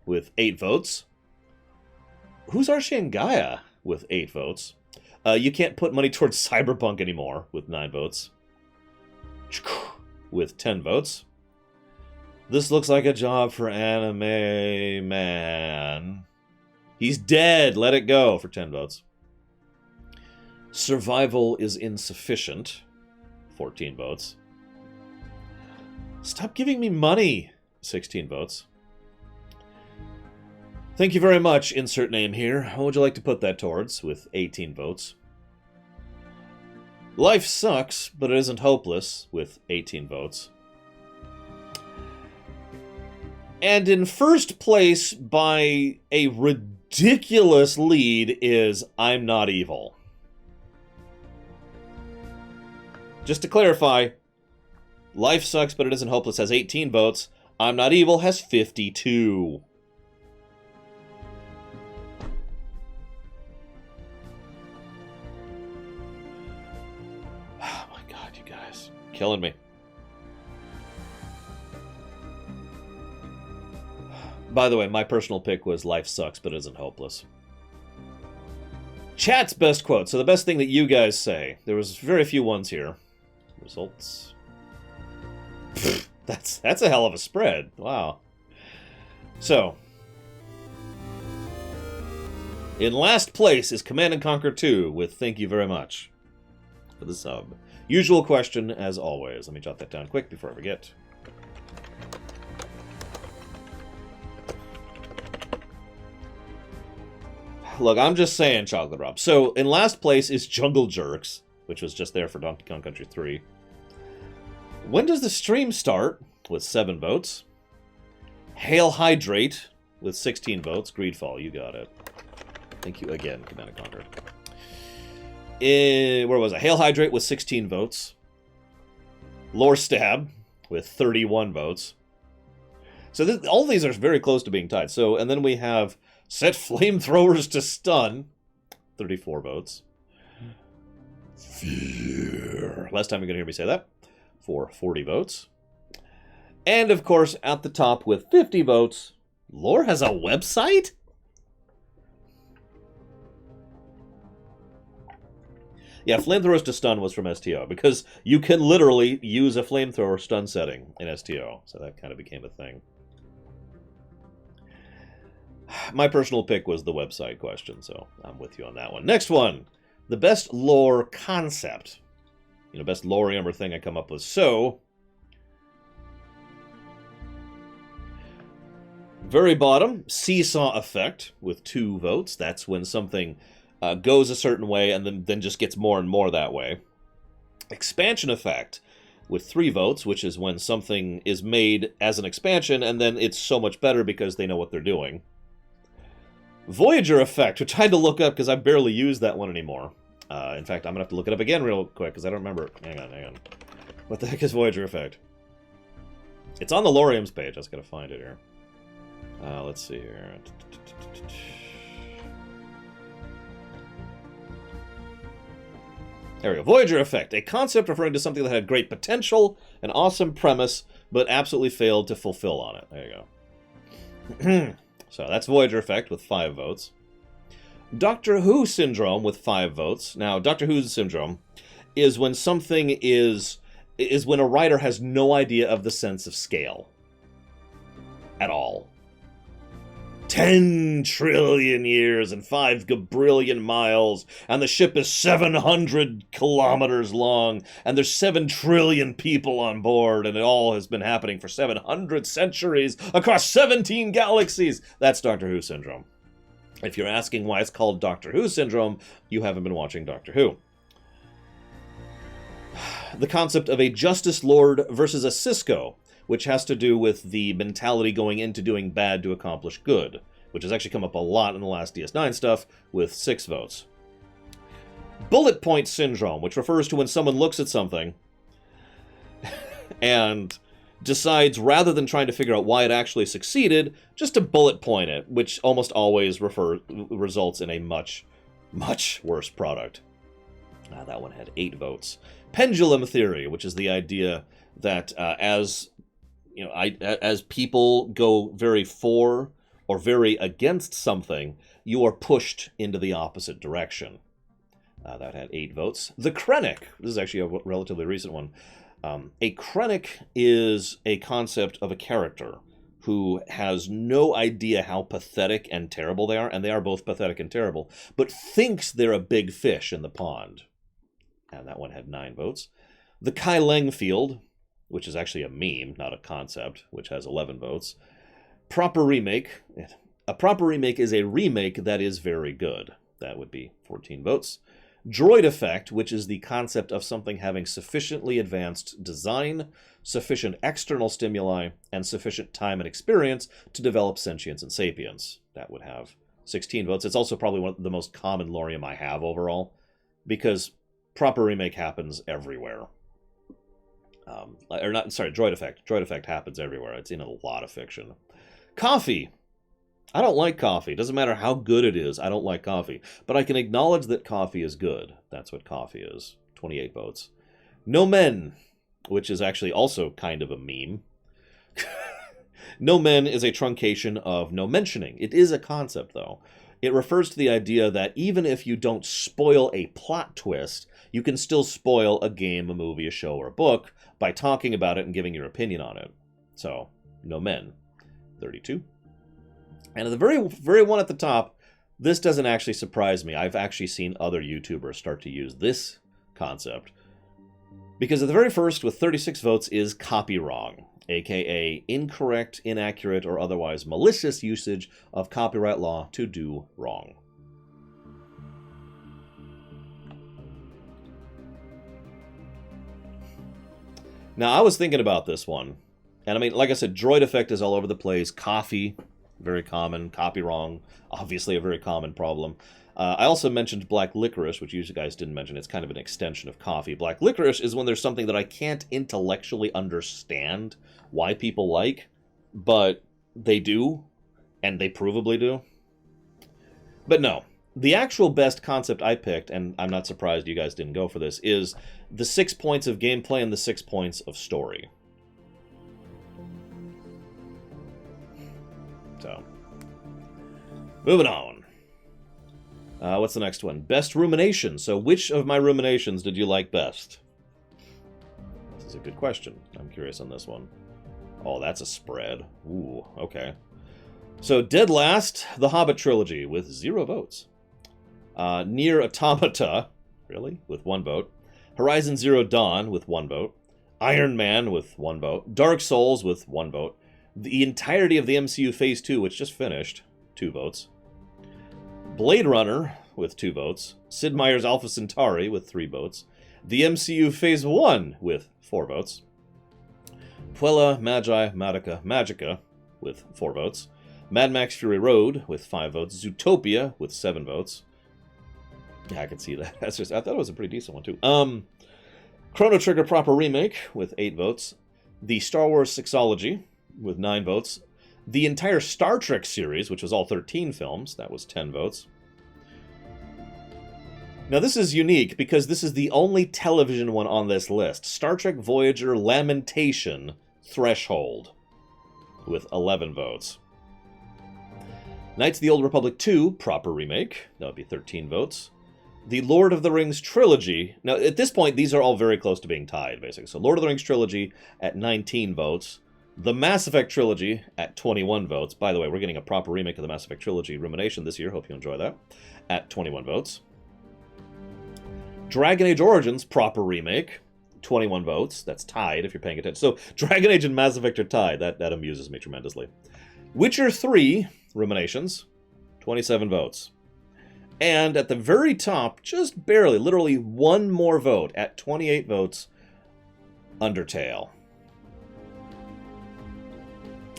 With 8 votes. Who's Arshangaya with 8 votes? You can't put money towards Cyberpunk anymore with 9 votes. With 10 votes. This looks like a job for Anime Man. He's dead. Let it go for 10 votes. Survival is insufficient. 14 votes. Stop giving me money. 16 votes. Thank you very much, insert name here. What would you like to put that towards? With 18 votes. Life sucks, but it isn't hopeless. With 18 votes. And in first place by a ridiculous lead is I'm Not Evil. Just to clarify, Life Sucks But It Isn't Hopeless has 18 votes. I'm Not Evil has 52. Oh my god, you guys. Killing me. By the way, my personal pick was Life Sucks But It Isn't Hopeless. Chat's best quote. So the best thing that you guys say. There was very few ones here. Results. That's a hell of a spread. Wow. So, in last place is Command & Conquer 2 with thank you very much for the sub. Usual question as always. Let me jot that down quick before I forget. Look, I'm just saying, Chocolate Rob. So, in last place is Jungle Jerks, which was just there for Donkey Kong Country 3. When does the stream start? With 7 votes. Hail Hydrate with 16 votes. Greedfall, you got it. Thank you again, Command & Conquer. Where was I? Hail Hydrate with 16 votes. Lore Stab with 31 votes. So all these are very close to being tied. So, and then we have Set Flamethrowers to Stun. 34 votes. Fear. Last time you're going to hear me say that. For 40 votes. And, of course, at the top with 50 votes, Lore has a website? Yeah, Flamethrowers to Stun was from STO, because you can literally use a flamethrower stun setting in STO, so that kind of became a thing. My personal pick was the website question, so I'm with you on that one. Next one. The best lore concept. Best lorium or thing I come up with. So, very bottom, seesaw effect with 2 votes. That's when something goes a certain way and then just gets more and more that way. Expansion effect with 3 votes, which is when something is made as an expansion and then it's so much better because they know what they're doing. Voyager effect, which I had to look up because I barely use that one anymore. In fact, I'm going to have to look it up again real quick because I don't remember. Hang on. What the heck is Voyager effect? It's on the Lorium's page. I just got to find it here. Let's see here. There we go. Voyager effect, a concept referring to something that had great potential, an awesome premise, but absolutely failed to fulfill on it. There you go. So that's Voyager effect with 5 votes. Doctor Who syndrome with 5 votes. Now, Doctor Who's syndrome is when something is when a writer has no idea of the sense of scale at all. 10 trillion years and 5 gabrillion miles, and the ship is 700 kilometers long, and there's 7 trillion people on board, and it all has been happening for 700 centuries across 17 galaxies. That's Doctor Who syndrome. If you're asking why it's called Doctor Who syndrome, you haven't been watching Doctor Who. The concept of a Justice Lord versus a Cisco, which has to do with the mentality going into doing bad to accomplish good, which has actually come up a lot in the last DS9 stuff, with 6 votes. Bullet point syndrome, which refers to when someone looks at something and decides, rather than trying to figure out why it actually succeeded, just to bullet point it, which almost always results in a much, much worse product. That one had 8 votes. Pendulum theory, which is the idea that as people go very for or very against something, you are pushed into the opposite direction. That had 8 votes. The Krennic. This is actually a relatively recent one. A Krennic is a concept of a character who has no idea how pathetic and terrible they are, and they are both pathetic and terrible, but thinks they're a big fish in the pond. And that one had 9 votes. The Kai Leng field, which is actually a meme, not a concept, which has 11 votes. Proper remake. A proper remake is a remake that is very good. That would be 14 votes. Droid effect, which is the concept of something having sufficiently advanced design, sufficient external stimuli, and sufficient time and experience to develop sentience and sapience. That would have 16 votes. It's also probably one of the most common Lorium I have overall, because proper remake happens everywhere. Droid effect. Droid effect happens everywhere. It's in a lot of fiction. Coffee. I don't like coffee. Doesn't matter how good it is, I don't like coffee. But I can acknowledge that coffee is good. That's what coffee is. 28 votes. No men, which is actually also kind of a meme. No men is a truncation of no mentioning. It is a concept, though. It refers to the idea that even if you don't spoil a plot twist, you can still spoil a game, a movie, a show, or a book by talking about it and giving your opinion on it. So, no men. 32. And the very, very one at the top, this doesn't actually surprise me. I've actually seen other YouTubers start to use this concept. Because at the very first, with 36 votes, is copy wrong, aka incorrect, inaccurate, or otherwise malicious usage of copyright law to do wrong. Now, I was thinking about this one, and I mean, like I said, droid effect is all over the place. Coffee, very common. Copy wrong, obviously a very common problem. I also mentioned black licorice, which you guys didn't mention. It's kind of an extension of coffee. Black licorice is when there's something that I can't intellectually understand why people like, but they do, and they provably do. But no, the actual best concept I picked, and I'm not surprised you guys didn't go for this, is the 6 points of gameplay and the 6 points of story. So, moving on. What's the next one? Best rumination. So which of my ruminations did you like best? This is a good question. I'm curious on this one. Oh, that's a spread. Ooh, okay. So, dead last, the Hobbit trilogy with 0 votes. Nier Automata, really, with 1 vote. Horizon Zero Dawn with 1 vote. Iron Man with 1 vote. Dark Souls with 1 vote. The entirety of the MCU Phase 2, which just finished, 2 votes. Blade Runner with 2 votes. Sid Meier's Alpha Centauri with 3 votes. The MCU Phase 1 with 4 votes. Puella Magi Magica with 4 votes. Mad Max Fury Road with 5 votes. Zootopia with 7 votes. Yeah, I can see that. I thought it was a pretty decent one, too. Chrono Trigger Proper Remake with 8 votes. The Star Wars Sixology with 9 votes. The entire Star Trek series, which was all 13 films, that was 10 votes. Now, this is unique because this is the only television one on this list. Star Trek Voyager Lamentation Threshold with 11 votes. Knights of the Old Republic 2 Proper Remake, that would be 13 votes. The Lord of the Rings Trilogy. Now, at this point, these are all very close to being tied, basically. So, Lord of the Rings Trilogy at 19 votes. The Mass Effect Trilogy at 21 votes. By the way, we're getting a proper remake of the Mass Effect Trilogy Rumination this year. Hope you enjoy that. At 21 votes. Dragon Age Origins Proper Remake. 21 votes. That's tied if you're paying attention. So, Dragon Age and Mass Effect are tied. That amuses me tremendously. Witcher 3 Ruminations. 27 votes. And at the very top, just barely, literally 1 more vote, at 28 votes, Undertale.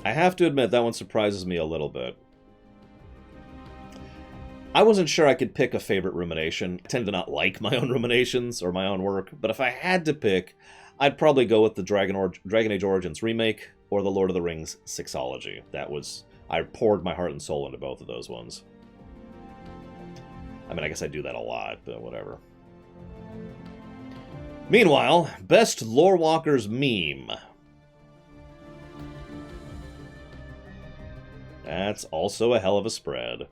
I have to admit, that one surprises me a little bit. I wasn't sure I could pick a favorite rumination. I tend to not like my own ruminations or my own work, but if I had to pick, I'd probably go with the Dragon Age Origins remake or the Lord of the Rings Sixology. I poured my heart and soul into both of those ones. I mean, I guess I do that a lot, but whatever. Meanwhile, Best Lore Walkers Meme. That's also a hell of a spread.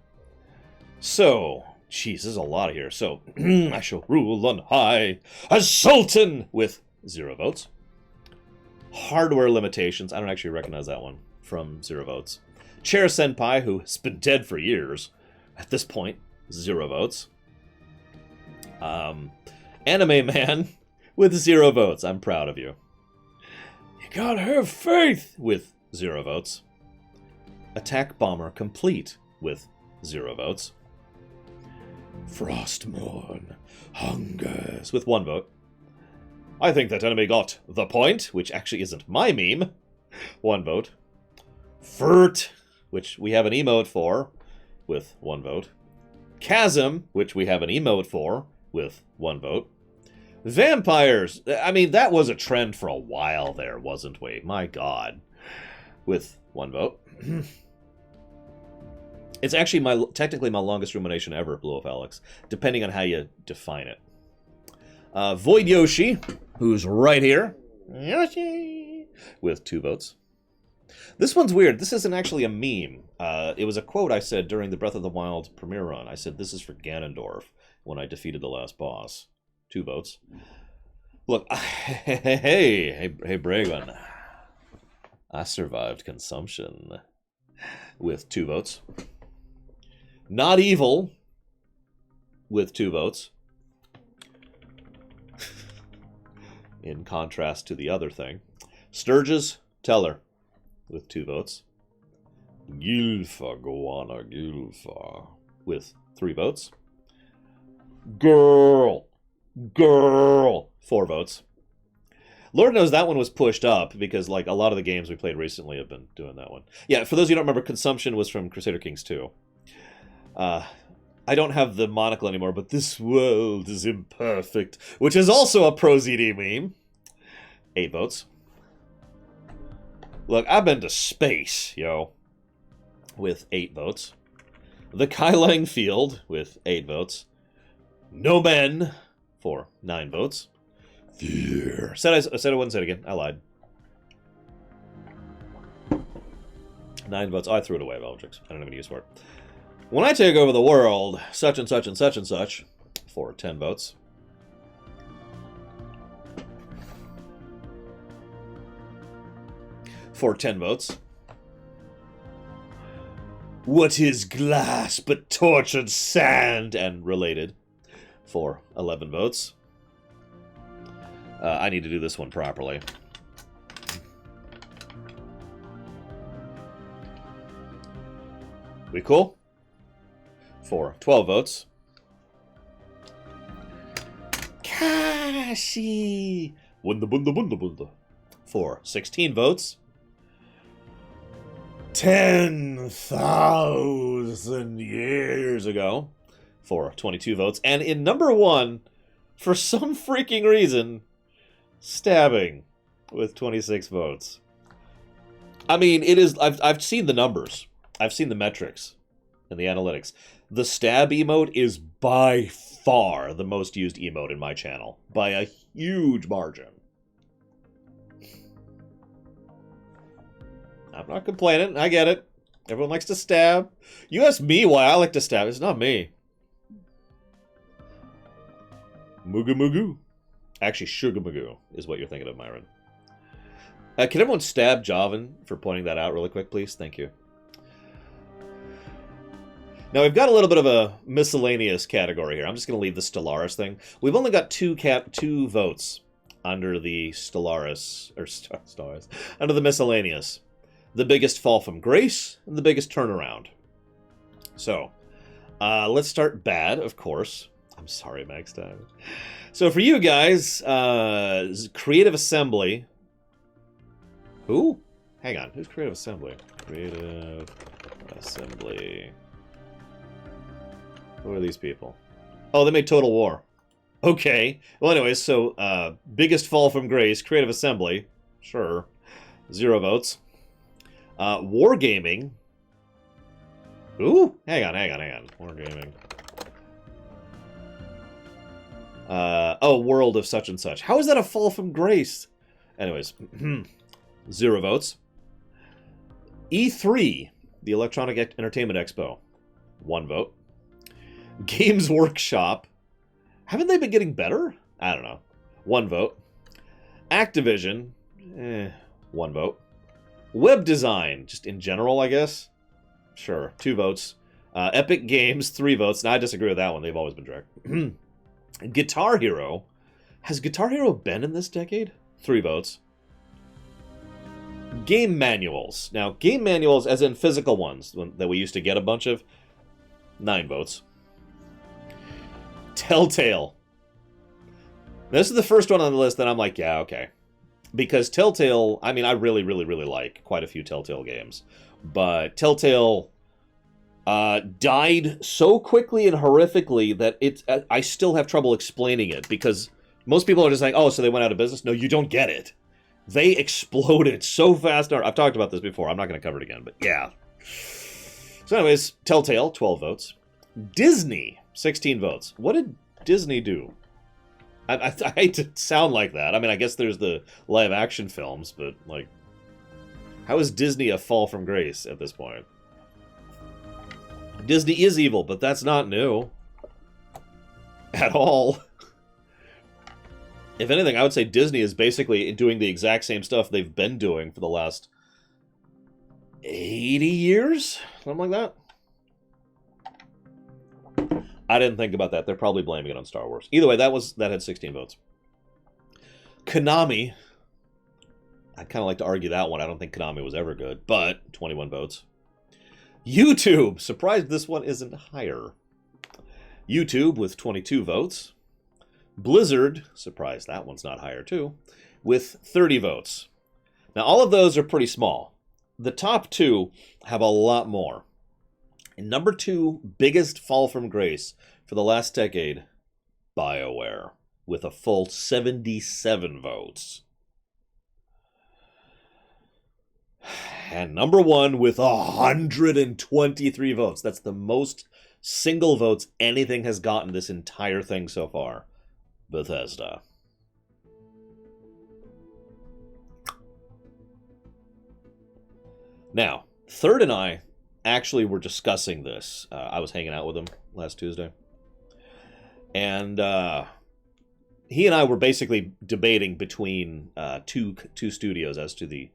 So, jeez, there's a lot here. So, I shall rule on high as Sultan with 0 votes. Hardware Limitations. I don't actually recognize that one from 0 votes. Chair Senpai, who has been dead for years at this point. 0 votes. Anime Man with 0 votes. I'm proud of you. You gotta have faith with 0 votes. Attack Bomber Complete with 0 votes. Frostmourne Hungers with 1 vote. I think that enemy got the point, which actually isn't my meme. 1 vote. Furt, which we have an emote for, with 1 vote. Chasm, which we have an emote for, with 1 vote. Vampires, I mean, that was a trend for a while there, wasn't we? My God. With 1 vote. It's actually technically my longest rumination ever, Blue Wolf Alex, depending on how you define it. Void Yoshi, who's right here. Yoshi! With 2 votes. This one's weird. This isn't actually a meme. It was a quote I said during the Breath of the Wild premiere run. I said, this is for Ganondorf when I defeated the last boss. 2 votes. Look, hey, Bragon. I survived consumption with 2 votes. Not Evil with 2 votes. In contrast to the other thing. Sturgis Teller with 2 votes. Gilfa Goanna Gilfa with 3 votes. Girl 4 votes. Lord knows that one was pushed up because like a lot of the games we played recently have been doing that one. Yeah, for those of you who don't remember, Consumption was from Crusader Kings 2. I don't have the monocle anymore, but this world is imperfect, which is also a ProZD meme. 8 votes. Look, I've been to space, yo, with 8 votes. The Kailang Field with 8 votes. No Men for 9 votes. Fear. I said I wouldn't say it again. I lied. 9 votes. Oh, I threw it away, Veldrix. I don't have any use for it. When I take over the world, such and such and such and such, for 10 votes. For 10 votes. What is glass but tortured sand? And related for 11 votes. I need to do this one properly. We cool? For 12 votes. Kashi! Bunda bunda bunda bunda. For 16 votes. 10,000 years ago. For 22 votes. And in number 1, for some freaking reason, stabbing with 26 votes. I mean, it is. I've seen the numbers. I've seen the metrics and the analytics. The stab emote is by far the most used emote in my channel. By a huge margin. I'm not complaining. I get it. Everyone likes to stab. You ask me why I like to stab. It's not me. Mugu Mugu. Actually, Sugar Magoo is what you're thinking of, Myron. Can everyone stab Javan for pointing that out really quick, please? Thank you. Now, we've got a little bit of a miscellaneous category here. I'm just going to leave the Stellaris thing. We've only got two votes under the Stellaris, or stars, under the miscellaneous. The biggest fall from grace and the biggest turnaround. So, let's start bad, of course. I'm sorry, Max Time. So for you guys, Creative Assembly. Who? Hang on. Who's Creative Assembly? Creative Assembly. Who are these people? Oh, they made Total War. Okay. Well, anyways, so biggest fall from grace, Creative Assembly. Sure. 0 votes. Wargaming. Ooh, hang on. Wargaming. Oh, World of such and such. How is that a fall from grace? Anyways, 0 votes. E3, the Electronic Entertainment Expo. 1 vote. Games Workshop. Haven't they been getting better? I don't know. 1 vote. Activision. 1 vote. Web design, just in general, I guess. Sure, 2 votes. Epic Games, 3 votes. Now, I disagree with that one. They've always been dragged. Guitar Hero. Has Guitar Hero been in this decade? 3 votes. Game manuals. Now, game manuals, as in physical ones, that we used to get a bunch of, 9 votes. Telltale. This is the first one on the list that I'm like, yeah, okay. Because Telltale, I mean, I really, really, really like quite a few Telltale games. But Telltale died so quickly and horrifically that I still have trouble explaining it. Because most people are just like, oh, so they went out of business? No, you don't get it. They exploded so fast. I've talked about this before. I'm not going to cover it again, but yeah. So anyways, Telltale, 12 votes. Disney, 16 votes. What did Disney do? I hate to sound like that. I mean, I guess there's the live action films, but, like, how is Disney a fall from grace at this point? Disney is evil, but that's not new. At all. If anything, I would say Disney is basically doing the exact same stuff they've been doing for the last 80 years? Something like that. I didn't think about that. They're probably blaming it on Star Wars. Either way, that had 16 votes. Konami. I'd kind of like to argue that one. I don't think Konami was ever good, but 21 votes. YouTube. Surprised this one isn't higher. YouTube with 22 votes. Blizzard. Surprised that one's not higher too. With 30 votes. Now, all of those are pretty small. The top 2 have a lot more. And number 2, biggest fall from grace for the last decade, BioWare, with a full 77 votes. And number 1 with 123 votes. That's the most single votes anything has gotten this entire thing so far. Bethesda. Now, Third and I actually were discussing this. I was hanging out with him last Tuesday. And he and I were basically debating between two studios as to the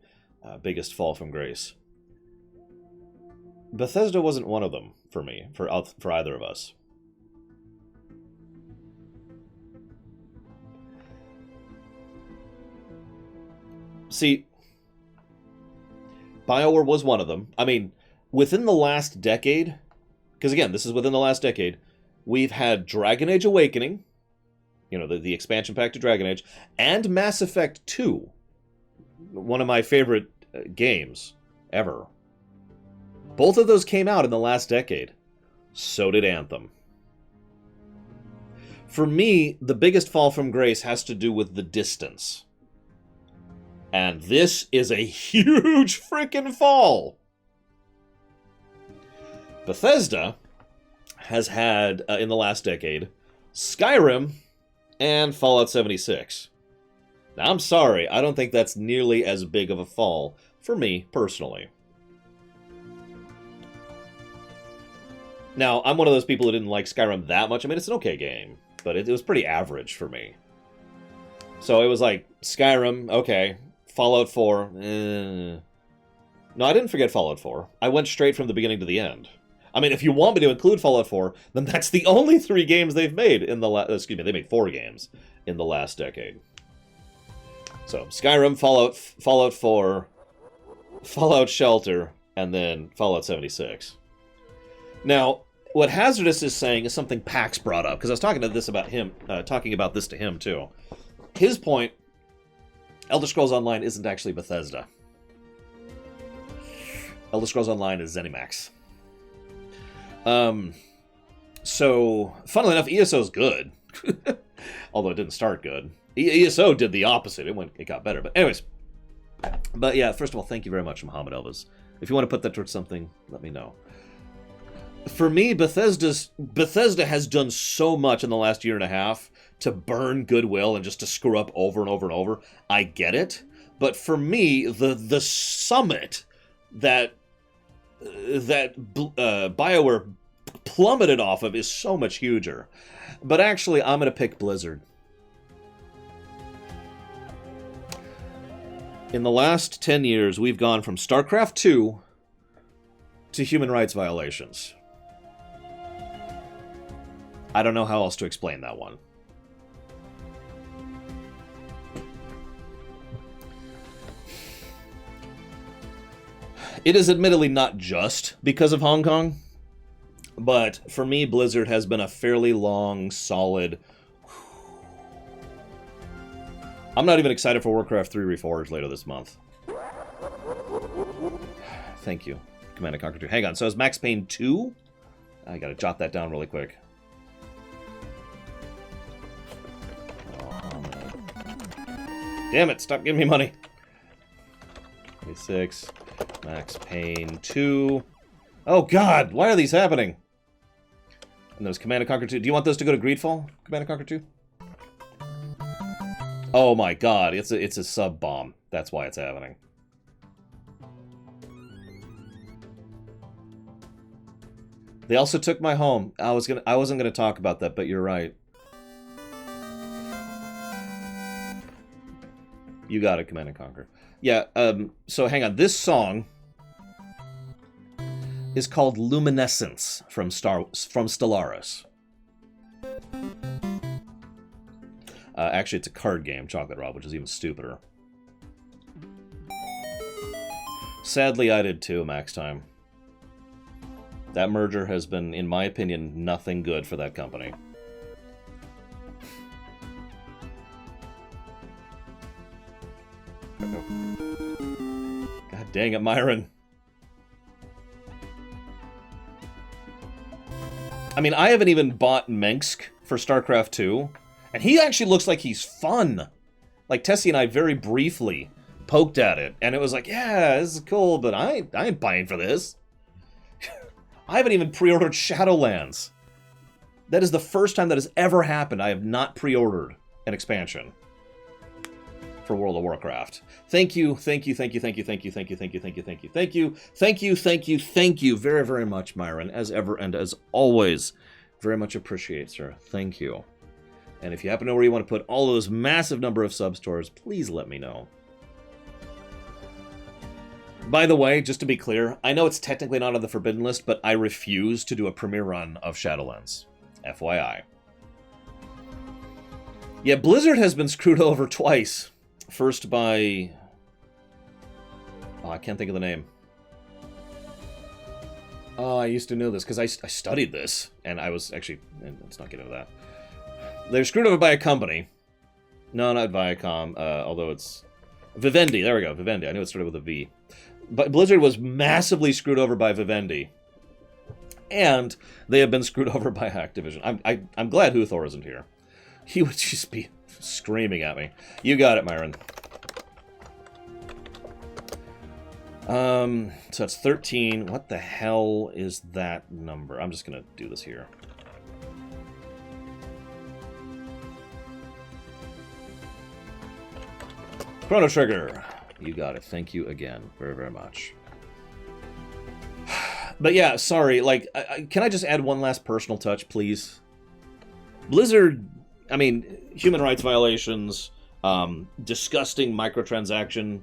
biggest fall from grace. Bethesda wasn't one of them for me, for either of us. See, BioWare was one of them. I mean, within the last decade, because again, this is within the last decade, we've had Dragon Age Awakening, you know, the expansion pack to Dragon Age, and Mass Effect 2, one of my favorite games ever. Both of those came out in the last decade. So did Anthem. For me, the biggest fall from grace has to do with the distance. And this is a huge freaking fall. Bethesda has had, in the last decade, Skyrim and Fallout 76. Now, I'm sorry, I don't think that's nearly as big of a fall for me, personally. Now, I'm one of those people who didn't like Skyrim that much. I mean, it's an okay game, but it was pretty average for me. So it was like, Skyrim, okay. Fallout 4, No, I didn't forget Fallout 4. I went straight from the beginning to the end. I mean, if you want me to include Fallout 4, then that's the only 3 games they've made in the last... Excuse me, they made 4 games in the last decade. So, Skyrim, Fallout 4, Fallout Shelter, and then Fallout 76. Now, what Hazardous is saying is something Pax brought up, because I was talking about this to him, too. His point... Elder Scrolls Online isn't actually Bethesda. Elder Scrolls Online is ZeniMax. So, funnily enough, ESO's good. Although it didn't start good. ESO did the opposite. It got better. But anyways. But yeah, first of all, thank you very much, Muhammad Elvis. If you want to put that towards something, let me know. For me, Bethesda has done so much in the last year and a half to burn goodwill and just to screw up over and over and over. I get it. But for me, the summit that BioWare plummeted off of is so much huger. But actually, I'm going to pick Blizzard. In the last 10 years, we've gone from StarCraft 2 to human rights violations. I don't know how else to explain that one. It is admittedly not just because of Hong Kong, but for me, Blizzard has been a fairly long, solid... I'm not even excited for Warcraft 3 Reforged later this month. Thank you, Command & Conquer 2. Hang on, so is Max Payne 2? I gotta jot that down really quick. Damn it, stop giving me money. 26, Max Payne 2. Oh god, why are these happening? And there's Command & Conquer 2. Do you want those to go to Greedfall, Command & Conquer 2? Oh my god, it's a sub bomb. That's why it's happening. They also took my home. I wasn't gonna talk about that, but you're right. You got it, Command & Conquer. Yeah, so hang on. This song is called Luminescence from Stellaris. Actually, it's a card game, Chocolate Rob, which is even stupider. Sadly, I did too, Max Time. That merger has been, in my opinion, nothing good for that company. God dang it, Myron. I mean, I haven't even bought Mengsk for StarCraft 2, and he actually looks like he's fun. Like, Tessie and I very briefly poked at it, and it was like, yeah, this is cool, but I ain't buying for this. I haven't even pre-ordered Shadowlands. That is the first time that has ever happened. I have not pre-ordered an expansion for World of Warcraft. Thank you very, very much, Myron, as ever and as always. Very much appreciate, sir. Thank you. And if you happen to know where you want to put all those massive number of sub-stores, please let me know. By the way, just to be clear, I know it's technically not on the forbidden list, but I refuse to do a premiere run of Shadowlands. FYI. Yeah, Blizzard has been screwed over twice. First by... Oh, I can't think of the name. Oh, I used to know this, because I studied this, and I was actually... Let's not get into that. They're screwed over by a company. No, not Viacom, although it's... Vivendi, there we go, Vivendi. I knew it started with a V. But Blizzard was massively screwed over by Vivendi. And they have been screwed over by Activision. I'm glad Huthor isn't here. He would just be screaming at me. You got it, Myron. So it's 13. What the hell is that number? I'm just going to do this here. Chrono Trigger. You got it. Thank you again very, very much. But yeah, sorry. Like, can I just add one last personal touch, please? Blizzard, I mean, human rights violations, disgusting microtransaction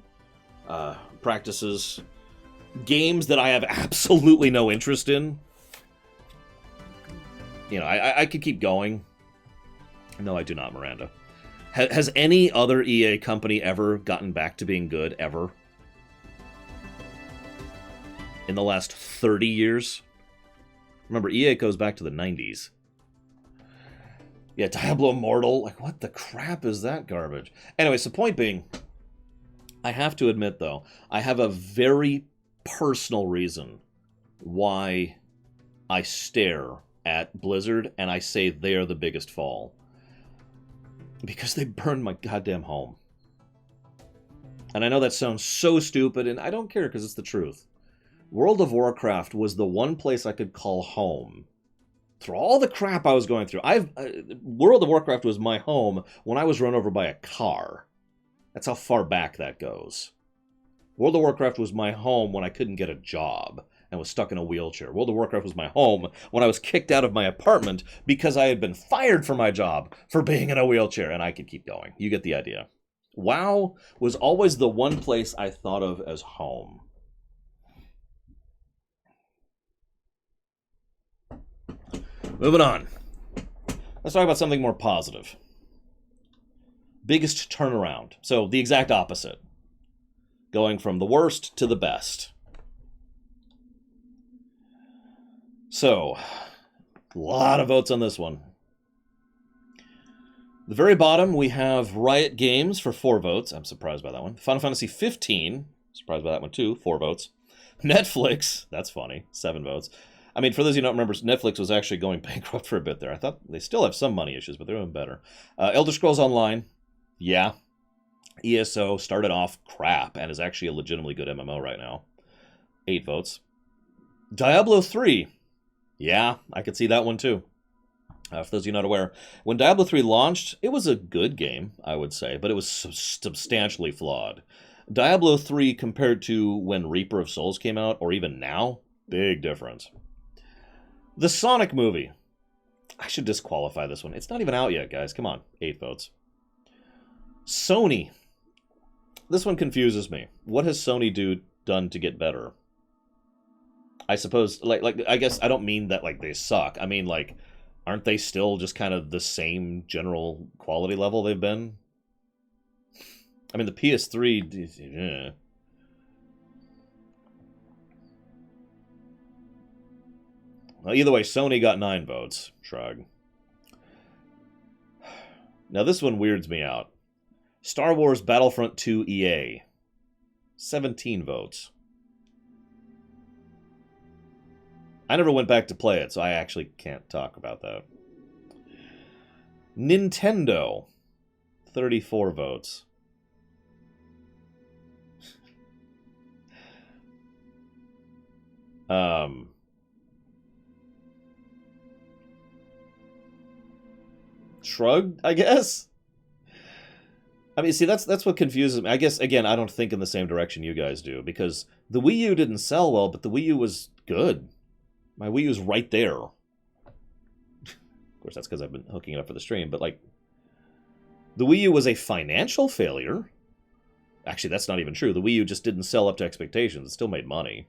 practices, games that I have absolutely no interest in. You know, I could keep going. No, I do not, Miranda. Has any other EA company ever gotten back to being good, ever? In the last 30 years? Remember, EA goes back to the 90s. Yeah, Diablo Immortal. Like, what the crap is that garbage? Anyways, the point being, I have to admit, though, I have a very personal reason why I stare at Blizzard and I say they are the biggest fall. Because they burned my goddamn home. And I know that sounds so stupid, and I don't care because it's the truth. World of Warcraft was the one place I could call home. Through all the crap I was going through, World of Warcraft was my home when I was run over by a car. That's how far back that goes. World of Warcraft was my home when I couldn't get a job and was stuck in a wheelchair. World of Warcraft was my home when I was kicked out of my apartment because I had been fired from my job for being in a wheelchair, and I could keep going. You get the idea. WoW was always the one place I thought of as home. Moving on. Let's talk about something more positive. Biggest turnaround. So, the exact opposite. Going from the worst to the best. So, a lot of votes on this one. The very bottom, we have Riot Games for 4 votes. I'm surprised by that one. Final Fantasy 15. Surprised by that one, too. 4 votes. Netflix. That's funny. 7 votes. I mean, for those of you who don't remember, Netflix was actually going bankrupt for a bit there. I thought they still have some money issues, but they're doing better. Elder Scrolls Online. Yeah. ESO started off crap and is actually a legitimately good MMO right now. 8 votes. Diablo 3. Yeah, I could see that one too. For those of you not aware, when Diablo 3 launched, it was a good game, I would say, but it was substantially flawed. Diablo 3 compared to when Reaper of Souls came out, or even now, big difference. The Sonic movie. I should disqualify this one. It's not even out yet, guys. Come on. 8 votes. Sony. This one confuses me. What has Sony done to get better? I suppose, I guess I don't mean that, like, they suck. I mean, like, aren't they still just kind of the same general quality level they've been? I mean, the PS3... Yeah. Well, either way, Sony got 9 votes. Shrug. Now, this one weirds me out. Star Wars Battlefront 2 EA. 17 votes. I never went back to play it, so I actually can't talk about that. Nintendo. 34 votes. Shrugged, I guess? I mean, see, that's what confuses me. I guess, again, I don't think in the same direction you guys do, because the Wii U didn't sell well, but the Wii U was good. My Wii U's right there. Of course, that's because I've been hooking it up for the stream, but, like, the Wii U was a financial failure, Actually, that's not even true. The Wii U just didn't sell up to expectations. It still made money.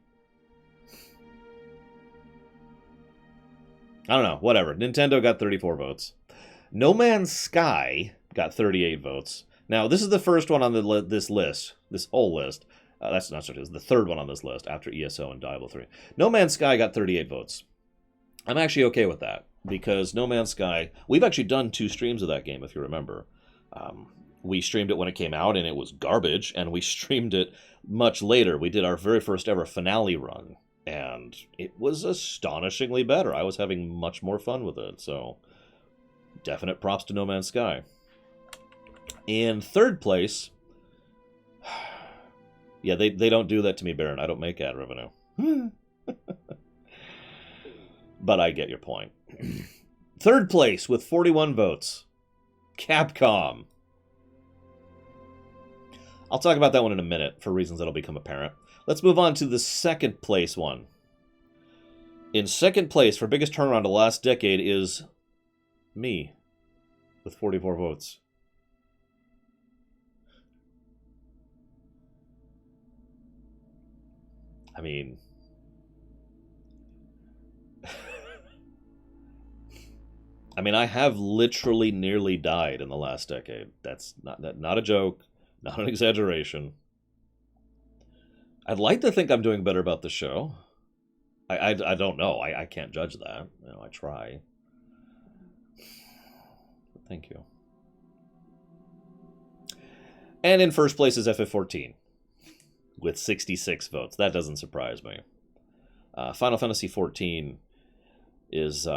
I don't know. Whatever. Nintendo got 34 votes. No Man's Sky got 38 votes. Now, this is the first one on this list. This whole list. That's not true. It's the third one on this list after ESO and Diablo 3. No Man's Sky got 38 votes. I'm actually okay with that because No Man's Sky... We've actually done 2 streams of that game, if you remember. We streamed it when it came out, and it was garbage, and we streamed it much later. We did our very first ever finale run, and it was astonishingly better. I was having much more fun with it, so definite props to No Man's Sky. In third place... Yeah, they don't do that to me, Baron. I don't make ad revenue. But I get your point. Third place with 41 votes. Capcom. I'll talk about that one in a minute for reasons that'll become apparent. Let's move on to the second place one. In second place for biggest turnaround of the last decade is me with 44 votes. I mean... I have literally nearly died in the last decade. That's not a joke, not an exaggeration. I'd like to think I'm doing better about the show. I don't know. I can't judge that. I try. Thank you. And in first place is FF14 with 66 votes. That doesn't surprise me. Final Fantasy XIV is...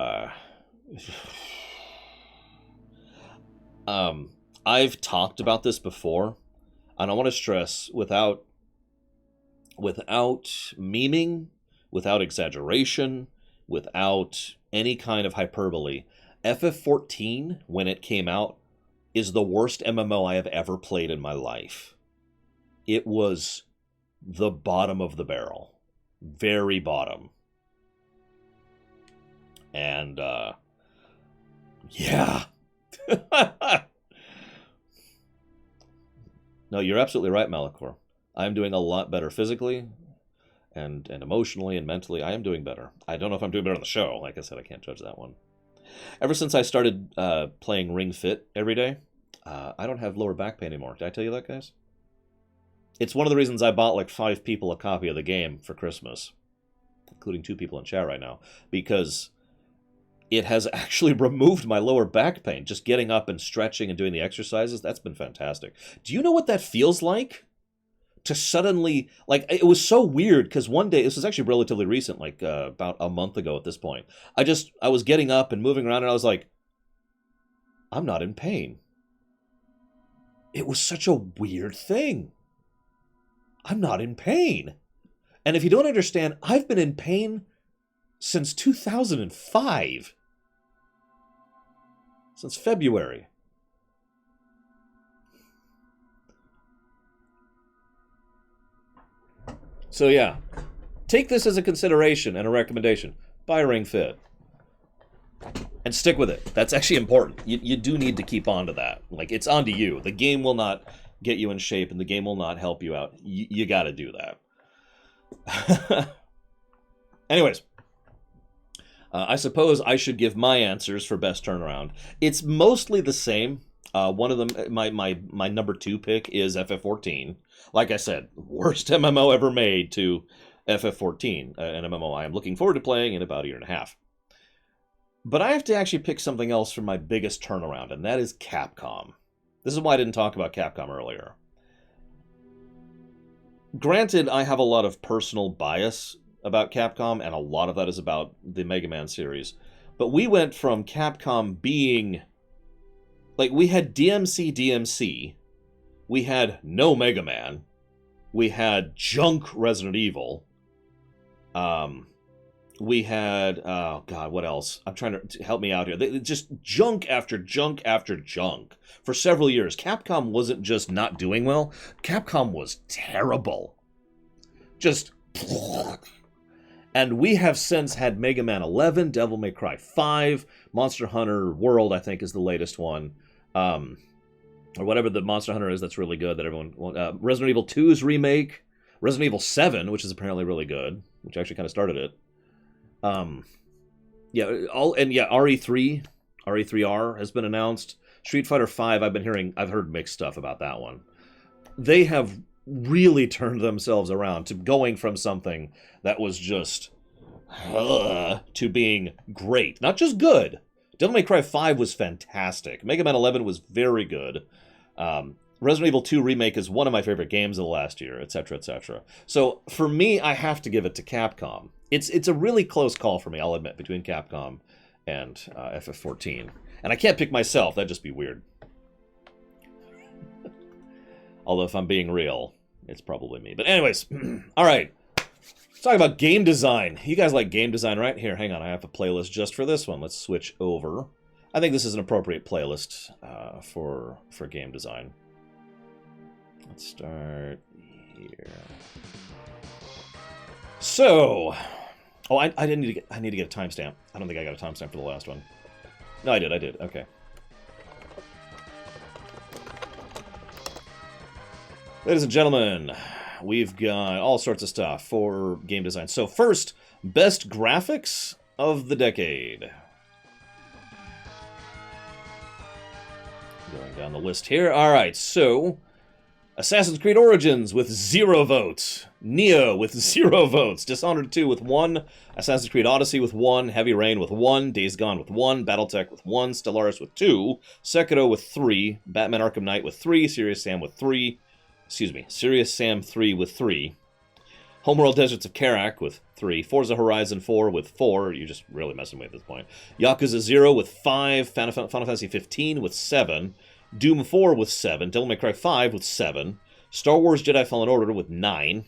I've talked about this before, and I want to stress, without memeing, without exaggeration, without any kind of hyperbole, FF14, when it came out, is the worst MMO I have ever played in my life. It was the bottom of the barrel. Very bottom. And, yeah. No, you're absolutely right, Malachor. I'm doing a lot better physically and emotionally and mentally. I am doing better. I don't know if I'm doing better on the show. Like I said, I can't judge that one. Ever since I started playing Ring Fit every day, I don't have lower back pain anymore. Did I tell you that, guys? It's one of the reasons I bought like 5 people a copy of the game for Christmas, including 2 people in chat right now, because it has actually removed my lower back pain. Just getting up and stretching and doing the exercises, that's been fantastic. Do you know what that feels like? To suddenly, like, it was so weird, because one day, this was actually relatively recent, like about a month ago at this point, I was getting up and moving around, and I was like, I'm not in pain. It was such a weird thing. I'm not in pain. And if you don't understand, I've been in pain since 2005. Since February. So yeah, take this as a consideration and a recommendation. Buy Ring Fit. And stick with it. That's actually important. You do need to keep on to that. Like, it's on to you. The game will not get you in shape, and the game will not help you out. You got to do that. Anyways. I suppose I should give my answers for best turnaround. It's mostly the same. One of them, my number 2 pick is FF14. Like I said, worst MMO ever made to FF14, an MMO I am looking forward to playing in about a year and a half. But I have to actually pick something else for my biggest turnaround, and that is Capcom. This is why I didn't talk about Capcom earlier. Granted, I have a lot of personal bias about Capcom, and a lot of that is about the Mega Man series. But we went from Capcom being... like, we had DMC, we had no Mega Man, we had junk Resident Evil, we had... oh, God, what else? I'm trying to... help me out here. Just junk after junk after junk. For several years, Capcom wasn't just not doing well, Capcom was terrible. Just... And we have since had Mega Man 11, Devil May Cry 5, Monster Hunter World, I think, is the latest one. or whatever the Monster Hunter is that's really good that everyone... Resident Evil 2's remake, Resident Evil 7, which is apparently really good, which actually kind of started it. RE3, RE3R has been announced. Street Fighter V, I've heard mixed stuff about that one. They have really turned themselves around to going from something that was just to being great. Not just good. Devil May Cry 5 was fantastic. Mega Man 11 was very good. Resident Evil 2 Remake is one of my favorite games of the last year, etc., etc. So, for me, I have to give it to Capcom. It's a really close call for me, I'll admit, between Capcom and FF14. And I can't pick myself, that'd just be weird. Although, if I'm being real, it's probably me. But anyways, alright. Let's talk about game design. You guys like game design, right? Here, hang on, I have a playlist just for this one. Let's switch over. I think this is an appropriate playlist for game design. Let's start here. So, I need to get a timestamp. I don't think I got a timestamp for the last one. No, I did. Okay. Ladies and gentlemen, we've got all sorts of stuff for game design. So first, best graphics of the decade. Going down the list here. All right, so Assassin's Creed Origins with 0 votes. Neo with 0 votes. Dishonored 2 with 1. Assassin's Creed Odyssey with 1. Heavy Rain with 1. Days Gone with 1. Battletech with 1. Stellaris with 2. Sekiro with 3. Batman Arkham Knight with 3. Serious Sam with 3. Serious Sam 3 with 3. Homeworld Deserts of Karak with 3. Forza Horizon 4 with 4. You're just really messing with me at this point. Yakuza 0 with 5. Final Fantasy 15 with 7. Doom 4 with 7. Devil May Cry 5 with 7. Star Wars Jedi Fallen Order with 9.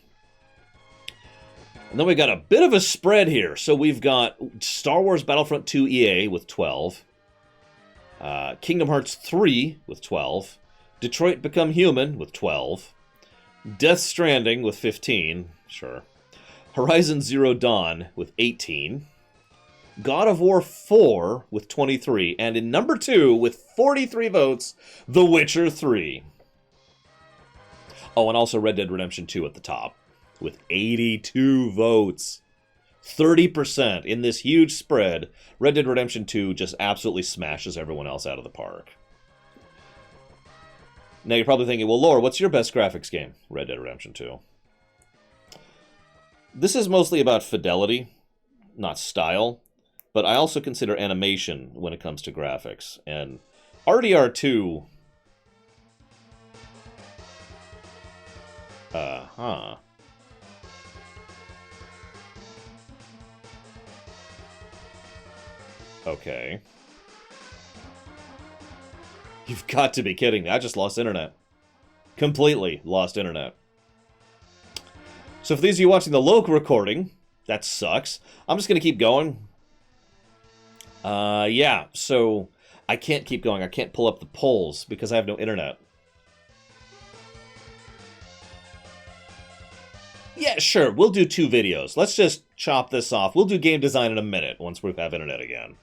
And then we got a bit of a spread here. So we've got Star Wars Battlefront 2 EA with 12. Kingdom Hearts 3 with 12. Detroit Become Human with 12. Death Stranding with 15. Sure. Horizon Zero Dawn with 18. God of War 4 with 23. And in number 2 with 43 votes, The Witcher 3. Oh, and also Red Dead Redemption 2 at the top with 82 votes. 30% in this huge spread. Red Dead Redemption 2 just absolutely smashes everyone else out of the park. Now you're probably thinking, well, Laura, what's your best graphics game? Red Dead Redemption 2. This is mostly about fidelity, not style, but I also consider animation when it comes to graphics. And RDR2... Okay. You've got to be kidding me. I just lost internet. Completely lost internet. So for these of you watching the local recording, that sucks. I'm just going to keep going. Yeah, so I can't keep going. I can't pull up the polls because I have no internet. Yeah, sure, we'll do 2 videos. Let's just chop this off. We'll do game design in a minute once we have internet again.